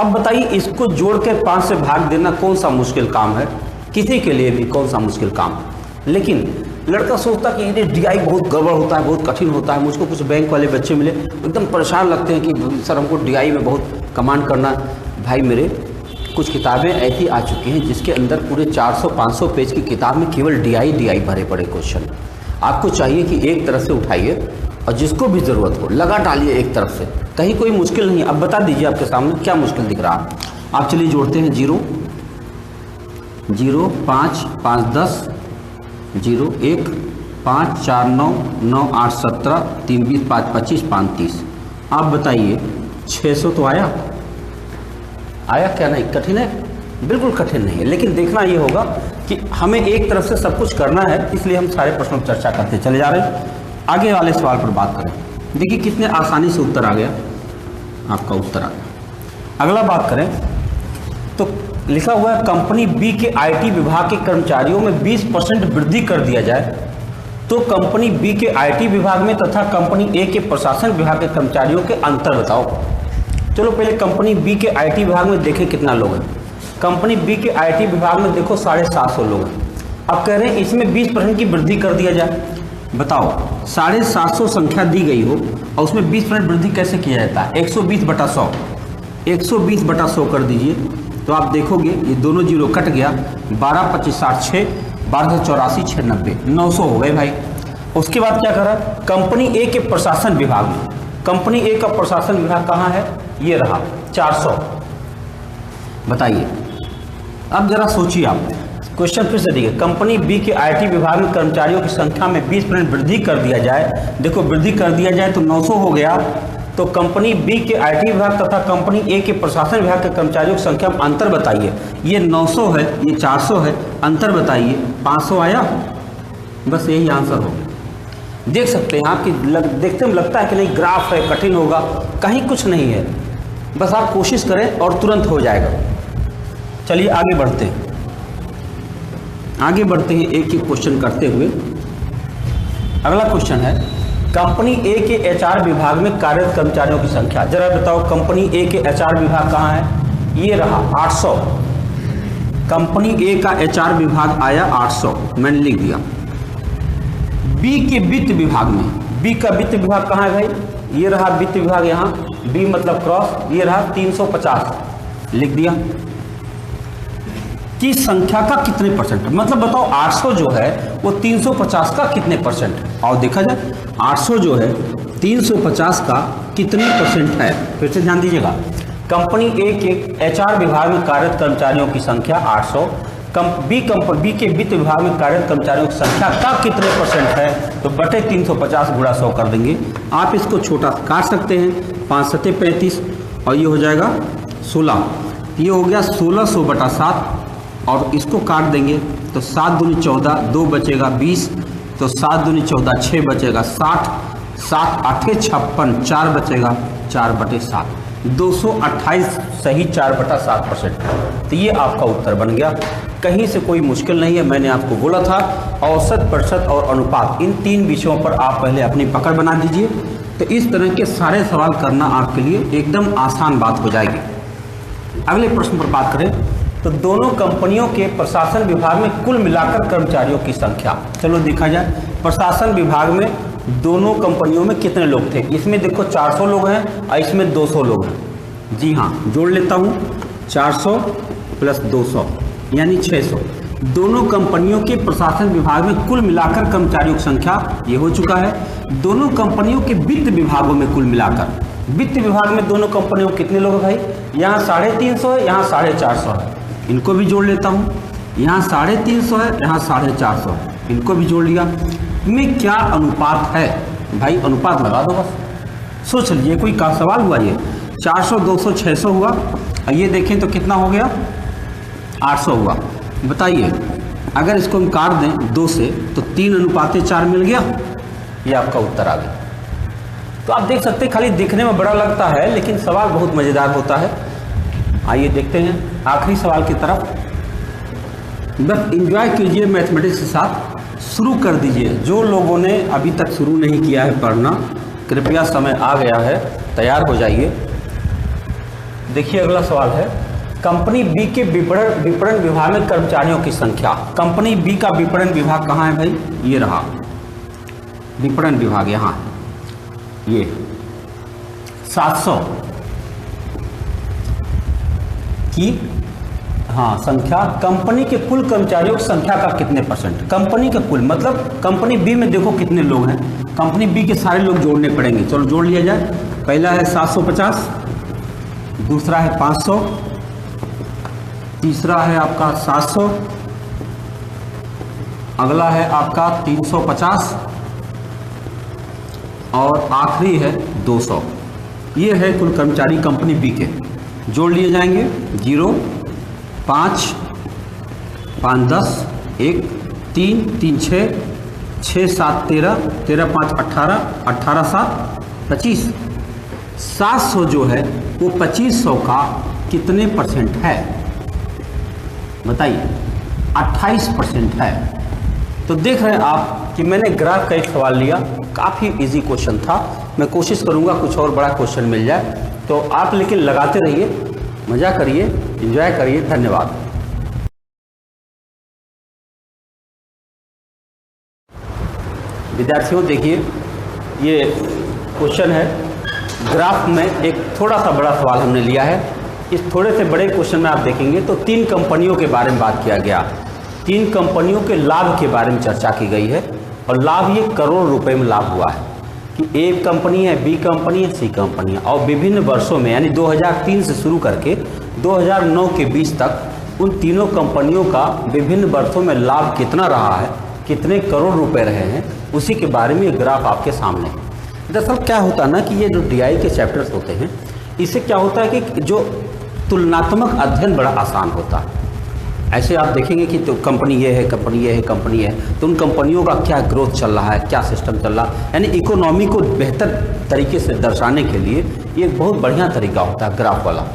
अब बताइए, इसको जोड़ के 5 से भाग देना कौन सा मुश्किल काम है, किसी के लिए भी कौन सा मुश्किल काम है। लेकिन लड़का सोचता कि ये डीआई बहुत गड़बड़ होता है, बहुत कठिन होता है। मुझको कुछ बैंक वाले बच्चे मिले, एकदम परेशान लगते हैं कि सर हमको डीआई में बहुत कमांड करना। भाई मेरे, कुछ किताबें ऐसी आ चुकी हैं जिसके अंदर पूरे 400-500 पेज की किताब में केवल डीआई भरे पड़े क्वेश्चन। आपको चाहिए कि एक तरफ से उठाइए और जिसको भी ज़रूरत हो लगा डालिए एक तरफ से, कहीं कोई मुश्किल नहीं है। अब बता दीजिए आपके सामने क्या मुश्किल दिख रहा है। आप चलिए जोड़ते हैं, 0 0 5 5 10 0 1 5 4 9 9 8 17 3 20 5 25 5 30। आप बताइए 600 तो आया क्या नहीं? कठिन है? बिल्कुल कठिन नहीं है। लेकिन देखना ये होगा कि हमें एक तरफ से सब कुछ करना है, इसलिए हम सारे प्रश्नों पर चर्चा करते चले जा रहे हैं। आगे वाले सवाल पर बात करें। देखिए कितने आसानी से उत्तर आ गया, आपका उत्तर आ गया। अगला बात करें तो लिखा हुआ है, कंपनी बी के आईटी विभाग के कर्मचारियों में 20% वृद्धि कर दिया जाए तो कंपनी बी के आईटी विभाग में तथा कंपनी ए के प्रशासन विभाग के कर्मचारियों के अंतर बताओ। चलो पहले कंपनी बी के आईटी विभाग में देखें कितना लोग हैं। कंपनी बी के आईटी विभाग में देखो 750 लोग हैं। अब कह रहे हैं इसमें 20% की वृद्धि कर दिया जाए। बताओ, 750 संख्या दी गई हो और उसमें 20% वृद्धि कैसे किया जाता है? 120/100, 120/100 कर दीजिए तो आप देखोगे ये दोनों जीरो कट गया, 12 25 60 6, 1284 6 90, 900 हो गए भाई। उसके बाद क्या करा, कंपनी ए के प्रशासन विभाग में, कंपनी ए का प्रशासन विभाग कहाँ है, ये रहा 400। बताइए, अब जरा सोचिए आप, क्वेश्चन फिर से देखिए, कंपनी बी के आईटी विभाग में कर्मचारियों की संख्या में 20% वृद्धि कर दिया जाए। देखो वृद्धि कर दिया जाए तो 900 हो गया, तो कंपनी बी के आईटी विभाग तथा कंपनी ए के प्रशासन विभाग के कर्मचारियों की संख्या में अंतर बताइए। ये 900 है, ये 400 है, अंतर बताइए। 500 आया, बस यही आंसर होगा। देख सकते हैं आपकी देखते में लगता है कि नहीं ग्राफ है, कठिन होगा, कहीं कुछ नहीं है, बस आप कोशिश करें और तुरंत हो जाएगा। चलिए आगे बढ़ते हैं। आगे बढ़ते हैं एक एक क्वेश्चन करते हुए। अगला क्वेश्चन है, कंपनी ए के एचआर विभाग में कार्यरत कर्मचारियों की संख्या। जरा बताओ, कंपनी ए के एचआर विभाग कहाँ है? ये रहा 800। कंपनी ए का एचआर विभाग आया 800, मैंने लिख दिया। बी के वित्त विभाग में, बी का वित्त विभाग कहाँ है भाई? ये रहा वित्त विभाग, यहाँ बी मतलब क्रॉस, ये रहा 350, लिख दिया। की संख्या का कितने परसेंट, मतलब बताओ 800 जो है वो 350 का कितने परसेंट। और देखा जाए 800 जो है 350 का कितने परसेंट है। फिर से ध्यान दीजिएगा, कंपनी ए के एचआर विभाग में कार्यरत कर्मचारियों की संख्या 800, बी के वित्त विभाग में कार्यरत कर्मचारियों की संख्या का कितने परसेंट है, तो बटे 350 गुणा 100 कर देंगे। आप इसको छोटा काट सकते हैं, 5 सत्ते 35 और ये हो जाएगा 16, ये हो गया 1600 बटा 7, और इसको काट देंगे तो 7 दूनी 14, 2 बचेगा 20, तो 7 दूनी 14, 6 बचेगा 60, 7 8 56, 4 बचेगा 4 बटे 7, 228 सही 4 बटा 7%। तो ये आपका उत्तर बन गया। कहीं से कोई मुश्किल नहीं है, मैंने आपको बोला था औसत, प्रतिशत और अनुपात, इन 3 विषयों पर आप पहले अपनी पकड़ बना दीजिए, तो इस तरह के सारे सवाल करना आपके लिए एकदम आसान बात हो जाएगी। अगले प्रश्न पर बात करें तो दोनों कंपनियों के प्रशासन विभाग में कुल मिलाकर कर्मचारियों की संख्या। चलो देखा जाए, प्रशासन विभाग में दोनों कंपनियों में कितने लोग थे। इसमें देखो 400 लोग हैं और इसमें 200 लोग हैं। जी हाँ, जोड़ लेता हूँ, 400 प्लस 200 यानी 600। दोनों कंपनियों के प्रशासन विभाग में कुल मिलाकर कर्मचारियों की संख्या ये हो चुका है। दोनों कंपनियों के वित्त विभागों में कुल मिलाकर, वित्त विभाग में दोनों कंपनियों के कितने लोग हैं भाई? यहाँ 350 है, यहाँ 450 है, इनको भी जोड़ लेता हूँ। यहाँ 350 है, यहाँ 450 है, इनको भी जोड़ लिया। इनमें क्या अनुपात है भाई? अनुपात लगा दो बस। सोच लीजिए, कोई का सवाल हुआ ये? 400 200 600 हुआ, और ये देखें तो कितना हो गया? 800 हुआ। बताइए, अगर इसको हम काट दें 2 से तो 3:4 मिल गया। ये आपका उत्तर आ गया। तो आप देख सकते हैं, खाली दिखने में बड़ा लगता है लेकिन सवाल बहुत मज़ेदार होता है। आइए देखते हैं आखिरी सवाल की तरफ। बस एंजॉय कीजिए मैथमेटिक्स के साथ, शुरू कर दीजिए। जो लोगों ने अभी तक शुरू नहीं किया है पढ़ना, कृपया समय आ गया है, तैयार हो जाइए। देखिए अगला सवाल है, कंपनी बी के विपणन विभाग में कर्मचारियों की संख्या। कंपनी बी का विपणन विभाग कहाँ है भाई? ये रहा विपणन विभाग, यहाँ ये 700 की संख्या। कंपनी के कुल कर्मचारियों की संख्या का कितने परसेंट? कंपनी के कुल मतलब कंपनी बी में देखो कितने लोग हैं, कंपनी बी के सारे लोग जोड़ने पड़ेंगे। चलो जोड़ लिया जाए। पहला है 750, दूसरा है 500, तीसरा है आपका 700, अगला है आपका 350 और आखिरी है 200। ये है कुल कर्मचारी कंपनी बी के। जोड़ लिए जाएंगे 0 5 5 10 1 3 3 6 6 7 13 13 5 18 18 7 25। 700 जो है वो 2500 का कितने परसेंट है बताइए? 28% है। तो देख रहे हैं आप कि मैंने ग्राफ का एक सवाल लिया, काफ़ी इजी क्वेश्चन था। मैं कोशिश करूंगा कुछ और बड़ा क्वेश्चन मिल जाए, तो आप लेकिन लगाते रहिए, मज़ा करिए, एंजॉय करिए। धन्यवाद। विद्यार्थियों देखिए, ये क्वेश्चन है, ग्राफ में एक थोड़ा सा बड़ा सवाल हमने लिया है। इस थोड़े से बड़े क्वेश्चन में आप देखेंगे तो 3 कंपनियों के बारे में बात किया गया। 3 कंपनियों के लाभ के बारे में चर्चा की गई है, और लाभ ये करोड़ रुपए में लाभ हुआ है कि ए कंपनी है, बी कंपनी है, सी कंपनी है, और विभिन्न वर्षों में यानी 2003 से शुरू करके 2009 के बीच तक उन तीनों कंपनियों का विभिन्न वर्षों में लाभ कितना रहा है, कितने करोड़ रुपए रहे हैं, उसी के बारे में ये ग्राफ आपके सामने है। दरअसल क्या होता है ना कि ये जो डीआई के चैप्टर्स होते हैं, इससे क्या होता है कि जो तुलनात्मक अध्ययन बड़ा आसान होता है। ऐसे आप देखेंगे कि तो कंपनी ये है, कंपनी ये है, कंपनी है, तो उन कंपनियों का क्या ग्रोथ चल रहा है, क्या सिस्टम चल रहा है, यानी इकोनॉमी को बेहतर तरीके से दर्शाने के लिए ये एक बहुत बढ़िया तरीका होता है ग्राफ वाला।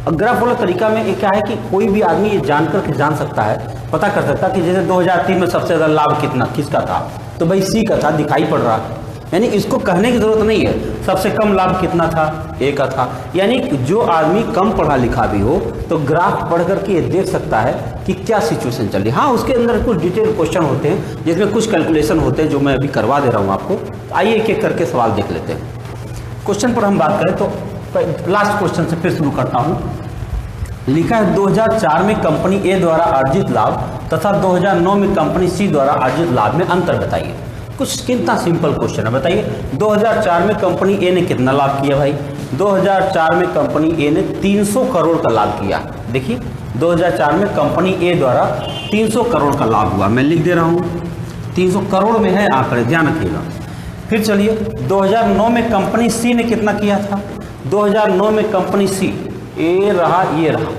और ग्राफ वाला तरीका में ये क्या है कि कोई भी आदमी ये जान कर के जान सकता है पता कर सकता कि जैसे 2003 में सबसे ज़्यादा लाभ किसका था, तो भाई सी का था, दिखाई पड़ रहा है। यानी इसको कहने की ज़रूरत नहीं है सबसे कम लाभ कितना था, ए का था। यानी जो आदमी कम पढ़ा लिखा भी हो तो ग्राफ पढ़ करके ये देख सकता है कि क्या सिचुएशन चल रही है। हाँ, उसके अंदर कुछ डिटेल क्वेश्चन होते हैं जिसमें कुछ कैलकुलेशन होते हैं जो मैं अभी करवा दे रहा हूँ आपको। आइए एक एक करके सवाल देख लेते हैं। क्वेश्चन पर हम बात करें तो लास्ट क्वेश्चन से फिर शुरू करता हूँ। लिखा है 2004 में कंपनी ए द्वारा अर्जित लाभ तथा 2009 में कंपनी सी द्वारा अर्जित लाभ में अंतर बताइए। कुछ कितना सिंपल क्वेश्चन है, बताइए। 2004 में कंपनी ए ने कितना लाभ किया भाई? 2004 में कंपनी ए ने 300 करोड़ का लाभ किया। देखिए 2004 में कंपनी ए द्वारा 300 करोड़ का लाभ हुआ। मैं लिख दे रहा हूँ 300 करोड़ में है आंकड़े, ध्यान रखिएगा। फिर चलिए 2009 में कंपनी सी ने कितना किया था? 2009 में कंपनी सी, ए रहा ये रहा,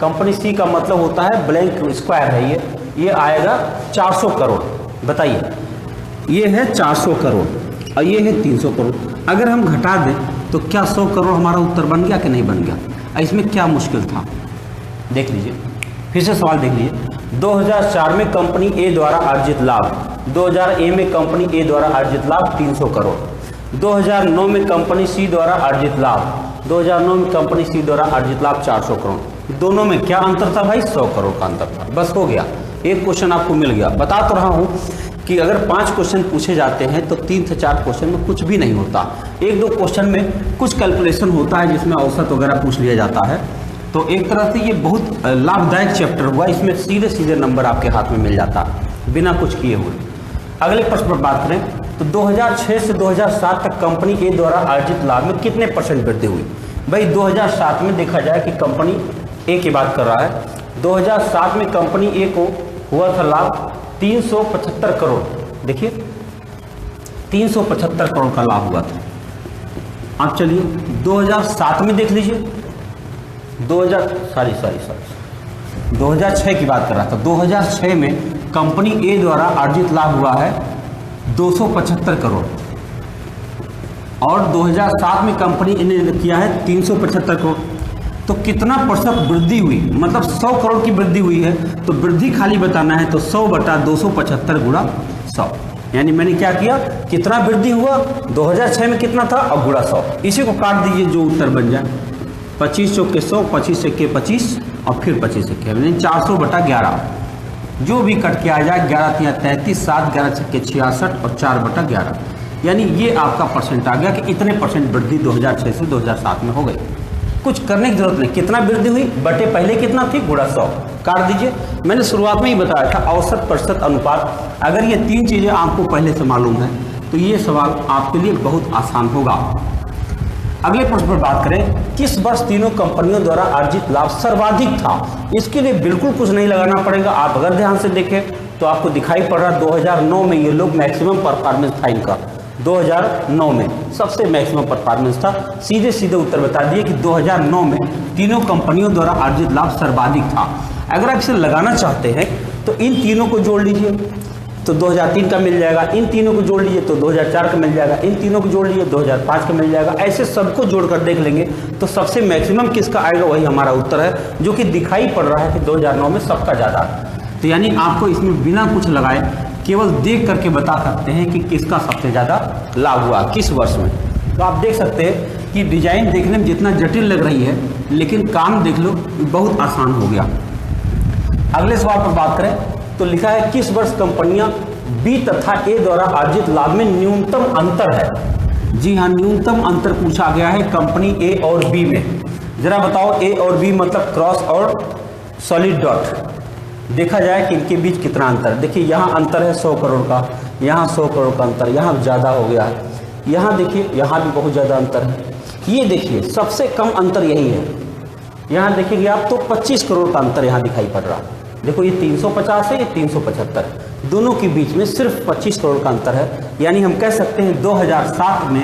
कंपनी सी का मतलब होता है ब्लैंक स्क्वायर है ये आएगा 400 करोड़। बताइए, ये है 400 करोड़ और ये है 300 करोड़। अगर हम घटा दें तो क्या 100 करोड़ हमारा उत्तर बन गया कि नहीं बन गया? इसमें क्या मुश्किल था, देख लीजिए। फिर से सवाल देख लीजिए। 2004 में कंपनी ए द्वारा अर्जित लाभ, 2000 में कंपनी ए द्वारा अर्जित लाभ 300 करोड़। 2009 में कंपनी सी द्वारा अर्जित लाभ, 2009 में कंपनी सी द्वारा अर्जित लाभ 400 करोड़। दोनों में क्या अंतर था भाई? 100 करोड़ का अंतर था। बस हो गया, एक क्वेश्चन आपको मिल गया। बता तो रहा हूँ कि अगर 5 क्वेश्चन पूछे जाते हैं तो 3 से 4 क्वेश्चन में कुछ भी नहीं होता। 1-2 क्वेश्चन में कुछ कैलकुलेशन होता है जिसमें औसत वगैरह पूछ लिया जाता है। तो एक तरह से ये बहुत लाभदायक चैप्टर हुआ। इसमें सीधे सीधे नंबर आपके हाथ में मिल जाता बिना कुछ किए हुए। अगले प्रश्न पर बात करें तो 2006 से 2007 तक कंपनी ए द्वारा अर्जित लाभ में कितने % वृद्धि हुई? भाई 2007 में देखा जाए कि कंपनी ए की बात कर रहा है। 2007 में कंपनी ए को हुआ था लाभ 375 करोड़। देखिए 375 करोड़ का लाभ हुआ था। आप चलिए 2007 में देख लीजिए। 2006 की बात कर रहा था। 2006 में कंपनी ए द्वारा अर्जित लाभ हुआ है 275 करोड़ और 2007 में कंपनी ए ने किया है 375 करोड़। तो कितना % वृद्धि हुई? मतलब 100 करोड़ की वृद्धि हुई है तो वृद्धि खाली बताना है तो 100 बटा 275 गुणा 100। यानी मैंने क्या किया, कितना वृद्धि हुआ 2006 में कितना था और गुणा 100। इसी को काट दीजिए जो उत्तर बन जाए। 25 चौके 100, 25 से के 25 और फिर 25 से के, यानी 400 बटा 11। जो भी कट के आ जाए 11 तिया 33, 7 11 छक्के 66 और 4 बटा 11। यानी ये आपका % आ गया कि इतने % वृद्धि 2006 से 2007 में हो गई। कुछ करने की जरूरत नहीं। कितना वृद्धि हुई बटे पहले कितना थी गुणा 100, काट दीजिए। मैंने शुरुआत में ही बताया था औसत % अनुपात। अगर ये 3 चीज़ें आपको पहले से मालूम है तो ये सवाल आपके लिए बहुत आसान होगा। अगले प्रश्न पर बात करें, किस वर्ष तीनों कंपनियों द्वारा अर्जित लाभ सर्वाधिक था? इसके लिए बिल्कुल कुछ नहीं लगाना पड़ेगा। आप अगर ध्यान से देखें तो आपको दिखाई पड़ रहा 2009 में ये लोग मैक्सिमम परफॉर्मेंस था इनका। 2009 में सबसे मैक्सिमम परफॉर्मेंस था। सीधे सीधे उत्तर बता दिए कि 2009 में तीनों कंपनियों द्वारा अर्जित लाभ सर्वाधिक था। अगर आप इसे लगाना चाहते हैं तो इन तीनों को जोड़ लीजिए तो 2003 का मिल जाएगा, इन तीनों को जोड़ लीजिए तो 2004 का मिल जाएगा, इन तीनों को जोड़ लीजिए 2005 का मिल जाएगा। ऐसे सबको जोड़कर देख लेंगे तो सबसे मैक्सिमम किसका आएगा वही हमारा उत्तर है, जो कि दिखाई पड़ रहा है कि 2009 में सबका ज़्यादा। तो यानी आपको इसमें बिना कुछ लगाए केवल देख करके बता सकते हैं कि किसका सबसे ज़्यादा लाभ हुआ किस वर्ष में। तो आप देख सकते हैं कि डिजाइन देखने में जितना जटिल लग रही है लेकिन काम देख लो बहुत आसान हो गया। अगले सवाल पर बात करें तो लिखा है किस वर्ष कंपनियां बी तथा ए द्वारा अर्जित लाभ में न्यूनतम अंतर है? जी हाँ, न्यूनतम अंतर पूछा गया है कंपनी ए और बी में। जरा बताओ ए और बी मतलब क्रॉस और सॉलिड डॉट। देखा जाए कि इनके बीच कितना अंतर। देखिए यहाँ अंतर है 100 करोड़ का, यहाँ 100 करोड़ का अंतर, यहाँ ज़्यादा हो गया है। यहाँ देखिए यहाँ भी बहुत ज़्यादा अंतर है। ये देखिए सबसे कम अंतर यही है। यहाँ देखिए आप तो 25 करोड़ का अंतर यहाँ दिखाई पड़ रहा है। देखो ये 350 है, ये 375, दोनों के बीच में सिर्फ 25 करोड़ का अंतर है। यानी हम कह सकते हैं 2007 में,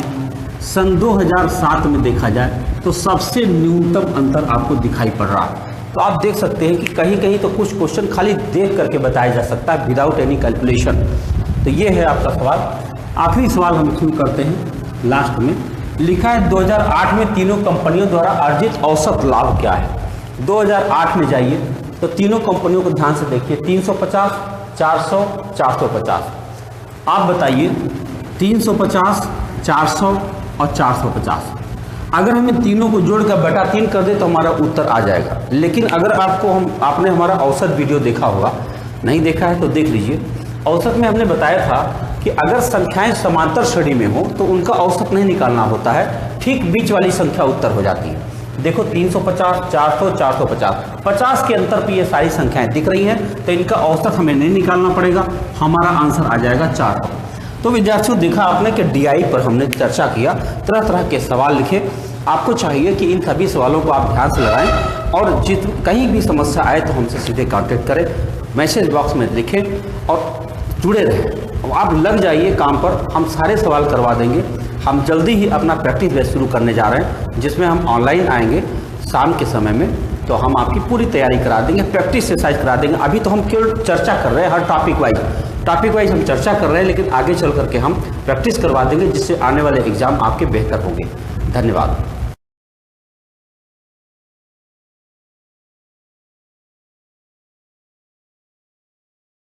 सन 2007 में देखा जाए तो सबसे न्यूनतम अंतर आपको दिखाई पड़ रहा है। तो आप देख सकते हैं कि कहीं कहीं तो कुछ क्वेश्चन खाली देख करके बताया जा सकता है विदाउट एनी कैलकुलेशन। तो ये है आपका सवाल। आखिरी सवाल हम शुरू करते हैं लास्ट में। लिखा है 2008 में तीनों कंपनियों द्वारा अर्जित औसत लाभ क्या है? 2008 में जाइए तो तीनों कंपनियों को ध्यान से देखिए, 350, 400, 450। आप बताइए 350, 400 और 450, अगर हम इन तीनों को जोड़कर बटा 3 कर दे तो हमारा उत्तर आ जाएगा। लेकिन अगर आपने हमारा औसत वीडियो देखा होगा, नहीं देखा है तो देख लीजिए। औसत में हमने बताया था कि अगर संख्याएं समांतर श्रेणी में हो तो उनका औसत नहीं निकालना होता है, ठीक बीच वाली संख्या उत्तर हो जाती है। देखो 350, 400, 450, 50 के अंतर पर ये सारी संख्याएं दिख रही हैं, तो इनका औसत हमें नहीं निकालना पड़ेगा, हमारा आंसर आ जाएगा 4। तो विद्यार्थियों, देखा आपने कि डीआई पर हमने चर्चा किया, तरह तरह के सवाल लिखे। आपको चाहिए कि इन सभी सवालों को आप ध्यान से लगाएं और कहीं भी समस्या आए तो हमसे सीधे कांटेक्ट करें, मैसेज बॉक्स में लिखें और जुड़े रहें। आप लग जाइए काम पर, हम सारे सवाल करवा देंगे। हम जल्दी ही अपना प्रैक्टिस बैच शुरू करने जा रहे हैं, जिसमें हम ऑनलाइन आएंगे शाम के समय में, तो हम आपकी पूरी तैयारी करा देंगे, प्रैक्टिस एक्सरसाइज करा देंगे। अभी तो हम केवल चर्चा कर रहे हैं, हर टॉपिक वाइज हम चर्चा कर रहे हैं, लेकिन आगे चल करके हम प्रैक्टिस करवा देंगे, जिससे आने वाले एग्जाम आपके बेहतर होंगे। धन्यवाद।